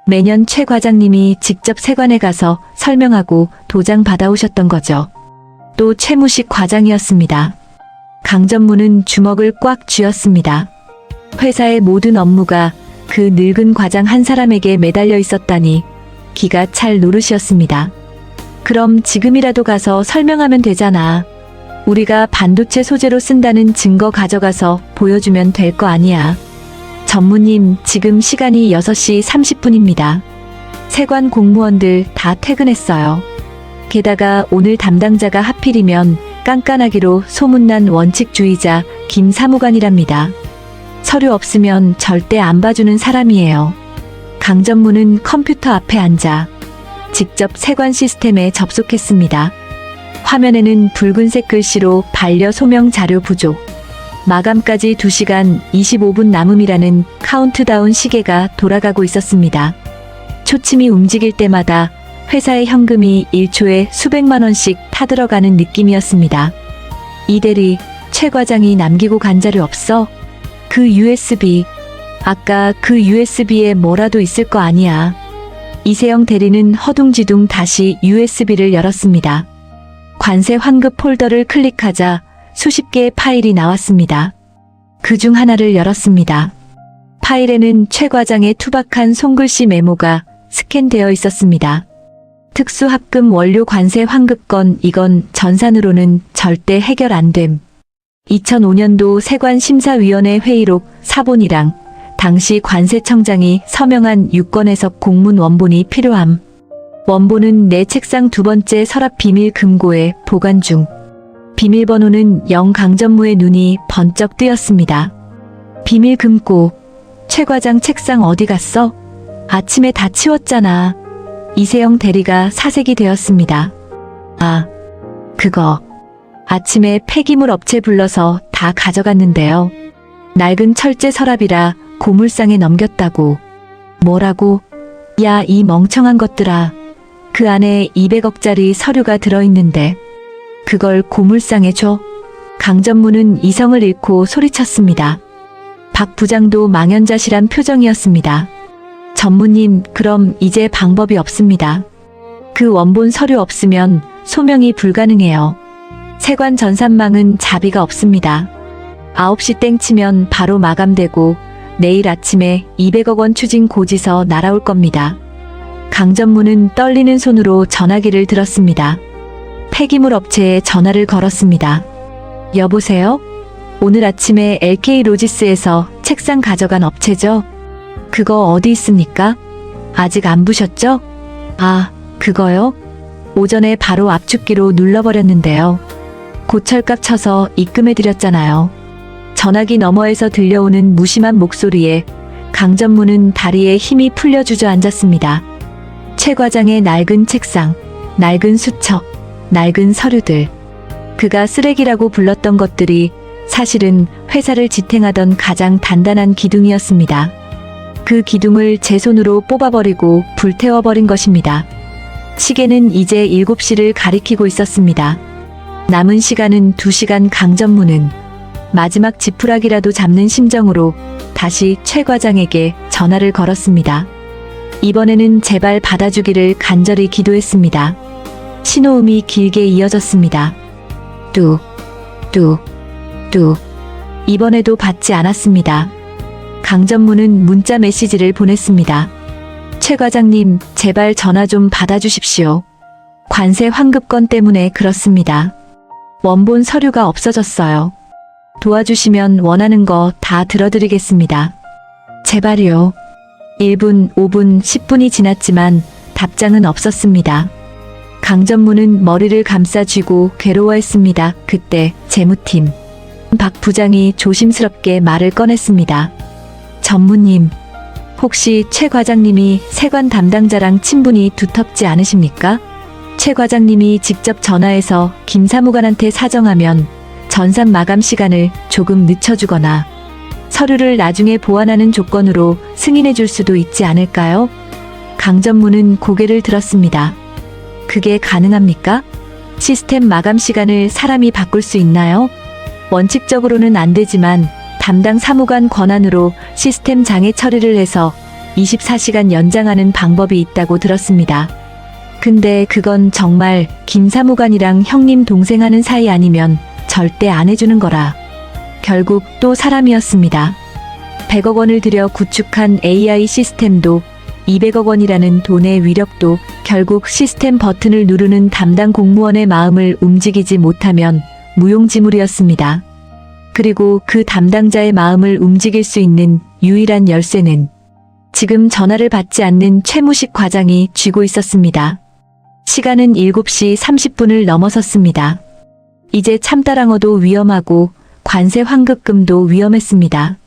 매년 최 과장님이 직접 세관에 가서 설명하고 도장 받아오셨던 거죠. 또 최무식 과장이었습니다. 강 전무는 주먹을 꽉 쥐었습니다. 회사의 모든 업무가 그 늙은 과장 한 사람에게 매달려 있었다니 기가 찰 노릇이었습니다. 그럼 지금이라도 가서 설명하면 되잖아. 우리가 반도체 소재로 쓴다는 증거 가져가서 보여주면 될 거 아니야. 전무님, 지금 시간이 6시 30분입니다. 세관 공무원들 다 퇴근했어요. 게다가 오늘 담당자가 하필이면 깐깐하기로 소문난 원칙주의자 김 사무관이랍니다. 서류 없으면 절대 안 봐주는 사람이에요. 강 전무는 컴퓨터 앞에 앉아 직접 세관 시스템에 접속했습니다. 화면에는 붉은색 글씨로 반려 소명 자료 부족, 마감까지 2시간 25분 남음이라는 카운트다운 시계가 돌아가고 있었습니다. 초침이 움직일 때마다 회사의 현금이 1초에 수백만 원씩 타들어가는 느낌이었습니다. 이 대리, 최 과장이 남기고 간 자료 없어? 그 USB, 아까 그 USB에 뭐라도 있을 거 아니야. 이세영 대리는 허둥지둥 다시 USB를 열었습니다. 관세 환급 폴더를 클릭하자 수십 개의 파일이 나왔습니다. 그 중 하나를 열었습니다. 파일에는 최 과장의 투박한 손글씨 메모가 스캔되어 있었습니다. 특수합금 원료 관세 환급건, 이건 전산으로는 절대 해결 안 됨. 2005년도 세관심사위원회 회의록 사본이랑 당시 관세청장이 서명한 유권 해석 공문 원본이 필요함. 원본은 내 책상 두 번째 서랍 비밀 금고에 보관 중. 비밀번호는 0. 강전무의 눈이 번쩍 뜨였습니다. 비밀 금고. 최 과장 책상 어디 갔어? 아침에 다 치웠잖아. 이세영 대리가 사색이 되었습니다. 아, 그거. 아침에 폐기물 업체 불러서 다 가져갔는데요. 낡은 철제 서랍이라 고물상에 넘겼다고. 뭐라고? 야, 이 멍청한 것들아. 그 안에 200억짜리 서류가 들어있는데 그걸 고물상에 줘? 강전무는 이성을 잃고 소리쳤습니다. 박 부장도 망연자실한 표정이었습니다. 전무님, 그럼 이제 방법이 없습니다. 그 원본 서류 없으면 소명이 불가능해요. 세관 전산망은 자비가 없습니다. 9시 땡 치면 바로 마감되고 내일 아침에 200억 원 추징 고지서 날아올 겁니다. 강전무는 떨리는 손으로 전화기를 들었습니다. 폐기물 업체에 전화를 걸었습니다. 여보세요? 오늘 아침에 LK 로지스에서 책상 가져간 업체죠? 그거 어디 있습니까? 아직 안 부셨죠? 아, 그거요? 오전에 바로 압축기로 눌러버렸는데요. 고철값 쳐서 입금해드렸잖아요. 전화기 너머에서 들려오는 무심한 목소리에 강전무는 다리에 힘이 풀려 주저앉았습니다. 최 과장의 낡은 책상, 낡은 수첩, 낡은 서류들. 그가 쓰레기라고 불렀던 것들이 사실은 회사를 지탱하던 가장 단단한 기둥이었습니다. 그 기둥을 제 손으로 뽑아버리고 불태워버린 것입니다. 시계는 이제 7시를 가리키고 있었습니다. 남은 시간은 2시간. 강전무는 마지막 지푸라기라도 잡는 심정으로 다시 최 과장에게 전화를 걸었습니다. 이번에는 제발 받아주기를 간절히 기도했습니다. 신호음이 길게 이어졌습니다. 뚝, 뚝, 뚝. 이번에도 받지 않았습니다. 강전무는 문자 메시지를 보냈습니다. 최 과장님, 제발 전화 좀 받아주십시오. 관세 환급건 때문에 그렇습니다. 원본 서류가 없어졌어요. 도와주시면 원하는 거 다 들어드리겠습니다. 제발요. 1분, 5분, 10분이 지났지만 답장은 없었습니다. 강전무는 머리를 감싸 쥐고 괴로워했습니다. 그때 재무팀 박 부장이 조심스럽게 말을 꺼냈습니다. 전무님, 혹시 최 과장님이 세관 담당자랑 친분이 두텁지 않으십니까? 최 과장님이 직접 전화해서 김 사무관한테 사정하면 전산 마감 시간을 조금 늦춰주거나 서류를 나중에 보완하는 조건으로 승인해 줄 수도 있지 않을까요? 강전무는 고개를 들었습니다. 그게 가능합니까? 시스템 마감 시간을 사람이 바꿀 수 있나요? 원칙적으로는 안 되지만 담당 사무관 권한으로 시스템 장애 처리를 해서 24시간 연장하는 방법이 있다고 들었습니다. 근데 그건 정말 김 사무관이랑 형님 동생 하는 사이 아니면 절대 안 해주는 거라. 결국 또 사람이었습니다. 100억 원을 들여 구축한 AI 시스템도 200억 원이라는 돈의 위력도 결국 시스템 버튼을 누르는 담당 공무원의 마음을 움직이지 못하면 무용지물이었습니다. 그리고 그 담당자의 마음을 움직일 수 있는 유일한 열쇠는 지금 전화를 받지 않는 최무식 과장이 쥐고 있었습니다. 시간은 7시 30분을 넘어섰습니다. 이제 참다랑어도 위험하고 관세 환급금도 위험했습니다.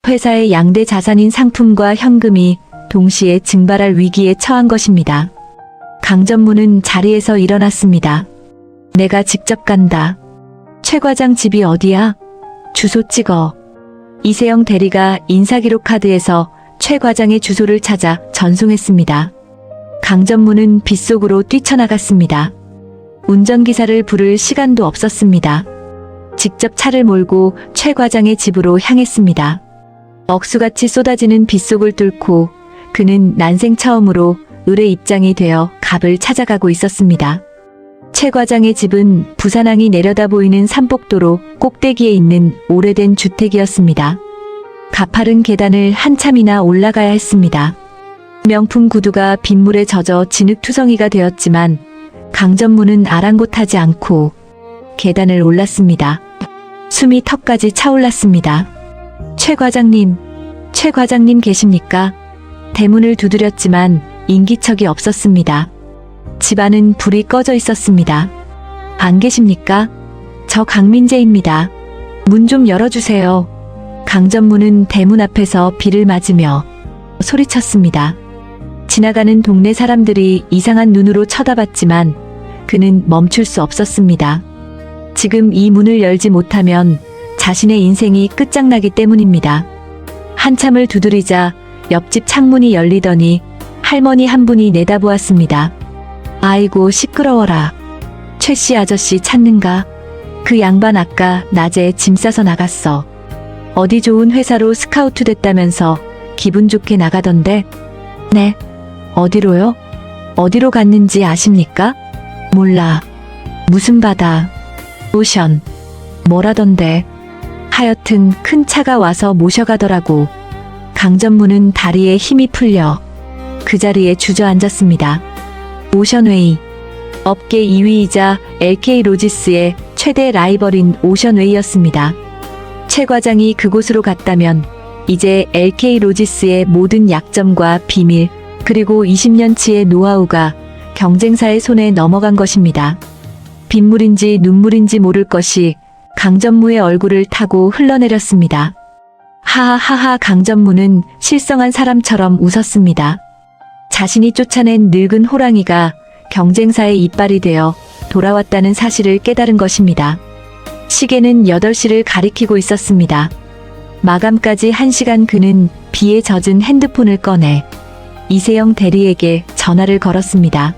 회사의 양대 자산인 상품과 현금이 동시에 증발할 위기에 처한 것입니다. 강전무는 자리에서 일어났습니다. 내가 직접 간다. 최 과장 집이 어디야? 주소 찍어. 이세영 대리가 인사기록 카드에서 최 과장의 주소를 찾아 전송했습니다. 강전무는 빗속으로 뛰쳐나갔습니다. 운전기사를 부를 시간도 없었습니다. 직접 차를 몰고 최 과장의 집으로 향했습니다. 억수같이 쏟아지는 빗속을 뚫고 그는 난생 처음으로 을의 입장이 되어 갑을 찾아가고 있었습니다. 최 과장의 집은 부산항이 내려다 보이는 산복도로 꼭대기에 있는 오래된 주택이었습니다. 가파른 계단을 한참이나 올라가야 했습니다. 명품 구두가 빗물에 젖어 진흙투성이가 되었지만 강전무는 아랑곳하지 않고 계단을 올랐습니다. 숨이 턱까지 차올랐습니다. 최 과장님, 최 과장님 계십니까? 대문을 두드렸지만 인기척이 없었습니다. 집안은 불이 꺼져 있었습니다. 안 계십니까? 저 강민재입니다. 문 좀 열어주세요. 강전무는 대문 앞에서 비를 맞으며 소리쳤습니다. 지나가는 동네 사람들이 이상한 눈으로 쳐다봤지만 그는 멈출 수 없었습니다. 지금 이 문을 열지 못하면 자신의 인생이 끝장나기 때문입니다. 한참을 두드리자 옆집 창문이 열리더니 할머니 한 분이 내다보았습니다. 아이고 시끄러워라. 최 씨 아저씨 찾는가? 그 양반 아까 낮에 짐 싸서 나갔어. 어디 좋은 회사로 스카우트 됐다면서 기분 좋게 나가던데? 네. 어디로요? 어디로 갔는지 아십니까? 몰라. 무슨 바다? 오션. 뭐라던데? 하여튼 큰 차가 와서 모셔가더라고. 강전무는 다리에 힘이 풀려 그 자리에 주저앉았습니다. 오션웨이. 업계 2위이자 LK 로지스의 최대 라이벌인 오션웨이였습니다. 최 과장이 그곳으로 갔다면 이제 LK 로지스의 모든 약점과 비밀 그리고 20년치의 노하우가 경쟁사의 손에 넘어간 것입니다. 빗물인지 눈물인지 모를 것이 강전무의 얼굴을 타고 흘러내렸습니다. 하하하하. 강전무는 실성한 사람처럼 웃었습니다. 자신이 쫓아낸 늙은 호랑이가 경쟁사의 이빨이 되어 돌아왔다는 사실을 깨달은 것입니다. 시계는 8시를 가리키고 있었습니다. 마감까지 1시간. 그는 비에 젖은 핸드폰을 꺼내 이세영 대리에게 전화를 걸었습니다.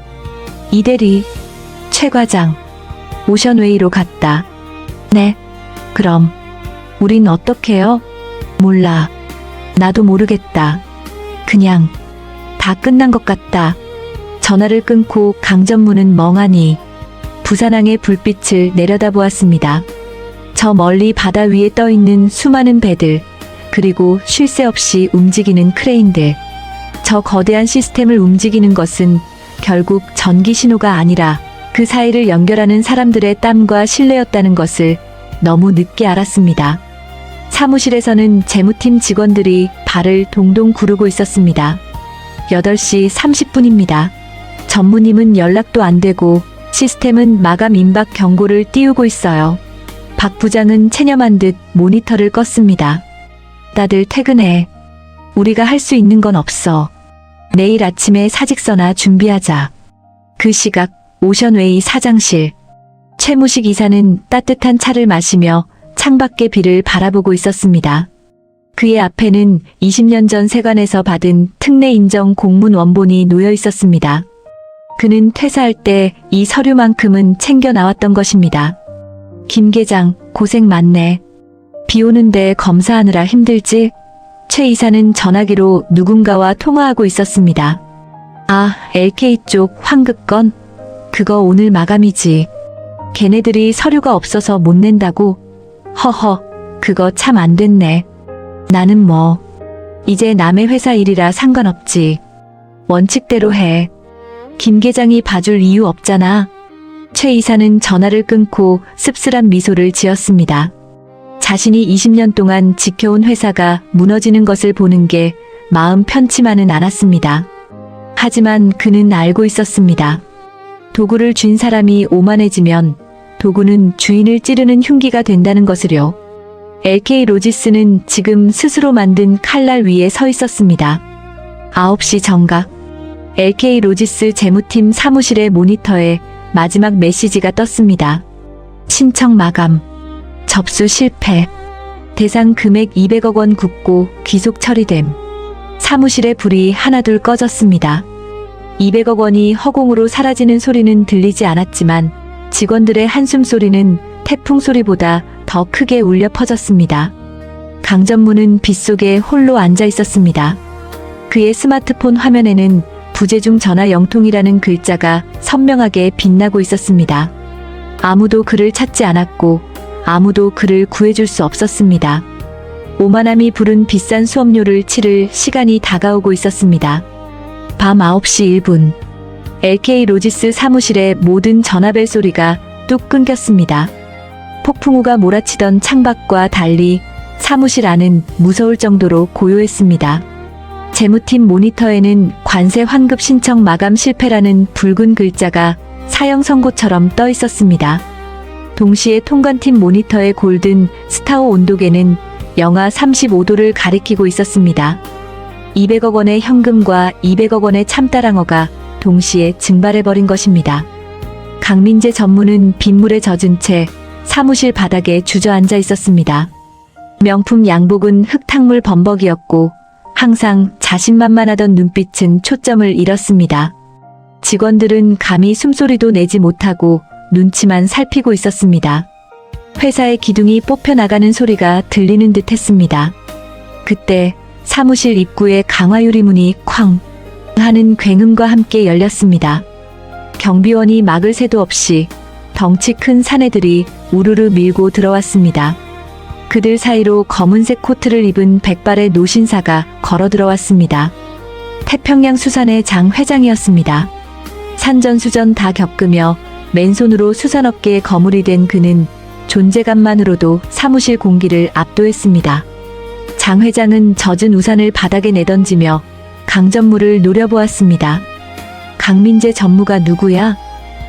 이 대리, 최 과장, 오션웨이로 갔다. 네, 그럼 우린 어떡해요? 몰라. 나도 모르겠다. 그냥 다 끝난 것 같다. 전화를 끊고 강전무는 멍하니 부산항의 불빛을 내려다보았습니다. 저 멀리 바다 위에 떠있는 수많은 배들, 그리고 쉴 새 없이 움직이는 크레인들. 저 거대한 시스템을 움직이는 것은 결국 전기 신호가 아니라 그 사이를 연결하는 사람들의 땀과 신뢰였다는 것을 너무 늦게 알았습니다. 사무실에서는 재무팀 직원들이 발을 동동 구르고 있었습니다. 8시 30분입니다. 전무님은 연락도 안 되고 시스템은 마감 임박 경고를 띄우고 있어요. 박 부장은 체념한 듯 모니터를 껐습니다. 다들 퇴근해. 우리가 할 수 있는 건 없어. 내일 아침에 사직서나 준비하자. 그 시각 오션웨이 사장실. 최무식 이사는 따뜻한 차를 마시며 창밖의 비를 바라보고 있었습니다. 그의 앞에는 20년 전 세관에서 받은 특례 인정 공문 원본이 놓여 있었습니다. 그는 퇴사할 때 이 서류만큼은 챙겨 나왔던 것입니다. 김 계장, 고생 많네. 비 오는데 검사하느라 힘들지? 최 이사는 전화기로 누군가와 통화하고 있었습니다. 아, LK 쪽 환급 건? 그거 오늘 마감이지. 걔네들이 서류가 없어서 못 낸다고? 허허, 그거 참 안 됐네. 나는 뭐, 이제 남의 회사 일이라 상관없지. 원칙대로 해. 김 계장이 봐줄 이유 없잖아. 최 이사는 전화를 끊고 씁쓸한 미소를 지었습니다. 자신이 20년 동안 지켜온 회사가 무너지는 것을 보는 게 마음 편치만은 않았습니다. 하지만 그는 알고 있었습니다. 도구를 쥔 사람이 오만해지면 도구는 주인을 찌르는 흉기가 된다는 것을요. LK 로지스는 지금 스스로 만든 칼날 위에 서 있었습니다. 9시 정각. LK 로지스 재무팀 사무실의 모니터에 마지막 메시지가 떴습니다. 신청 마감. 접수 실패. 대상 금액 200억 원 굽고 기속 처리됨. 사무실의 불이 하나둘 꺼졌습니다. 200억 원이 허공으로 사라지는 소리는 들리지 않았지만 직원들의 한숨 소리는 태풍 소리보다 더 크게 울려 퍼졌습니다. 강전무는 빗속에 홀로 앉아 있었습니다. 그의 스마트폰 화면에는 부재중 전화 영통이라는 글자가 선명하게 빛나고 있었습니다. 아무도 그를 찾지 않았고 아무도 그를 구해줄 수 없었습니다. 오만함이 부른 비싼 수업료를 치를 시간이 다가오고 있었습니다. 밤 9시 1분. LK 로지스 사무실의 모든 전화벨 소리가 뚝 끊겼습니다. 폭풍우가 몰아치던 창밖과 달리 사무실 안은 무서울 정도로 고요했습니다. 재무팀 모니터에는 관세 환급 신청 마감 실패라는 붉은 글자가 사형 선고처럼 떠 있었습니다. 동시에 통관팀 모니터의 골든 스타호 온도계는 영하 35도를 가리키고 있었습니다. 200억 원의 현금과 200억 원의 참다랑어가 동시에 증발해버린 것입니다. 강민재 전무는 빗물에 젖은 채 사무실 바닥에 주저앉아 있었습니다. 명품 양복은 흙탕물 범벅이었고 항상 자신만만하던 눈빛은 초점을 잃었습니다. 직원들은 감히 숨소리도 내지 못하고 눈치만 살피고 있었습니다. 회사의 기둥이 뽑혀나가는 소리가 들리는 듯 했습니다. 그때 사무실 입구의 강화유리 문이 쾅 하는 굉음과 함께 열렸습니다. 경비원이 막을 새도 없이 덩치 큰 사내들이 우르르 밀고 들어왔습니다. 그들 사이로 검은색 코트를 입은 백발의 노신사가 걸어 들어왔습니다. 태평양 수산의 장 회장이었습니다. 산전수전 다 겪으며 맨손으로 수산업계에 거물이 된 그는 존재감만으로도 사무실 공기를 압도했습니다. 장 회장은 젖은 우산을 바닥에 내던지며 강전무를 노려보았습니다. 강민재 전무가 누구야?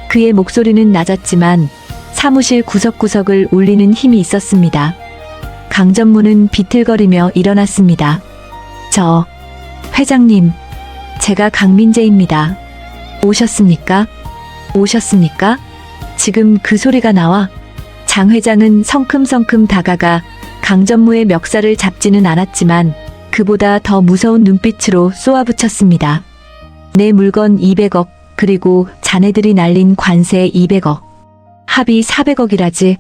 그의 목소리는 낮았지만 사무실 구석구석을 울리는 힘이 있었습니다. 강전무는 비틀거리며 일어났습니다. 저, 회장님, 제가 강민재입니다. 오셨습니까? 오셨습니까? 지금 그 소리가 나와. 장 회장은 성큼성큼 다가가 강전무의 멱살을 잡지는 않았지만 그보다 더 무서운 눈빛으로 쏘아붙였습니다. 내 물건 200억, 그리고 자네들이 날린 관세 200억. 합의 400억이라지.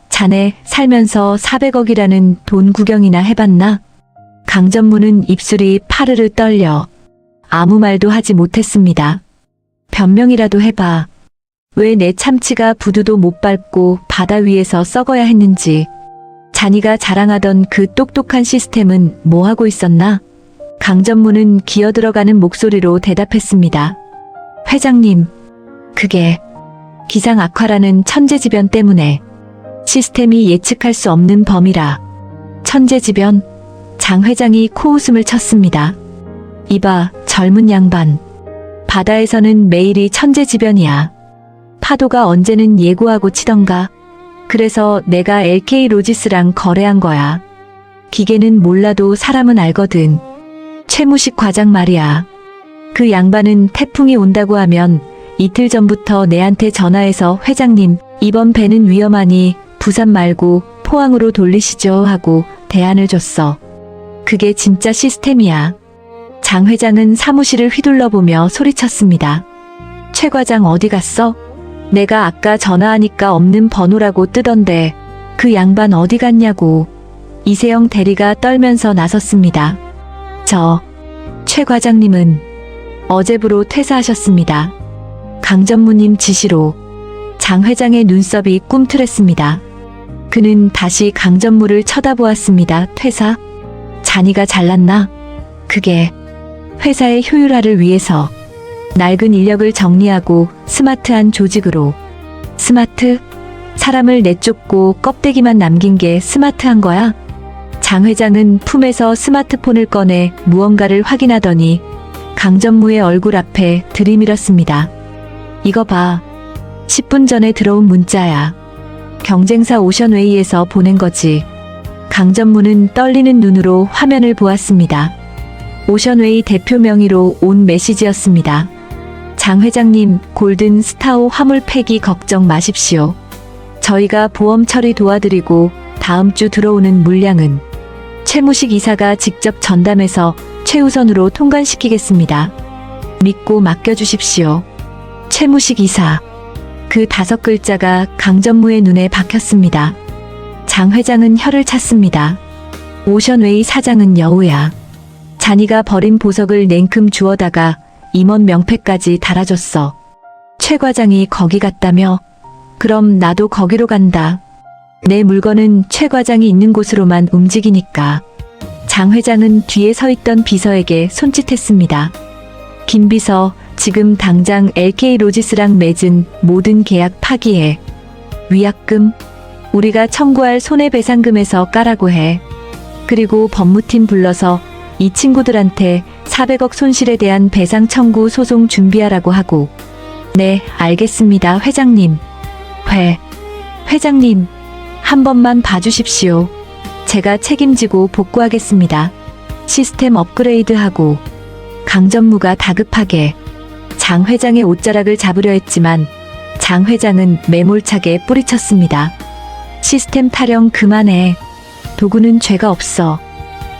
자네 살면서 400억이라는 돈 구경이나 해봤나? 강전무는 입술이 파르르 떨려 아무 말도 하지 못했습니다. 변명이라도 해봐. 왜 내 참치가 부두도 못 밟고 바다 위에서 썩어야 했는지. 자니가 자랑하던 그 똑똑한 시스템은 뭐 하고 있었나? 강전무는 기어들어가는 목소리로 대답했습니다. 회장님, 그게 기상 악화라는 천재지변 때문에 시스템이 예측할 수 없는 범위라. 천재지변? 장 회장이 코웃음을 쳤습니다. 이봐, 젊은 양반. 바다에서는 매일이 천재지변이야. 파도가 언제는 예고하고 치던가. 그래서 내가 LK 로지스랑 거래한 거야. 기계는 몰라도 사람은 알거든. 최무식 과장 말이야. 그 양반은 태풍이 온다고 하면 이틀 전부터 내한테 전화해서 회장님, 이번 배는 위험하니 부산 말고 포항으로 돌리시죠 하고 대안을 줬어. 그게 진짜 시스템이야. 장 회장은 사무실을 휘둘러보며 소리쳤습니다. 최 과장 어디 갔어? 내가 아까 전화하니까 없는 번호라고 뜨던데 그 양반 어디 갔냐고. 이세영 대리가 떨면서 나섰습니다. 최 과장님은 어제부로 퇴사하셨습니다. 강전무님 지시로. 장 회장의 눈썹이 꿈틀했습니다. 그는 다시 강전무를 쳐다보았습니다. 퇴사? 자니가 잘났나? 그게 회사의 효율화를 위해서 낡은 인력을 정리하고 스마트한 조직으로. 스마트? 사람을 내쫓고 껍데기만 남긴 게 스마트한 거야? 장 회장은 품에서 스마트폰을 꺼내 무언가를 확인하더니 강전무의 얼굴 앞에 들이밀었습니다. 이거 봐. 10분 전에 들어온 문자야. 경쟁사 오션웨이에서 보낸 거지. 강전무는 떨리는 눈으로 화면을 보았습니다. 오션웨이 대표 명의로 온 메시지였습니다. 장 회장님, 골든 스타호 화물 폐기 걱정 마십시오. 저희가 보험 처리 도와드리고 다음 주 들어오는 물량은 최무식 이사가 직접 전담해서 최우선으로 통관시키겠습니다. 믿고 맡겨주십시오. 최무식 이사. 그 5글자가 강전무의 눈에 박혔습니다. 장 회장은 혀를 찼습니다. 오션웨이 사장은 여우야. 자니가 버린 보석을 냉큼 주워다가 임원 명패까지 달아줬어. 최 과장이 거기 갔다며? 그럼 나도 거기로 간다. 내 물건은 최 과장이 있는 곳으로만 움직이니까. 장 회장은 뒤에 서 있던 비서에게 손짓했습니다. 김 비서, 지금 당장 LK 로지스랑 맺은 모든 계약 파기해. 위약금? 우리가 청구할 손해배상금에서 까라고 해. 그리고 법무팀 불러서 이 친구들한테 400억 손실에 대한 배상 청구 소송 준비하라고 하고, 네, 알겠습니다, 회장님. 회장님, 한 번만 봐주십시오. 제가 책임지고 복구하겠습니다. 시스템 업그레이드하고. 강전무가 다급하게 장 회장의 옷자락을 잡으려 했지만 장 회장은 매몰차게 뿌리쳤습니다. 시스템 타령 그만해. 도구는 죄가 없어.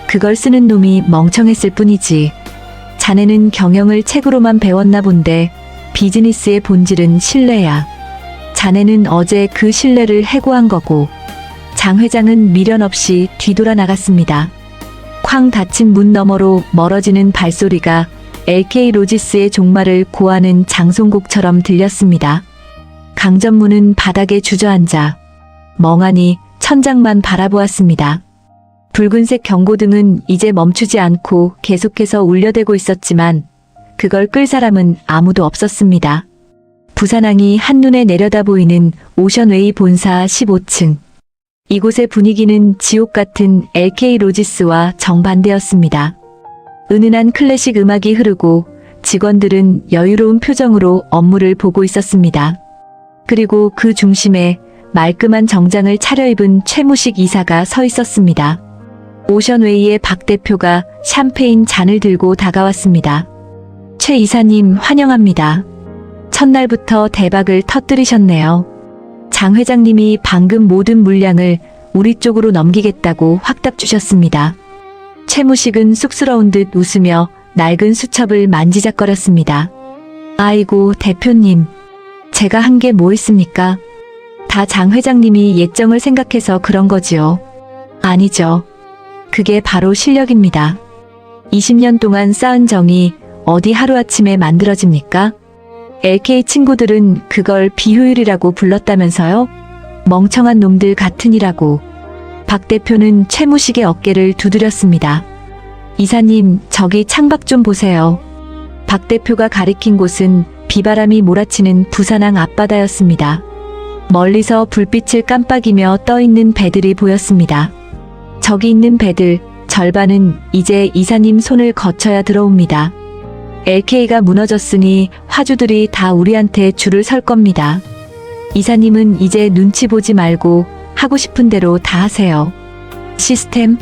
그걸 쓰는 놈이 멍청했을 뿐이지. 자네는 경영을 책으로만 배웠나 본데 비즈니스의 본질은 신뢰야. 자네는 어제 그 신뢰를 해고한 거고. 장 회장은 미련 없이 뒤돌아 나갔습니다. 쾅 닫힌 문 너머로 멀어지는 발소리가 LK 로지스의 종말을 고하는 장송곡처럼 들렸습니다. 강전무는 바닥에 주저앉아 멍하니 천장만 바라보았습니다. 붉은색 경고등은 이제 멈추지 않고 계속해서 울려대고 있었지만 그걸 끌 사람은 아무도 없었습니다. 부산항이 한눈에 내려다 보이는 오션웨이 본사 15층. 이곳의 분위기는 지옥 같은 LK 로지스와 정반대였습니다. 은은한 클래식 음악이 흐르고 직원들은 여유로운 표정으로 업무를 보고 있었습니다. 그리고 그 중심에 말끔한 정장을 차려입은 최무식 이사가 서 있었습니다. 오션웨이의 박 대표가 샴페인 잔을 들고 다가왔습니다. 최 이사님 환영합니다. 첫날부터 대박을 터뜨리셨네요. 장 회장님이 방금 모든 물량을 우리 쪽으로 넘기겠다고 확답 주셨습니다. 최무식은 쑥스러운 듯 웃으며 낡은 수첩을 만지작거렸습니다. 아이고 대표님, 제가 한 게 뭐 있습니까? 다 장 회장님이 예정을 생각해서 그런 거지요. 아니죠. 그게 바로 실력입니다. 20년 동안 쌓은 정이 어디 하루아침에 만들어집니까? LK 친구들은 그걸 비효율이라고 불렀다면서요? 멍청한 놈들 같으니라고. 박 대표는 최무식의 어깨를 두드렸습니다. 이사님, 저기 창밖 좀 보세요. 박 대표가 가리킨 곳은 비바람이 몰아치는 부산항 앞바다였습니다. 멀리서 불빛을 깜빡이며 떠있는 배들이 보였습니다. 저기 있는 배들 절반은 이제 이사님 손을 거쳐야 들어옵니다. LK가 무너졌으니 화주들이 다 우리한테 줄을 설 겁니다. 이사님은 이제 눈치 보지 말고 하고 싶은 대로 다 하세요. 시스템?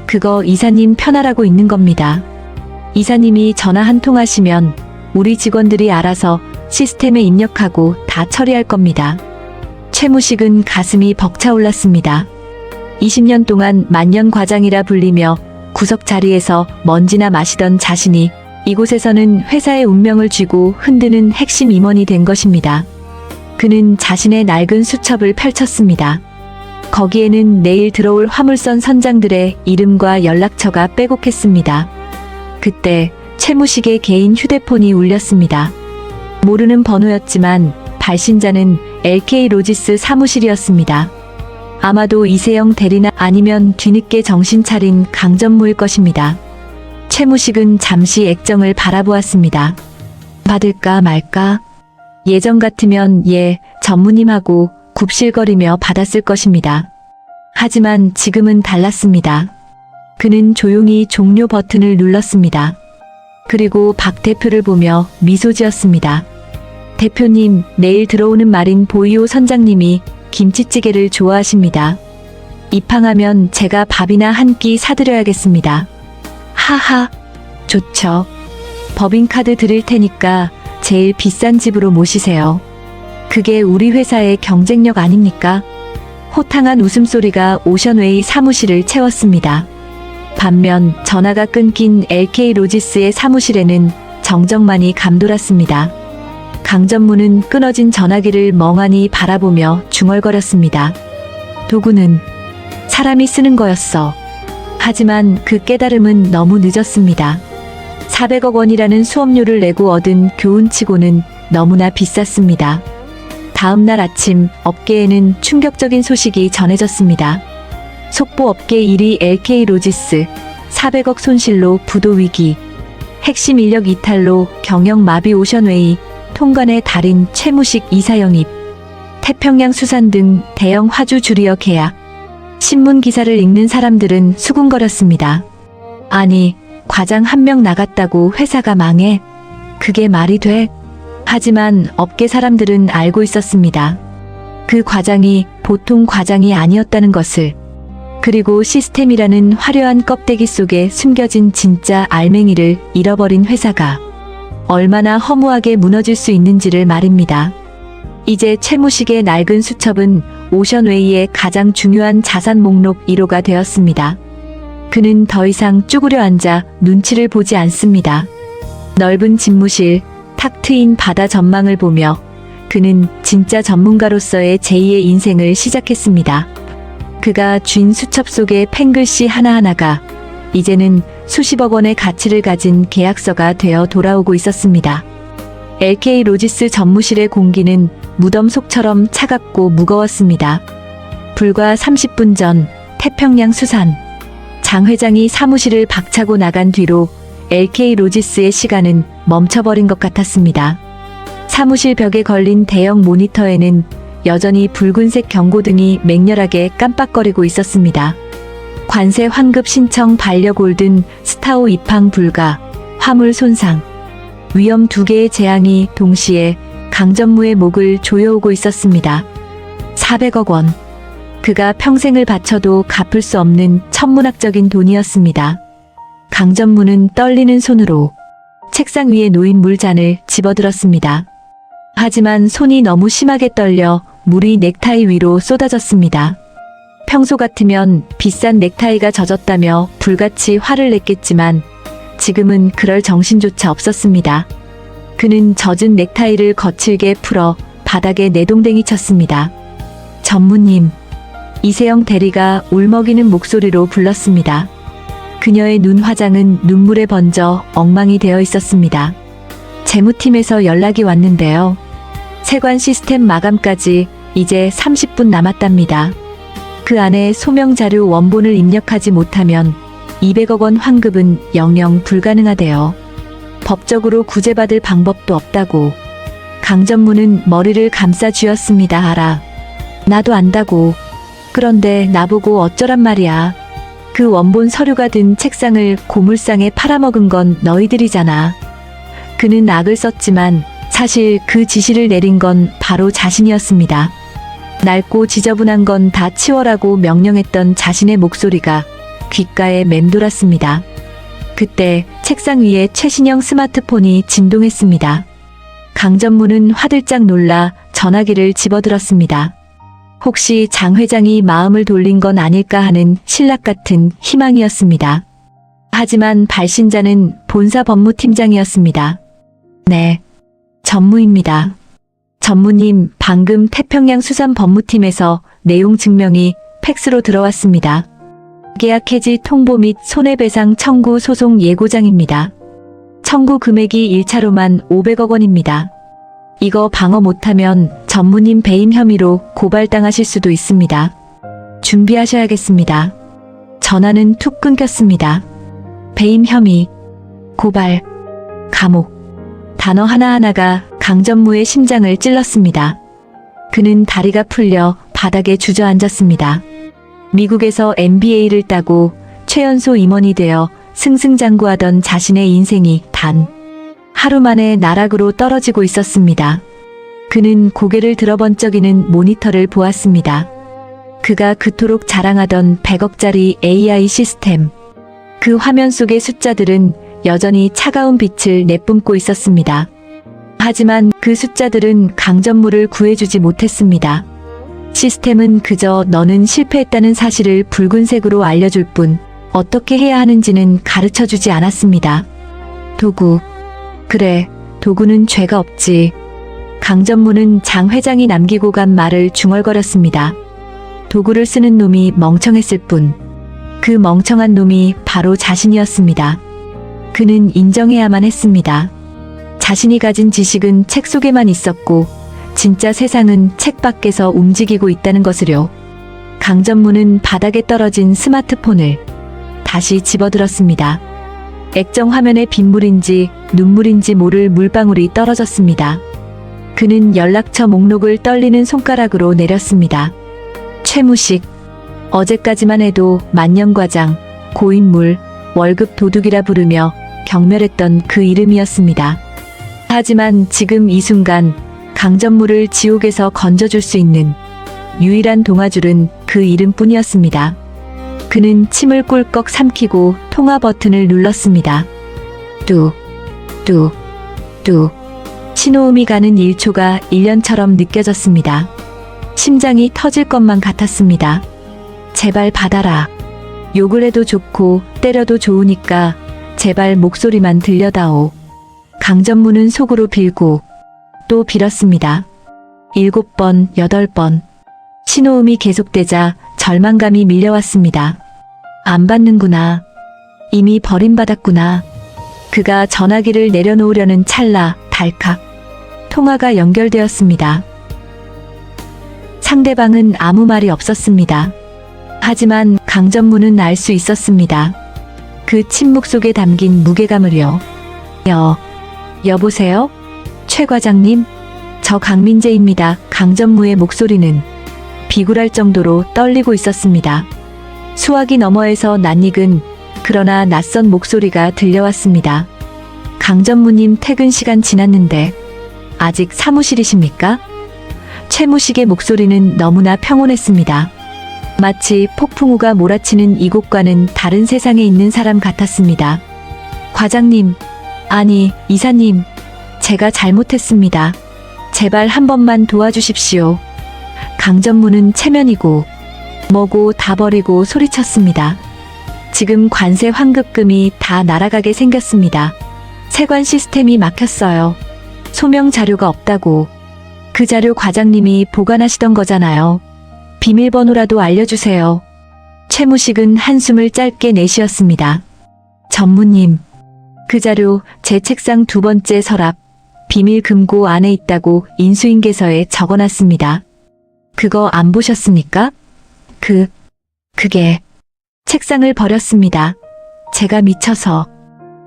그거 이사님 편하라고 있는 겁니다. 이사님이 전화 한 통 하시면 우리 직원들이 알아서 시스템에 입력하고 다 처리할 겁니다. 최무식은 가슴이 벅차올랐습니다. 20년 동안 만년 과장이라 불리며 구석 자리에서 먼지나 마시던 자신이 이곳에서는 회사의 운명을 쥐고 흔드는 핵심 임원이 된 것입니다. 그는 자신의 낡은 수첩을 펼쳤습니다. 거기에는 내일 들어올 화물선 선장들의 이름과 연락처가 빼곡했습니다. 그때 최무식의 개인 휴대폰이 울렸습니다. 모르는 번호였지만 발신자는 LK 로지스 사무실이었습니다. 아마도 이세영 대리나 아니면 뒤늦게 정신 차린 강전무일 것입니다. 최무식은 잠시 액정을 바라보았습니다. 받을까 말까? 예전 같으면 예, 전무님하고 굽실거리며 받았을 것입니다. 하지만 지금은 달랐습니다. 그는 조용히 종료 버튼을 눌렀습니다. 그리고 박 대표를 보며 미소 지었습니다. 대표님, 내일 들어오는 말인 보이오 선장님이 김치찌개를 좋아하십니다. 입항하면 제가 밥이나 한 끼 사드려야겠습니다. 하하, 좋죠. 법인카드 드릴 테니까 제일 비싼 집으로 모시세요. 그게 우리 회사의 경쟁력 아닙니까? 호탕한 웃음소리가 오션웨이 사무실을 채웠습니다. 반면 전화가 끊긴 LK 로지스의 사무실에는 정적만이 감돌았습니다. 강전무는 끊어진 전화기를 멍하니 바라보며 중얼거렸습니다. 도구는 사람이 쓰는 거였어. 하지만 그 깨달음은 너무 늦었습니다. 400억 원이라는 수업료를 내고 얻은 교훈치고는 너무나 비쌌습니다. 다음 날 아침 업계에는 충격적인 소식이 전해졌습니다. 속보 업계 1위 LK 로지스 400억 손실로 부도 위기, 핵심 인력 이탈로 경영 마비 오션웨이, 통관의 달인 최무식 이사 영입, 태평양 수산 등 대형 화주 줄이어 계약. 신문 기사를 읽는 사람들은 수군거렸습니다. 아니, 과장 한 명 나갔다고 회사가 망해? 그게 말이 돼? 하지만 업계 사람들은 알고 있었습니다. 그 과장이 보통 과장이 아니었다는 것을. 그리고 시스템이라는 화려한 껍데기 속에 숨겨진 진짜 알맹이를 잃어버린 회사가 얼마나 허무하게 무너질 수 있는지를 말입니다. 이제 최무식의 낡은 수첩은 오션웨이의 가장 중요한 자산 목록 1호가 되었습니다. 그는 더 이상 쭈그려 앉아 눈치를 보지 않습니다. 넓은 집무실, 탁 트인 바다 전망을 보며 그는 진짜 전문가로서의 제2의 인생을 시작했습니다. 그가 쥔 수첩 속의 펜글씨 하나하나가 이제는 수십억 원의 가치를 가진 계약서가 되어 돌아오고 있었습니다. LK 로지스 전무실의 공기는 무덤 속처럼 차갑고 무거웠습니다. 불과 30분 전 태평양 수산 장 회장이 사무실을 박차고 나간 뒤로 LK 로지스의 시간은 멈춰버린 것 같았습니다. 사무실 벽에 걸린 대형 모니터에는 여전히 붉은색 경고등이 맹렬하게 깜빡거리고 있었습니다. 관세 환급 신청 반려 골든 스타오 입항 불가, 화물 손상, 위험 2개의 재앙이 동시에 강전무의 목을 조여오고 있었습니다. 400억 원. 그가 평생을 바쳐도 갚을 수 없는 천문학적인 돈이었습니다. 강전무는 떨리는 손으로 책상 위에 놓인 물잔을 집어들었습니다. 하지만 손이 너무 심하게 떨려 물이 넥타이 위로 쏟아졌습니다. 평소 같으면 비싼 넥타이가 젖었다며 불같이 화를 냈겠지만 지금은 그럴 정신조차 없었습니다. 그는 젖은 넥타이를 거칠게 풀어 바닥에 내동댕이 쳤습니다. 전무님, 이세영 대리가 울먹이는 목소리로 불렀습니다. 그녀의 눈 화장은 눈물에 번져 엉망이 되어 있었습니다. 재무팀에서 연락이 왔는데요. 세관 시스템 마감까지 이제 30분 남았답니다. 그 안에 소명 자료 원본을 입력하지 못하면 200억 원 환급은 영영 불가능하대요. 법적으로 구제받을 방법도 없다고. 강전무는 머리를 감싸 쥐었습니다. 알아. 나도 안다고. 그런데 나보고 어쩌란 말이야. 그 원본 서류가 든 책상을 고물상에 팔아먹은 건 너희들이잖아. 그는 악을 썼지만 사실 그 지시를 내린 건 바로 자신이었습니다. 낡고 지저분한 건 다 치워라고 명령했던 자신의 목소리가 귓가에 맴돌았습니다. 그때 책상 위에 최신형 스마트폰이 진동했습니다. 강전무는 화들짝 놀라 전화기를 집어들었습니다. 혹시 장 회장이 마음을 돌린 건 아닐까 하는 신락 같은 희망이었습니다. 하지만 발신자는 본사 법무팀장이었습니다. 네, 전무입니다. 전무님, 방금 태평양 수산 법무팀에서 내용 증명이 팩스로 들어왔습니다. 계약 해지 통보 및 손해배상 청구 소송 예고장입니다. 청구 금액이 1차로만 500억 원입니다. 이거 방어 못하면 전무님 배임 혐의로 고발당하실 수도 있습니다. 준비하셔야겠습니다. 전화는 툭 끊겼습니다. 배임 혐의, 고발, 감옥. 단어 하나하나가 강전무의 심장을 찔렀습니다. 그는 다리가 풀려 바닥에 주저앉았습니다. 미국에서 MBA를 따고 최연소 임원이 되어 승승장구하던 자신의 인생이 단 하루 만에 나락으로 떨어지고 있었습니다. 그는 고개를 들어 번쩍이는 모니터를 보았습니다. 그가 그토록 자랑하던 100억짜리 AI 시스템. 그 화면 속의 숫자들은 여전히 차가운 빛을 내뿜고 있었습니다. 하지만 그 숫자들은 강전무를 구해주지 못했습니다. 시스템은 그저 너는 실패했다는 사실을 붉은색으로 알려줄 뿐 어떻게 해야 하는지는 가르쳐주지 않았습니다. 도구. 그래, 도구는 죄가 없지. 강전무는 장 회장이 남기고 간 말을 중얼거렸습니다. 도구를 쓰는 놈이 멍청했을 뿐. 그 멍청한 놈이 바로 자신이었습니다. 그는 인정해야만 했습니다. 자신이 가진 지식은 책 속에만 있었고 진짜 세상은 책 밖에서 움직이고 있다는 것을요. 강전무는 바닥에 떨어진 스마트폰을 다시 집어들었습니다. 액정 화면에 빗물인지 눈물인지 모를 물방울이 떨어졌습니다. 그는 연락처 목록을 떨리는 손가락으로 내렸습니다. 최무식. 어제까지만 해도 만년과장, 고인물, 월급 도둑이라 부르며 경멸했던 그 이름이었습니다. 하지만 지금 이 순간 강전무를 지옥에서 건져줄 수 있는 유일한 동아줄은 그 이름뿐이었습니다. 그는 침을 꿀꺽 삼키고 통화 버튼을 눌렀습니다. 뚝, 뚝, 뚝. 신호음이 가는 1초가 1년처럼 느껴졌습니다. 심장이 터질 것만 같았습니다. 제발 받아라. 욕을 해도 좋고 때려도 좋으니까 제발 목소리만 들려다오. 강전무는 속으로 빌고 또 빌었습니다. 7번, 8번. 신호음이 계속되자 절망감이 밀려왔습니다. 안 받는구나. 이미 버림받았구나. 그가 전화기를 내려놓으려는 찰나 달칵 통화가 연결되었습니다. 상대방은 아무 말이 없었습니다. 하지만 강전무는 알 수 있었습니다. 그 침묵 속에 담긴 무게감을요. 여보세요? 최 과장님? 저 강민재입니다. 강전무의 목소리는 비굴할 정도로 떨리고 있었습니다. 수화기 너머에서 낯익은 그러나 낯선 목소리가 들려왔습니다. 강전무님 퇴근 시간 지났는데 아직 사무실이십니까? 최무식의 목소리는 너무나 평온했습니다. 마치 폭풍우가 몰아치는 이곳과는 다른 세상에 있는 사람 같았습니다. 과장님, 아니, 이사님, 제가 잘못했습니다. 제발 한 번만 도와주십시오. 강전무는 체면이고 뭐고 다 버리고 소리쳤습니다. 지금 관세 환급금이 다 날아가게 생겼습니다. 세관 시스템이 막혔어요. 소명 자료가 없다고. 그 자료 과장님이 보관하시던 거잖아요. 비밀번호라도 알려주세요. 최무식은 한숨을 짧게 내쉬었습니다. 전무님, 그 자료 제 책상 2번째 서랍 비밀 금고 안에 있다고 인수인계서에 적어놨습니다. 그거 안 보셨습니까? 그게 책상을 버렸습니다. 제가 미쳐서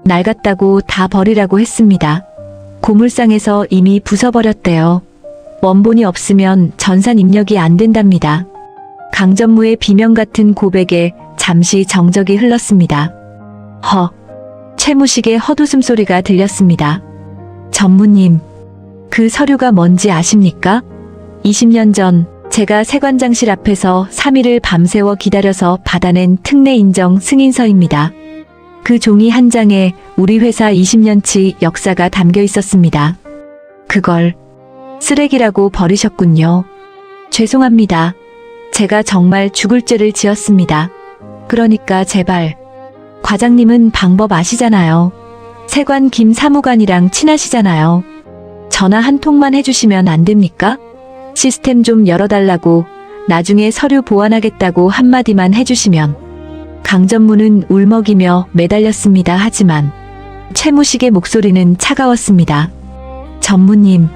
낡았다고 다 버리라고 했습니다. 고물상에서 이미 부숴버렸대요. 원본이 없으면 전산 입력이 안 된답니다. 강전무의 비명 같은 고백에 잠시 정적이 흘렀습니다. 최무식의 헛웃음 소리가 들렸습니다. 전무님, 그 서류가 뭔지 아십니까? 20년 전 제가 세관장실 앞에서 3일을 밤새워 기다려서 받아낸 특례 인정 승인서입니다. 그 종이 한 장에 우리 회사 20년치 역사가 담겨 있었습니다. 그걸 쓰레기라고 버리셨군요. 죄송합니다. 제가 정말 죽을 죄를 지었습니다. 그러니까 제발. 과장님은 방법 아시잖아요. 세관 김 사무관이랑 친하시잖아요. 전화 한 통만 해주시면 안 됩니까? 시스템 좀 열어달라고, 나중에 서류 보완하겠다고 한마디만 해주시면. 강전무는 울먹이며 매달렸습니다. 하지만 최무식의 목소리는 차가웠습니다. 전무님,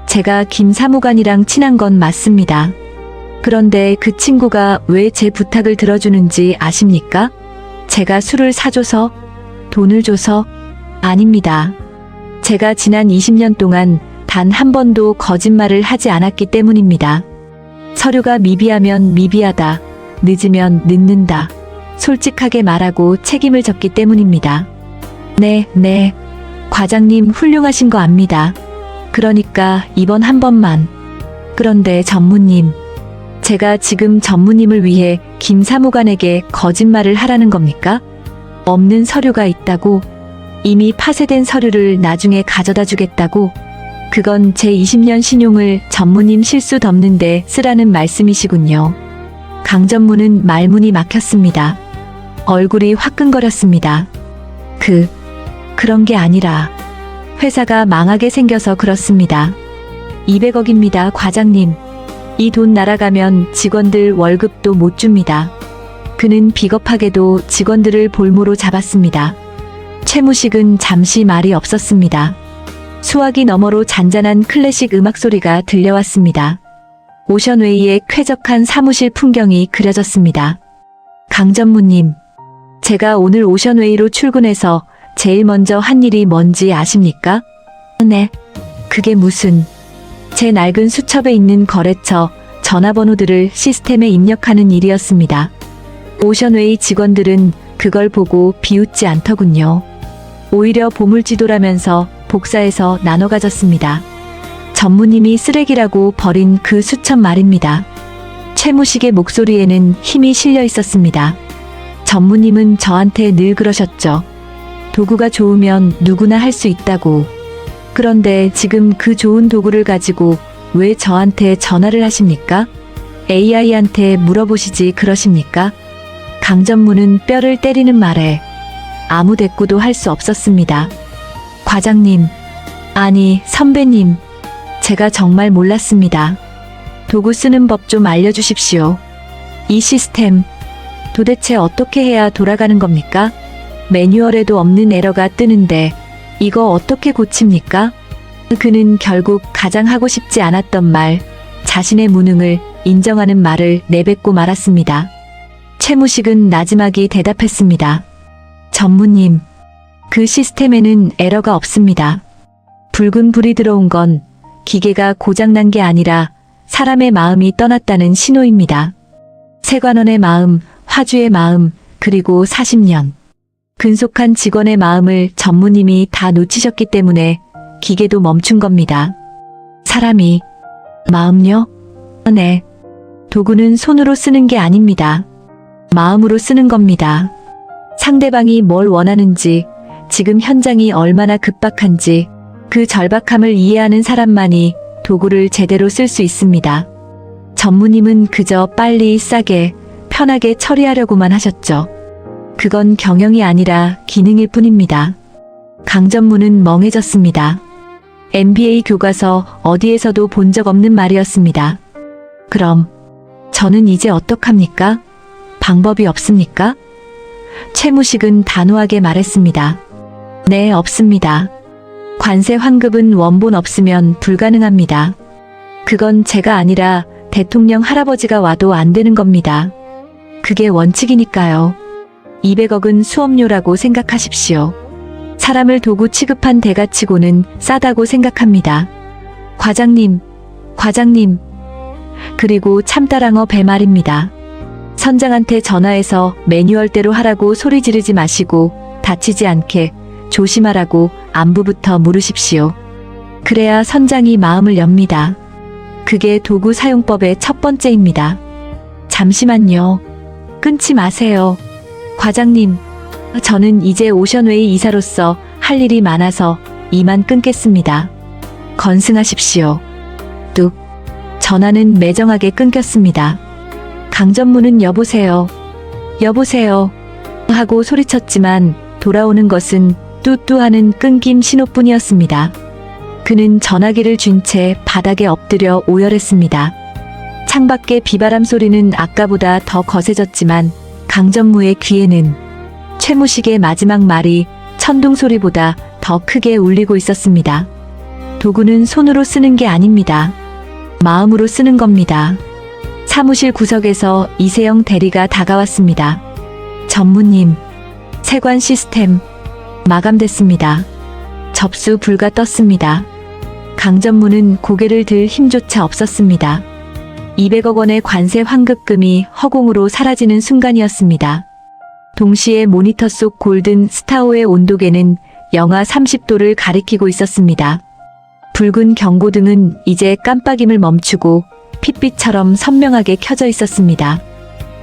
제가 김 사무관이랑 친한 건 맞습니다. 그런데 그 친구가 왜 제 부탁을 들어주는지 아십니까? 제가 술을 사줘서? 돈을 줘서? 아닙니다. 제가 지난 20년 동안 단 한 번도 거짓말을 하지 않았기 때문입니다. 서류가 미비하면 미비하다, 늦으면 늦는다. 솔직하게 말하고 책임을 졌기 때문입니다. 네. 과장님 훌륭하신 거 압니다. 그러니까 이번 한 번만. 그런데 전무님, 제가 지금 전무님을 위해 김 사무관에게 거짓말을 하라는 겁니까? 없는 서류가 있다고? 이미 파쇄된 서류를 나중에 가져다 주겠다고? 그건 제 20년 신용을 전무님 실수 덮는데 쓰라는 말씀이시군요. 강전무는 말문이 막혔습니다. 얼굴이 화끈거렸습니다. 그런 게 아니라 회사가 망하게 생겨서 그렇습니다. 200억입니다, 과장님. 이 돈 날아가면 직원들 월급도 못 줍니다. 그는 비겁하게도 직원들을 볼모로 잡았습니다. 최무식은 잠시 말이 없었습니다. 수화기 너머로 잔잔한 클래식 음악 소리가 들려왔습니다. 오션웨이의 쾌적한 사무실 풍경이 그려졌습니다. 강전무님, 제가 오늘 오션웨이로 출근해서 제일 먼저 한 일이 뭔지 아십니까? 네. 그게 무슨, 제 낡은 수첩에 있는 거래처 전화번호들을 시스템에 입력하는 일이었습니다. 오션웨이 직원들은 그걸 보고 비웃지 않더군요. 오히려 보물지도라면서 복사해서 나눠 가졌습니다. 전무님이 쓰레기라고 버린 그 수천 말입니다. 최무식의 목소리에는 힘이 실려 있었습니다. 전무님은 저한테 늘 그러셨죠. 도구가 좋으면 누구나 할 수 있다고. 그런데 지금 그 좋은 도구를 가지고 왜 저한테 전화를 하십니까? AI한테 물어보시지 그러십니까? 강전무는 뼈를 때리는 말에 아무 대꾸도 할 수 없었습니다. 과장님, 아니 선배님, 제가 정말 몰랐습니다. 도구 쓰는 법 좀 알려주십시오. 이 시스템 도대체 어떻게 해야 돌아가는 겁니까? 매뉴얼에도 없는 에러가 뜨는데 이거 어떻게 고칩니까? 그는 결국 가장 하고 싶지 않았던 말, 자신의 무능을 인정하는 말을 내뱉고 말았습니다. 최무식은 나지막이 대답했습니다. 전무님, 그 시스템에는 에러가 없습니다. 붉은 불이 들어온 건 기계가 고장난 게 아니라 사람의 마음이 떠났다는 신호입니다. 세관원의 마음, 화주의 마음, 그리고 40년. 근속한 직원의 마음을 전무님이 다 놓치셨기 때문에 기계도 멈춘 겁니다. 사람이, 마음요? 네. 도구는 손으로 쓰는 게 아닙니다. 마음으로 쓰는 겁니다. 상대방이 뭘 원하는지, 지금 현장이 얼마나 급박한지, 그 절박함을 이해하는 사람만이 도구를 제대로 쓸 수 있습니다. 전무님은 그저 빨리, 싸게, 편하게 처리하려고만 하셨죠. 그건 경영이 아니라 기능일 뿐입니다. 강전무는 멍해졌습니다. MBA 교과서 어디에서도 본 적 없는 말이었습니다. 그럼 저는 이제 어떡합니까? 방법이 없습니까? 최무식은 단호하게 말했습니다. 네, 없습니다. 관세 환급은 원본 없으면 불가능합니다. 그건 제가 아니라 대통령 할아버지가 와도 안 되는 겁니다. 그게 원칙이니까요. 200억은 수업료라고 생각하십시오. 사람을 도구 취급한 대가치고는 싸다고 생각합니다. 과장님, 과장님. 그리고 참다랑어 배 말입니다. 선장한테 전화해서 매뉴얼대로 하라고 소리 지르지 마시고 다치지 않게 조심하라고 안부부터 물으십시오. 그래야 선장이 마음을 엽니다. 그게 도구 사용법의 첫 번째입니다. 잠시만요. 끊지 마세요. 과장님, 저는 이제 오션웨이 이사로서 할 일이 많아서 이만 끊겠습니다. 건승하십시오. 뚝. 전화는 매정하게 끊겼습니다. 강전무는 여보세요. 여보세요. 하고 소리쳤지만 돌아오는 것은 뚜뚜하는 끊김 신호뿐이었습니다. 그는 전화기를 쥔 채 바닥에 엎드려 오열했습니다. 창밖의 비바람 소리는 아까보다 더 거세졌지만 강전무의 귀에는 최무식의 마지막 말이 천둥 소리보다 더 크게 울리고 있었습니다. 도구는 손으로 쓰는 게 아닙니다. 마음으로 쓰는 겁니다. 사무실 구석에서 이세영 대리가 다가왔습니다. 전무님, 세관 시스템 마감됐습니다. 접수 불가 떴습니다. 강전무는 고개를 들 힘조차 없었습니다. 200억 원의 관세 환급금이 허공으로 사라지는 순간이었습니다. 동시에 모니터 속 골든 스타호의 온도계는 영하 30도를 가리키고 있었습니다. 붉은 경고등은 이제 깜빡임을 멈추고 핏빛처럼 선명하게 켜져 있었습니다.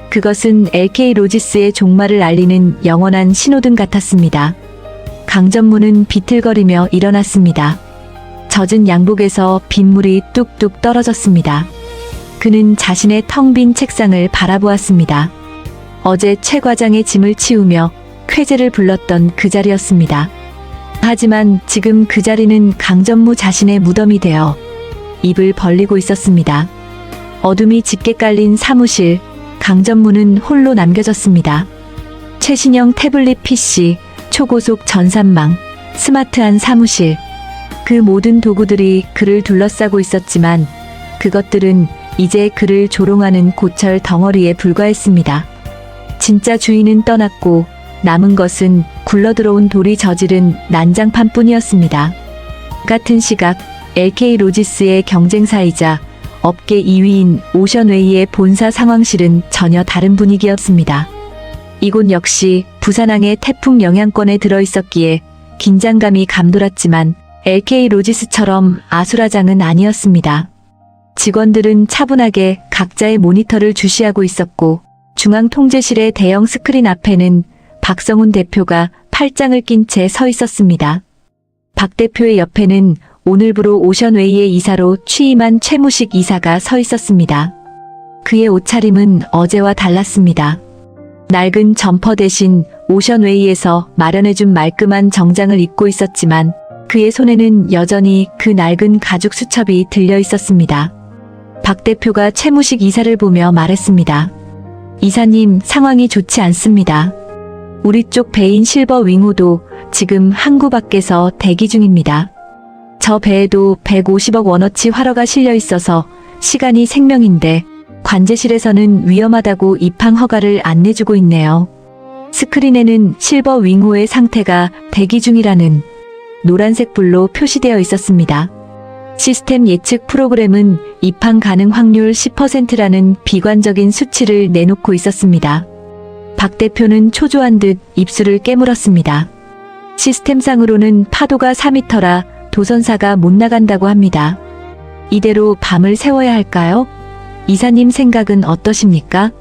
그것은 LK 로지스의 종말을 알리는 영원한 신호등 같았습니다. 강전무는 비틀거리며 일어났습니다. 젖은 양복에서 빗물이 뚝뚝 떨어졌습니다. 그는 자신의 텅 빈 책상을 바라보았습니다. 어제 최 과장의 짐을 치우며 쾌재를 불렀던 그 자리였습니다. 하지만 지금 그 자리는 강전무 자신의 무덤이 되어 입을 벌리고 있었습니다. 어둠이 짙게 깔린 사무실, 강전무는 홀로 남겨졌습니다. 최신형 태블릿 PC, 초고속 전산망, 스마트한 사무실, 그 모든 도구들이 그를 둘러싸고 있었지만 그것들은 이제 그를 조롱하는 고철 덩어리에 불과했습니다. 진짜 주인은 떠났고 남은 것은 굴러들어온 돌이 저지른 난장판뿐이었습니다. 같은 시각 LK 로지스의 경쟁사이자 업계 2위인 오션웨이의 본사 상황실은 전혀 다른 분위기였습니다. 이곳 역시 부산항의 태풍 영향권에 들어있었기에 긴장감이 감돌았지만 LK 로지스처럼 아수라장은 아니었습니다. 직원들은 차분하게 각자의 모니터를 주시하고 있었고 중앙 통제실의 대형 스크린 앞에는 박성훈 대표가 팔짱을 낀 채 서 있었습니다. 박 대표의 옆에는 오늘부로 오션웨이의 이사로 취임한 최무식 이사가 서 있었습니다. 그의 옷차림은 어제와 달랐습니다. 낡은 점퍼 대신 오션웨이에서 마련해준 말끔한 정장을 입고 있었지만 그의 손에는 여전히 그 낡은 가죽 수첩이 들려 있었습니다. 박 대표가 최무식 이사를 보며 말했습니다. 이사님, 상황이 좋지 않습니다. 우리 쪽 배인 실버 윙호도 지금 항구 밖에서 대기 중입니다. 저 배에도 150억 원어치 활어가 실려 있어서 시간이 생명인데 관제실에서는 위험하다고 입항 허가를 안 내주고 있네요. 스크린에는 실버 윙호의 상태가 대기 중이라는 노란색 불로 표시되어 있었습니다. 시스템 예측 프로그램은 입항 가능 확률 10%라는 비관적인 수치를 내놓고 있었습니다. 박 대표는 초조한 듯 입술을 깨물었습니다. 시스템상으로는 파도가 4m라 도선사가 못 나간다고 합니다. 이대로 밤을 새워야 할까요? 이사님 생각은 어떠십니까?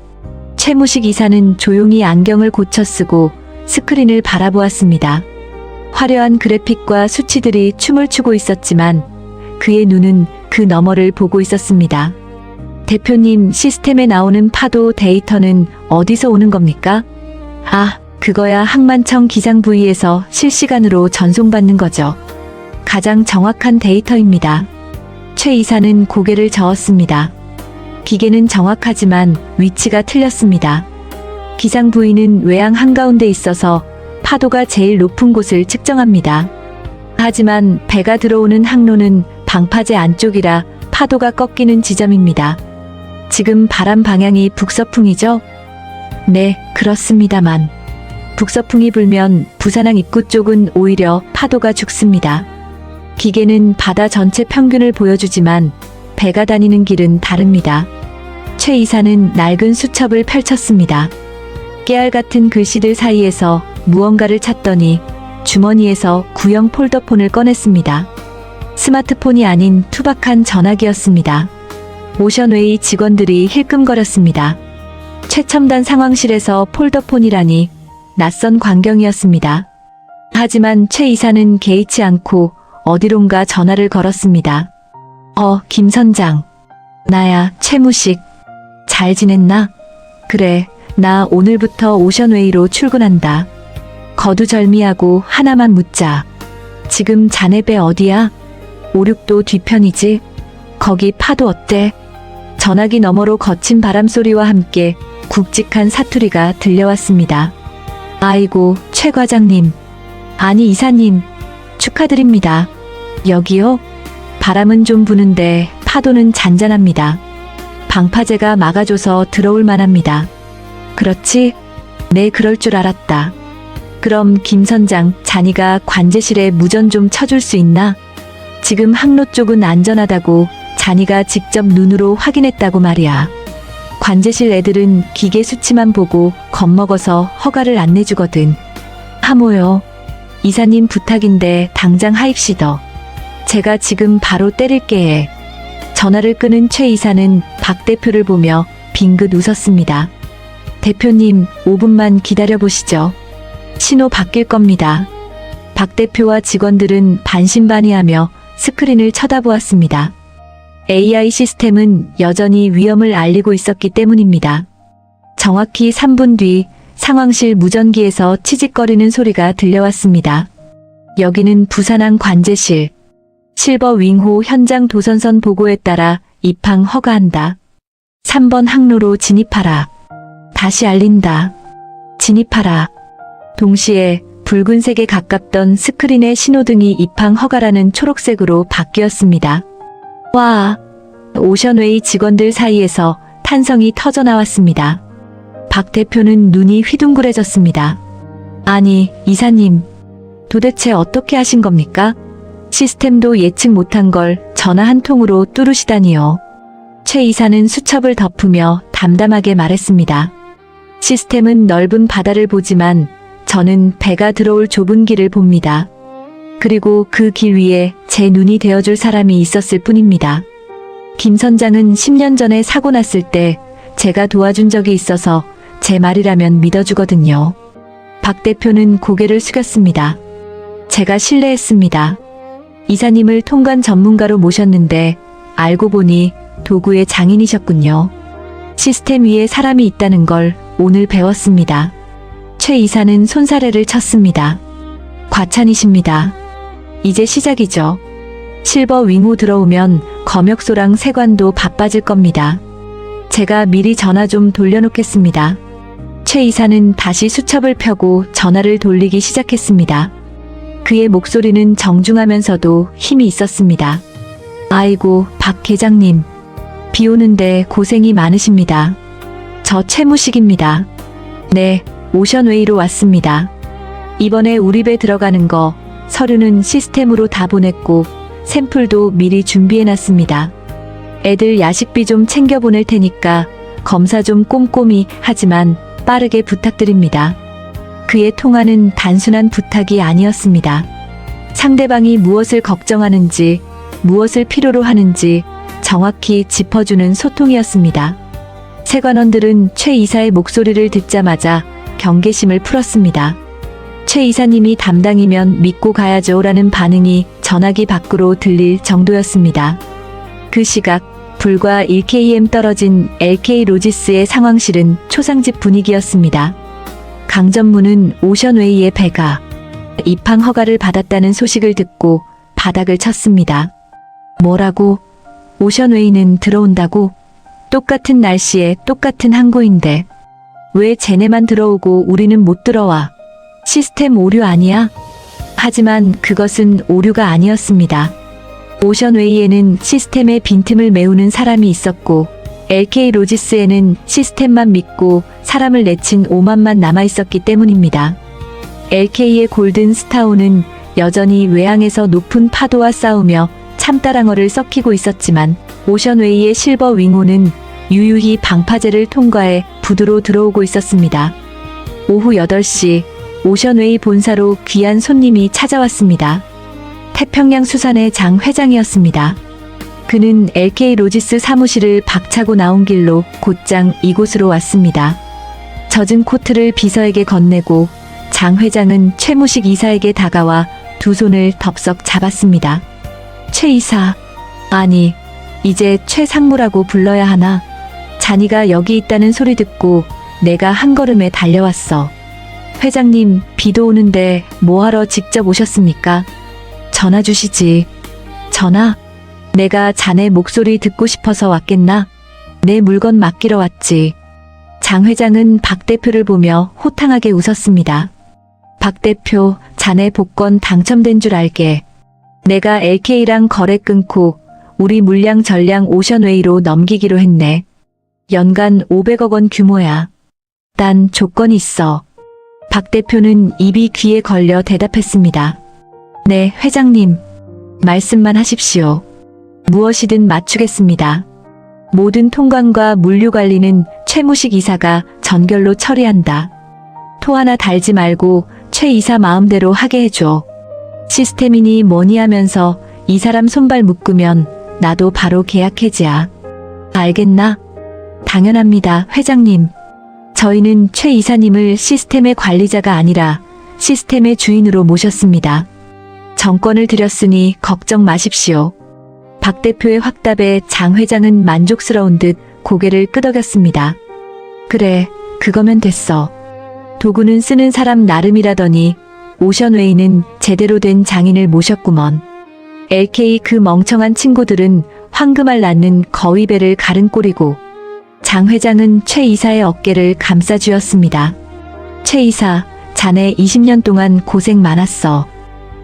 최무식 이사는 조용히 안경을 고쳐 쓰고 스크린을 바라보았습니다. 화려한 그래픽과 수치들이 춤을 추고 있었지만 그의 눈은 그 너머를 보고 있었습니다. 대표님, 시스템에 나오는 파도 데이터는 어디서 오는 겁니까? 아, 그거야 항만청 기상부위에서 실시간으로 전송받는 거죠. 가장 정확한 데이터입니다. 최 이사는 고개를 저었습니다. 기계는 정확하지만 위치가 틀렸습니다. 기상부위는 외양 한가운데 있어서 파도가 제일 높은 곳을 측정합니다. 하지만 배가 들어오는 항로는 방파제 안쪽이라 파도가 꺾이는 지점입니다. 지금 바람 방향이 북서풍이죠? 네, 그렇습니다만 북서풍이 불면 부산항 입구 쪽은 오히려 파도가 죽습니다. 기계는 바다 전체 평균을 보여주지만 배가 다니는 길은 다릅니다. 최 이사는 낡은 수첩을 펼쳤습니다. 깨알 같은 글씨들 사이에서 무언가를 찾더니 주머니에서 구형 폴더폰을 꺼냈습니다. 스마트폰이 아닌 투박한 전화기였습니다. 오션웨이 직원들이 힐끔거렸습니다. 최첨단 상황실에서 폴더폰이라니 낯선 광경이었습니다. 하지만 최 이사는 개의치 않고 어디론가 전화를 걸었습니다. 김 선장. 나야, 최무식. 잘 지냈나? 그래, 나 오늘부터 오션웨이로 출근한다. 거두절미하고 하나만 묻자. 지금 자네 배 어디야? 5-6도 뒤편이지? 거기 파도 어때? 전화기 너머로 거친 바람소리와 함께 굵직한 사투리가 들려왔습니다. 아이고, 최 과장님. 아니, 이사님. 축하드립니다. 여기요? 바람은 좀 부는데 파도는 잔잔합니다. 방파제가 막아줘서 들어올 만합니다. 그렇지? 네, 그럴 줄 알았다. 그럼 김 선장, 자니가 관제실에 무전 좀 쳐줄 수 있나? 지금 항로 쪽은 안전하다고 자니가 직접 눈으로 확인했다고 말이야. 관제실 애들은 기계 수치만 보고 겁먹어서 허가를 안 내주거든. 하모요. 이사님 부탁인데 당장 하입시더. 제가 지금 바로 때릴게. 전화를 끄는 최 이사는 박 대표를 보며 빙긋 웃었습니다. 대표님, 5분만 기다려보시죠. 신호 바뀔 겁니다. 박 대표와 직원들은 반신반의하며 스크린을 쳐다보았습니다. AI 시스템은 여전히 위험을 알리고 있었기 때문입니다. 정확히 3분 뒤 상황실 무전기에서 치직거리는 소리가 들려왔습니다. 여기는 부산항 관제실. 실버 윙호 현장 도선선 보고에 따라 입항 허가한다. 3번 항로로 진입하라. 다시 알린다. 진입하라. 동시에 붉은색에 가깝던 스크린의 신호등이 입항 허가라는 초록색으로 바뀌었습니다. 와! 오션웨이 직원들 사이에서 탄성이 터져 나왔습니다. 박 대표는 눈이 휘둥그레졌습니다. 아니, 이사님. 도대체 어떻게 하신 겁니까? 시스템도 예측 못한 걸 전화 한 통으로 뚫으시다니요. 최 이사는 수첩을 덮으며 담담하게 말했습니다. 시스템은 넓은 바다를 보지만 저는 배가 들어올 좁은 길을 봅니다. 그리고 그 길 위에 제 눈이 되어줄 사람이 있었을 뿐입니다. 김 선장은 10년 전에 사고 났을 때 제가 도와준 적이 있어서 제 말이라면 믿어주거든요. 박 대표는 고개를 숙였습니다. 제가 신뢰했습니다. 이사님을 통관 전문가로 모셨는데 알고 보니 도구의 장인이셨군요. 시스템 위에 사람이 있다는 걸 오늘 배웠습니다. 최 이사는 손사래를 쳤습니다. 과찬이십니다. 이제 시작이죠. 실버 윙호 들어오면 검역소랑 세관도 바빠질 겁니다. 제가 미리 전화 좀 돌려놓겠습니다. 최 이사는 다시 수첩을 펴고 전화를 돌리기 시작했습니다. 그의 목소리는 정중하면서도 힘이 있었습니다. 아이고, 박 계장님. 비 오는데 고생이 많으십니다. 저 최무식입니다. 네, 오션웨이로 왔습니다. 이번에 우리 배 들어가는 거 서류는 시스템으로 다 보냈고 샘플도 미리 준비해놨습니다. 애들 야식비 좀 챙겨 보낼 테니까 검사 좀 꼼꼼히 하지만 빠르게 부탁드립니다. 그의 통화는 단순한 부탁이 아니었습니다. 상대방이 무엇을 걱정하는지, 무엇을 필요로 하는지 정확히 짚어주는 소통이었습니다. 세관원들은 최 이사의 목소리를 듣자마자 경계심을 풀었습니다. 최 이사님이 담당이면 믿고 가야죠라는 반응이 전화기 밖으로 들릴 정도였습니다. 그 시각 불과 1km 떨어진 LK 로지스의 상황실은 초상집 분위기였습니다. 강전무는 오션웨이의 배가 입항 허가를 받았다는 소식을 듣고 바닥을 쳤습니다. 뭐라고? 오션웨이는 들어온다고? 똑같은 날씨에 똑같은 항구인데 왜 쟤네만 들어오고 우리는 못 들어와? 시스템 오류 아니야? 하지만 그것은 오류가 아니었습니다. 오션웨이에는 시스템의 빈틈을 메우는 사람이 있었고 LK 로지스에는 시스템만 믿고 사람을 내친 오만만 남아있었기 때문입니다. LK의 골든 스타오는 여전히 외항에서 높은 파도와 싸우며 참다랑어를 썩히고 있었지만 오션웨이의 실버 윙호는 유유히 방파제를 통과해 부두로 들어오고 있었습니다. 오후 8시 오션웨이 본사로 귀한 손님이 찾아왔습니다. 태평양 수산의 장 회장이었습니다. 그는 LK 로지스 사무실을 박차고 나온 길로 곧장 이곳으로 왔습니다. 젖은 코트를 비서에게 건네고 장 회장은 최무식 이사에게 다가와 두 손을 덥석 잡았습니다. 최 이사, 아니, 이제 최 상무라고 불러야 하나? 자니가 여기 있다는 소리 듣고 내가 한 걸음에 달려왔어. 회장님, 비도 오는데 뭐하러 직접 오셨습니까? 전화 주시지. 전화? 내가 자네 목소리 듣고 싶어서 왔겠나? 내 물건 맡기러 왔지. 장 회장은 박 대표를 보며 호탕하게 웃었습니다. 박 대표, 자네 복권 당첨된 줄 알게. 내가 LK랑 거래 끊고 우리 물량 전량 오션웨이로 넘기기로 했네. 연간 500억 원 규모야. 난 조건이 있어. 박 대표는 입이 귀에 걸려 대답했습니다. 네, 회장님. 말씀만 하십시오. 무엇이든 맞추겠습니다. 모든 통관과 물류 관리는 최무식 이사가 전결로 처리한다. 토 하나 달지 말고 최 이사 마음대로 하게 해줘. 시스템이니 뭐니 하면서 이 사람 손발 묶으면 나도 바로 계약 해지야. 알겠나? 당연합니다, 회장님. 저희는 최 이사님을 시스템의 관리자가 아니라 시스템의 주인으로 모셨습니다. 정권을 드렸으니 걱정 마십시오. 박 대표의 확답에 장 회장은 만족스러운 듯 고개를 끄덕였습니다. 그래, 그거면 됐어. 도구는 쓰는 사람 나름이라더니 오션웨이는 제대로 된 장인을 모셨구먼. LK 그 멍청한 친구들은 황금알 낳는 거위배를 가른 꼴이고 장 회장은 최 이사의 어깨를 감싸주었습니다. 최 이사, 자네 20년 동안 고생 많았어.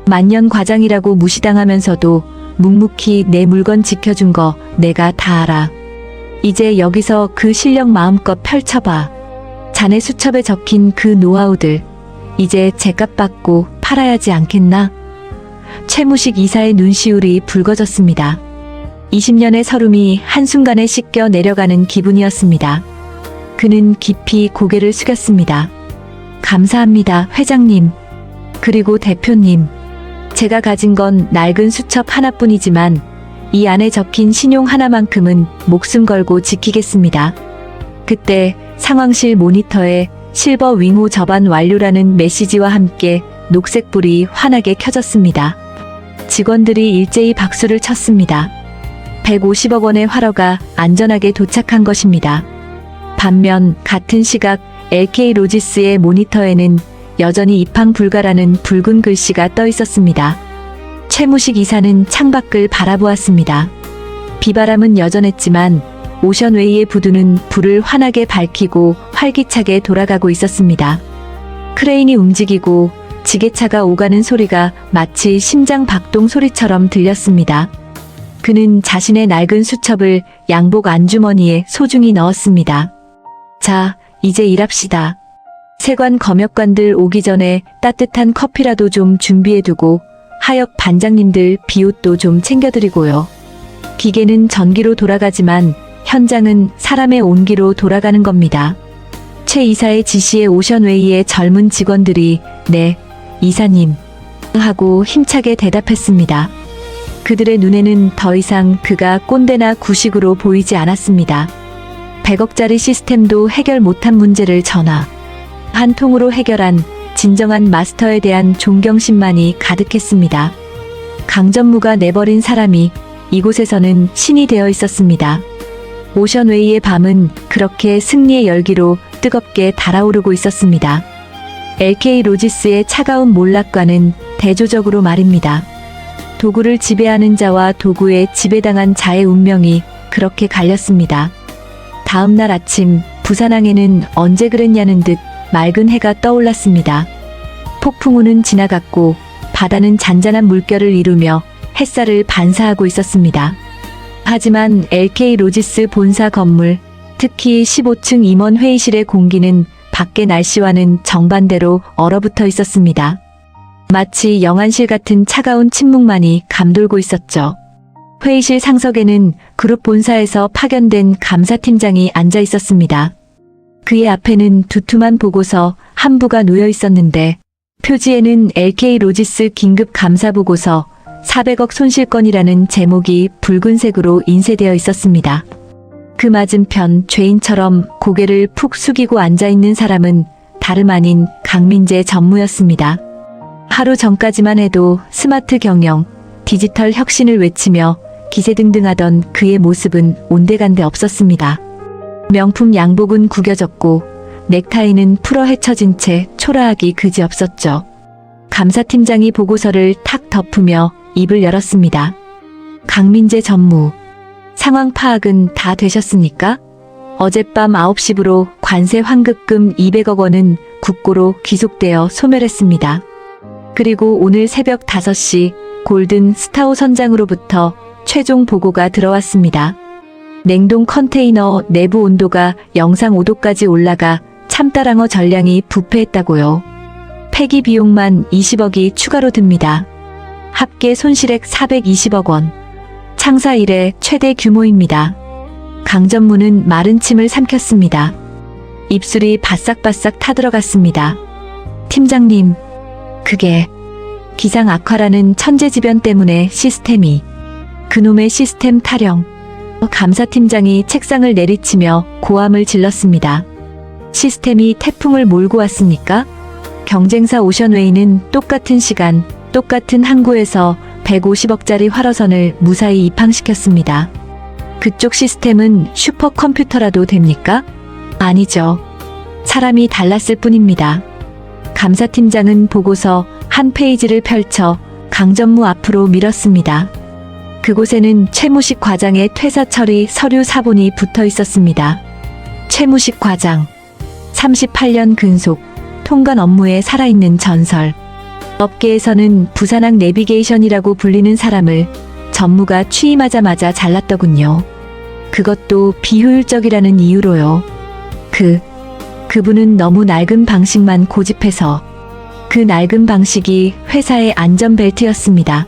만년 과장이라고 무시당하면서도 묵묵히 내 물건 지켜준 거 내가 다 알아. 이제 여기서 그 실력 마음껏 펼쳐봐. 자네 수첩에 적힌 그 노하우들 이제 제값 받고 팔아야지 않겠나? 최무식 이사의 눈시울이 붉어졌습니다. 20년의 서름이 한순간에 씻겨 내려가는 기분이었습니다. 그는 깊이 고개를 숙였습니다. 감사합니다, 회장님. 그리고 대표님. 제가 가진 건 낡은 수첩 하나뿐이지만 이 안에 적힌 신용 하나만큼은 목숨 걸고 지키겠습니다. 그때 상황실 모니터에 실버 윙호 접안 완료라는 메시지와 함께 녹색불이 환하게 켜졌습니다. 직원들이 일제히 박수를 쳤습니다. 150억 원의 활어가 안전하게 도착한 것입니다. 반면 같은 시각 LK 로지스의 모니터에는 여전히 입항 불가라는 붉은 글씨가 떠 있었습니다. 최무식 이사는 창밖을 바라보았습니다. 비바람은 여전했지만 오션웨이의 부두는 불을 환하게 밝히고 활기차게 돌아가고 있었습니다. 크레인이 움직이고 지게차가 오가는 소리가 마치 심장 박동 소리처럼 들렸습니다. 그는 자신의 낡은 수첩을 양복 안주머니에 소중히 넣었습니다. 자, 이제 일합시다. 세관 검역관들 오기 전에 따뜻한 커피라도 좀 준비해두고 하역 반장님들 비옷도 좀 챙겨드리고요. 기계는 전기로 돌아가지만 현장은 사람의 온기로 돌아가는 겁니다. 최 이사의 지시에 오션웨이의 젊은 직원들이 네, 이사님 하고 힘차게 대답했습니다. 그들의 눈에는 더 이상 그가 꼰대나 구식으로 보이지 않았습니다. 100억짜리 시스템도 해결 못한 문제를 전화 한 통으로 해결한 진정한 마스터에 대한 존경심만이 가득했습니다. 강전무가 내버린 사람이 이곳에서는 신이 되어 있었습니다. 오션웨이의 밤은 그렇게 승리의 열기로 뜨겁게 달아오르고 있었습니다. LK 로지스의 차가운 몰락과는 대조적으로 말입니다. 도구를 지배하는 자와 도구에 지배당한 자의 운명이 그렇게 갈렸습니다. 다음 날 아침 부산항에는 언제 그랬냐는 듯 맑은 해가 떠올랐습니다. 폭풍우는 지나갔고 바다는 잔잔한 물결을 이루며 햇살을 반사하고 있었습니다. 하지만 LK 로지스 본사 건물, 특히 15층 임원 회의실의 공기는 밖의 날씨와는 정반대로 얼어붙어 있었습니다. 마치 영안실 같은 차가운 침묵만이 감돌고 있었죠. 회의실 상석에는 그룹 본사에서 파견된 감사팀장이 앉아 있었습니다. 그의 앞에는 두툼한 보고서 한 부가 놓여 있었는데 표지에는 LK 로지스 긴급 감사 보고서 400억 손실건이라는 제목이 붉은색으로 인쇄되어 있었습니다. 그 맞은편 죄인처럼 고개를 푹 숙이고 앉아있는 사람은 다름 아닌 강민재 전무였습니다. 하루 전까지만 해도 스마트 경영, 디지털 혁신을 외치며 기세등등하던 그의 모습은 온데간데 없었습니다. 명품 양복은 구겨졌고 넥타이는 풀어 헤쳐진 채 초라하기 그지없었죠. 감사팀장이 보고서를 탁 덮으며 입을 열었습니다. 강민재 전무, 상황 파악은 다 되셨습니까? 어젯밤 9시부로 관세 환급금 200억 원은 국고로 귀속되어 소멸했습니다. 그리고 오늘 새벽 5시 골든 스타호 선장으로부터 최종 보고가 들어왔습니다. 냉동 컨테이너 내부 온도가 영상 5도까지 올라가 참따랑어 전량이 부패했다고요. 폐기 비용만 20억이 추가로 듭니다. 합계 손실액 420억 원. 창사 이래 최대 규모입니다. 강전무는 마른 침을 삼켰습니다. 입술이 바싹바싹 타들어갔습니다. 팀장님, 그게 기상 악화라는 천재지변 때문에 시스템이 그놈의 시스템 타령. 감사팀장이 책상을 내리치며 고함을 질렀습니다. 시스템이 태풍을 몰고 왔습니까? 경쟁사 오션웨이는 똑같은 시간, 똑같은 항구에서 150억짜리 활어선을 무사히 입항시켰습니다. 그쪽 시스템은 슈퍼컴퓨터라도 됩니까? 아니죠. 사람이 달랐을 뿐입니다. 감사팀장은 보고서 한 페이지를 펼쳐 강전무 앞으로 밀었습니다. 그곳에는 최무식 과장의 퇴사 처리 서류 사본이 붙어 있었습니다. 최무식 과장, 38년 근속, 통관 업무에 살아있는 전설. 업계에서는 부산항 내비게이션이라고 불리는 사람을 전무가 취임하자마자 잘랐더군요. 그것도 비효율적이라는 이유로요. 그분은 너무 낡은 방식만 고집해서 그 낡은 방식이 회사의 안전벨트였습니다.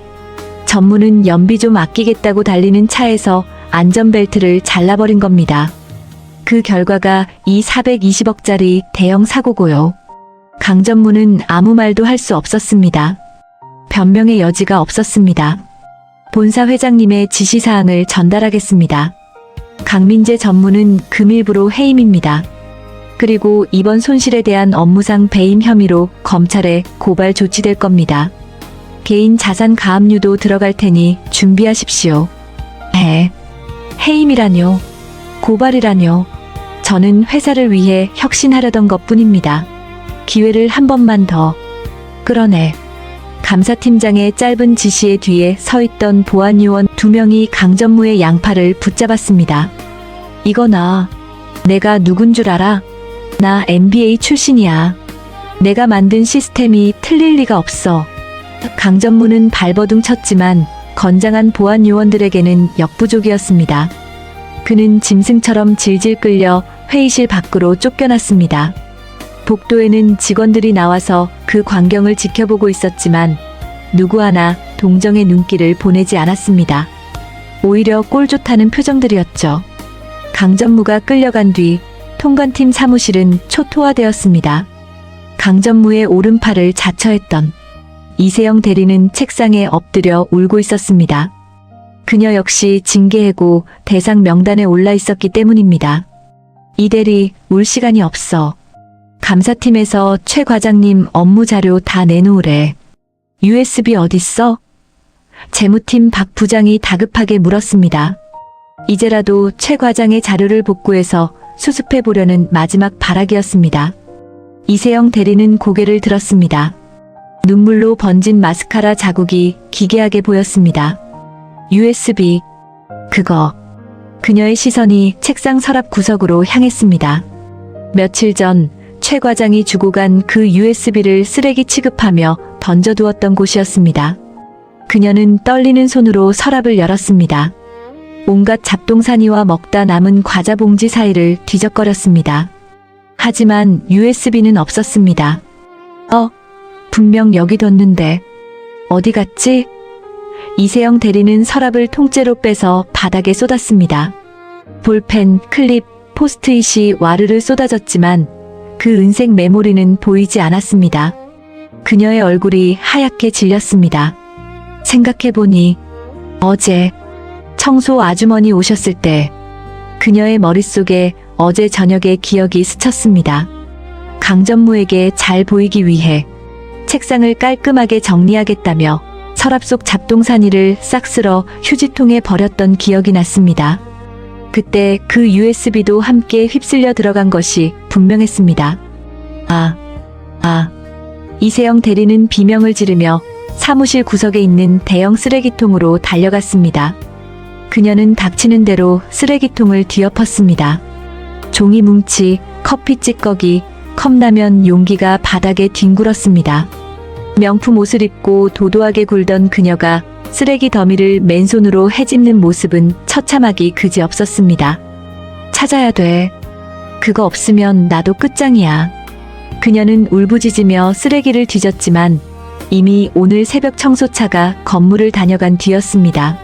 전무는 연비 좀 아끼겠다고 달리는 차에서 안전벨트를 잘라버린 겁니다. 그 결과가 이 420억짜리 대형 사고고요. 강 전무는 아무 말도 할 수 없었습니다. 변명의 여지가 없었습니다. 본사 회장님의 지시사항을 전달하겠습니다. 강민재 전무는 금일부로 해임입니다. 그리고 이번 손실에 대한 업무상 배임 혐의로 검찰에 고발 조치될 겁니다. 개인 자산 가압류도 들어갈 테니 준비하십시오. 해임이라뇨. 고발이라뇨. 저는 회사를 위해 혁신하려던 것뿐입니다. 기회를 한 번만 더. 끌어내. 감사팀장의 짧은 지시에 뒤에 서 있던 보안요원 2명이 강전무의 양팔을 붙잡았습니다. 이거 내가 누군 줄 알아? 나 MBA 출신이야. 내가 만든 시스템이 틀릴 리가 없어. 강전무는 발버둥 쳤지만 건장한 보안 요원들에게는 역부족이었습니다. 그는 짐승처럼 질질 끌려 회의실 밖으로 쫓겨났습니다. 복도에는 직원들이 나와서 그 광경을 지켜보고 있었지만 누구 하나 동정의 눈길을 보내지 않았습니다. 오히려 꼴 좋다는 표정들이었죠. 강전무가 끌려간 뒤 통관팀 사무실은 초토화되었습니다. 강전무의 오른팔을 자처했던 이세영 대리는 책상에 엎드려 울고 있었습니다. 그녀 역시 징계해고 대상 명단에 올라 있었기 때문입니다. 이 대리, 울 시간이 없어. 감사팀에서 최 과장님 업무 자료 다 내놓으래. USB 어딨어? 재무팀 박 부장이 다급하게 물었습니다. 이제라도 최 과장의 자료를 복구해서 수습해 보려는 마지막 발악이었습니다. 이세영 대리는 고개를 들었습니다. 눈물로 번진 마스카라 자국이 기괴하게 보였습니다. USB. 그거. 그녀의 시선이 책상 서랍 구석으로 향했습니다. 며칠 전 최 과장이 주고 간 그 USB를 쓰레기 취급하며 던져두었던 곳이었습니다. 그녀는 떨리는 손으로 서랍을 열었습니다. 온갖 잡동사니와 먹다 남은 과자 봉지 사이를 뒤적거렸습니다. 하지만 USB는 없었습니다. 분명 여기 뒀는데 어디 갔지? 이세영 대리는 서랍을 통째로 빼서 바닥에 쏟았습니다. 볼펜, 클립, 포스트잇이 와르르 쏟아졌지만 그 은색 메모리는 보이지 않았습니다. 그녀의 얼굴이 하얗게 질렸습니다. 생각해보니 어제 청소 아주머니 오셨을 때 그녀의 머릿속에 어제 저녁의 기억이 스쳤습니다. 강전무에게 잘 보이기 위해 책상을 깔끔하게 정리하겠다며 서랍 속 잡동사니를 싹 쓸어 휴지통에 버렸던 기억이 났습니다. 그때 그 USB도 함께 휩쓸려 들어간 것이 분명했습니다. 이세영 대리는 비명을 지르며 사무실 구석에 있는 대형 쓰레기통으로 달려갔습니다. 그녀는 닥치는 대로 쓰레기통을 뒤엎었습니다. 종이 뭉치, 커피 찌꺼기, 컵라면 용기가 바닥에 뒹굴었습니다. 명품 옷을 입고 도도하게 굴던 그녀가 쓰레기 더미를 맨손으로 헤집는 모습은 처참하기 그지없었습니다. 찾아야 돼. 그거 없으면 나도 끝장이야. 그녀는 울부짖으며 쓰레기를 뒤졌지만 이미 오늘 새벽 청소차가 건물을 다녀간 뒤였습니다.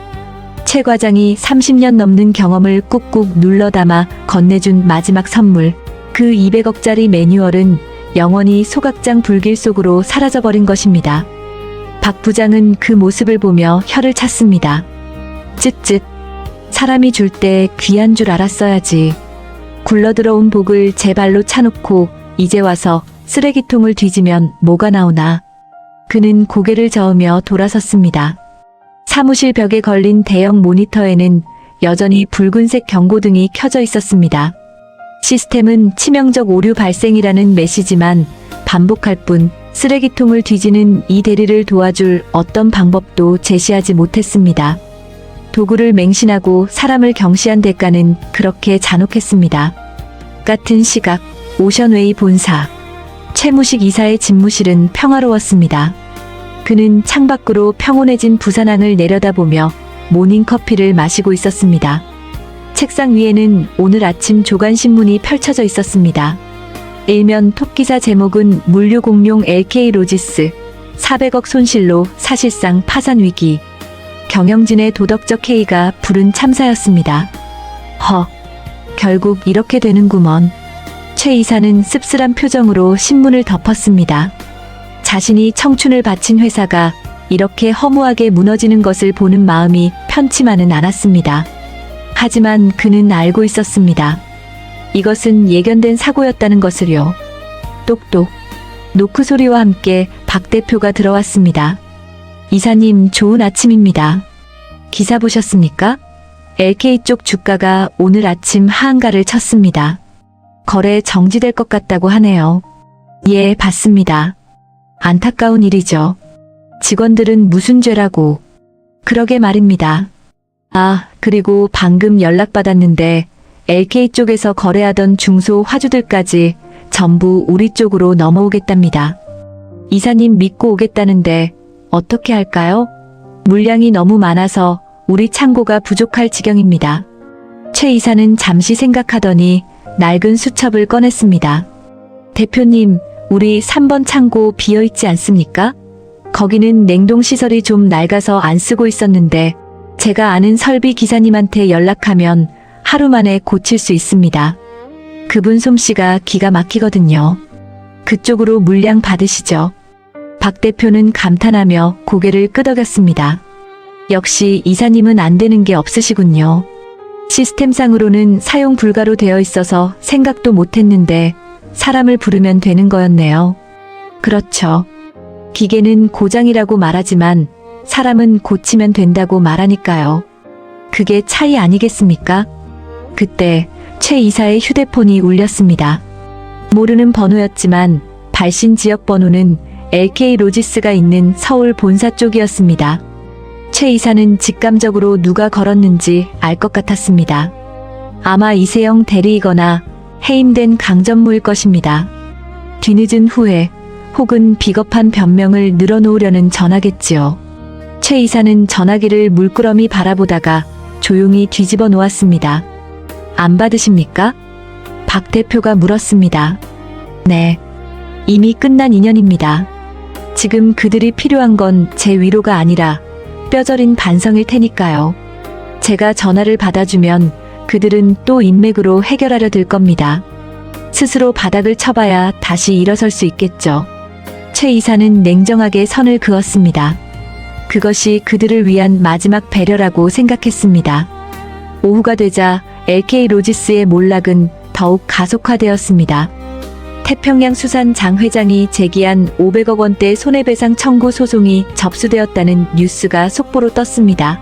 최 과장이 30년 넘는 경험을 꾹꾹 눌러 담아 건네준 마지막 선물. 그 200억짜리 매뉴얼은 영원히 소각장 불길 속으로 사라져버린 것입니다. 박 부장은 그 모습을 보며 혀를 찼습니다. 쯧쯧. 사람이 줄 때 귀한 줄 알았어야지. 굴러들어온 복을 제 발로 차놓고 이제 와서 쓰레기통을 뒤지면 뭐가 나오나. 그는 고개를 저으며 돌아섰습니다. 사무실 벽에 걸린 대형 모니터에는 여전히 붉은색 경고등이 켜져 있었습니다. 시스템은 치명적 오류 발생이라는 메시지만 반복할 뿐 쓰레기통을 뒤지는 이 대리를 도와줄 어떤 방법도 제시하지 못했습니다. 도구를 맹신하고 사람을 경시한 대가는 그렇게 잔혹했습니다. 같은 시각 오션웨이 본사 최무식 이사의 집무실은 평화로웠습니다. 그는 창밖으로 평온해진 부산항을 내려다보며 모닝커피를 마시고 있었습니다. 책상 위에는 오늘 아침 조간신문이 펼쳐져 있었습니다. 일면 톱기사 제목은 물류 공룡 LK 로지스 400억 손실로 사실상 파산 위기. 경영진의 도덕적 해이가 부른 참사였습니다. 결국 이렇게 되는구먼. 최 이사는 씁쓸한 표정으로 신문을 덮었습니다. 자신이 청춘을 바친 회사가 이렇게 허무하게 무너지는 것을 보는 마음이 편치만은 않았습니다. 하지만 그는 알고 있었습니다. 이것은 예견된 사고였다는 것을요. 똑똑. 노크 소리와 함께 박 대표가 들어왔습니다. 이사님, 좋은 아침입니다. 기사 보셨습니까? LK 쪽 주가가 오늘 아침 하한가를 쳤습니다. 거래 정지될 것 같다고 하네요. 예, 봤습니다. 안타까운 일이죠. 직원들은 무슨 죄라고. 그러게 말입니다. 그리고 방금 연락받았는데 LK 쪽에서 거래하던 중소 화주들까지 전부 우리 쪽으로 넘어오겠답니다. 이사님 믿고 오겠다는데 어떻게 할까요? 물량이 너무 많아서 우리 창고가 부족할 지경입니다. 최 이사는 잠시 생각하더니 낡은 수첩을 꺼냈습니다. 대표님, 우리 3번 창고 비어있지 않습니까? 거기는 냉동시설이 좀 낡아서 안 쓰고 있었는데 제가 아는 설비 기사님한테 연락하면 하루 만에 고칠 수 있습니다. 그분 솜씨가 기가 막히거든요. 그쪽으로 물량 받으시죠. 박 대표는 감탄하며 고개를 끄덕였습니다. 역시 이사님은 안 되는 게 없으시군요. 시스템상으로는 사용 불가로 되어 있어서 생각도 못했는데 사람을 부르면 되는 거였네요. 그렇죠. 기계는 고장이라고 말하지만 사람은 고치면 된다고 말하니까요. 그게 차이 아니겠습니까? 그때 최 이사의 휴대폰이 울렸습니다. 모르는 번호였지만 발신 지역 번호는 LK 로지스가 있는 서울 본사 쪽이었습니다. 최 이사는 직감적으로 누가 걸었는지 알 것 같았습니다. 아마 이세영 대리이거나 해임된 강전무일 것입니다. 뒤늦은 후회 혹은 비겁한 변명을 늘어놓으려는 전화겠지요. 최 이사는 전화기를 물끄러미 바라보다가 조용히 뒤집어 놓았습니다. 안 받으십니까? 박 대표가 물었습니다. 네. 이미 끝난 인연입니다. 지금 그들이 필요한 건 제 위로가 아니라 뼈저린 반성일 테니까요. 제가 전화를 받아주면 그들은 또 인맥으로 해결하려 들 겁니다. 스스로 바닥을 쳐봐야 다시 일어설 수 있겠죠. 최 이사는 냉정하게 선을 그었습니다. 그것이 그들을 위한 마지막 배려라고 생각했습니다. 오후가 되자 LK 로지스의 몰락은 더욱 가속화되었습니다. 태평양 수산장 회장이 제기한 500억 원대 손해배상 청구 소송이 접수되었다는 뉴스가 속보로 떴습니다.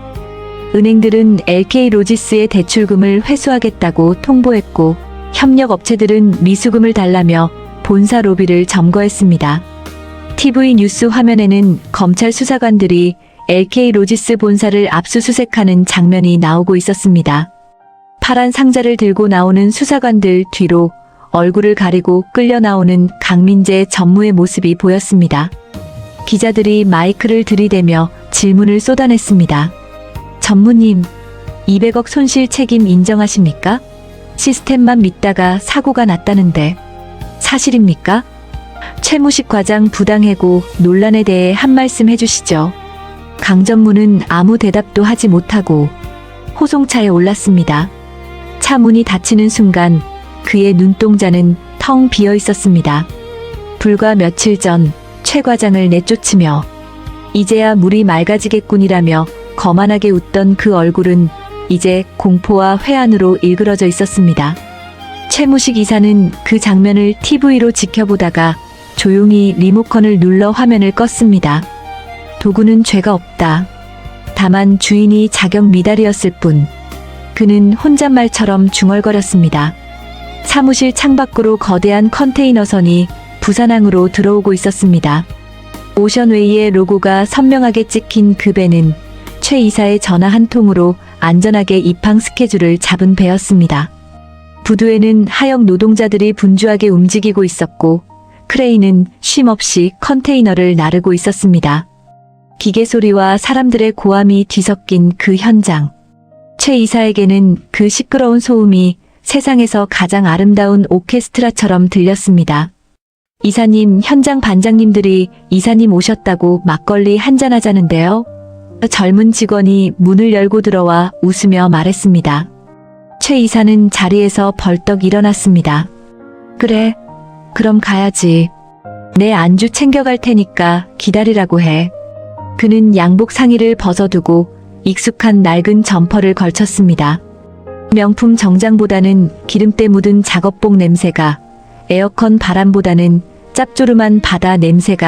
은행들은 LK 로지스의 대출금을 회수하겠다고 통보했고 협력 업체들은 미수금을 달라며 본사 로비를 점거했습니다. TV 뉴스 화면에는 검찰 수사관들이 LK 로지스 본사를 압수수색하는 장면이 나오고 있었습니다. 파란 상자를 들고 나오는 수사관들 뒤로 얼굴을 가리고 끌려 나오는 강민재 전무의 모습이 보였습니다. 기자들이 마이크를 들이대며 질문을 쏟아냈습니다. 전무님, 200억 손실 책임 인정하십니까? 시스템만 믿다가 사고가 났다는데 사실입니까? 최무식 과장 부당해고 논란에 대해 한 말씀 해주시죠. 강전무는 아무 대답도 하지 못하고 호송차에 올랐습니다. 차 문이 닫히는 순간 그의 눈동자는 텅 비어 있었습니다. 불과 며칠 전 최 과장을 내쫓으며 이제야 물이 맑아지겠군이라며 거만하게 웃던 그 얼굴은 이제 공포와 회한으로 일그러져 있었습니다. 최무식 이사는 그 장면을 TV로 지켜보다가 조용히 리모컨을 눌러 화면을 껐습니다. 도구는 죄가 없다. 다만 주인이 자격 미달이었을 뿐. 그는 혼잣말처럼 중얼거렸습니다. 사무실 창밖으로 거대한 컨테이너선이 부산항으로 들어오고 있었습니다. 오션웨이의 로고가 선명하게 찍힌 그 배는 최 이사의 전화 한 통으로 안전하게 입항 스케줄을 잡은 배였습니다. 부두에는 하역 노동자들이 분주하게 움직이고 있었고 크레인은 쉼없이 컨테이너를 나르고 있었습니다. 기계 소리와 사람들의 고함이 뒤섞인 그 현장. 최 이사에게는 그 시끄러운 소음이 세상에서 가장 아름다운 오케스트라처럼 들렸습니다. 이사님, 현장 반장님들이 이사님 오셨다고 막걸리 한잔하자는데요. 젊은 직원이 문을 열고 들어와 웃으며 말했습니다. 최 이사는 자리에서 벌떡 일어났습니다. 그래, 그럼 가야지. 내 안주 챙겨갈 테니까 기다리라고 해. 그는 양복 상의를 벗어두고 익숙한 낡은 점퍼를 걸쳤습니다. 명품 정장보다는 기름때 묻은 작업복 냄새가, 에어컨 바람보다는 짭조름한 바다 냄새가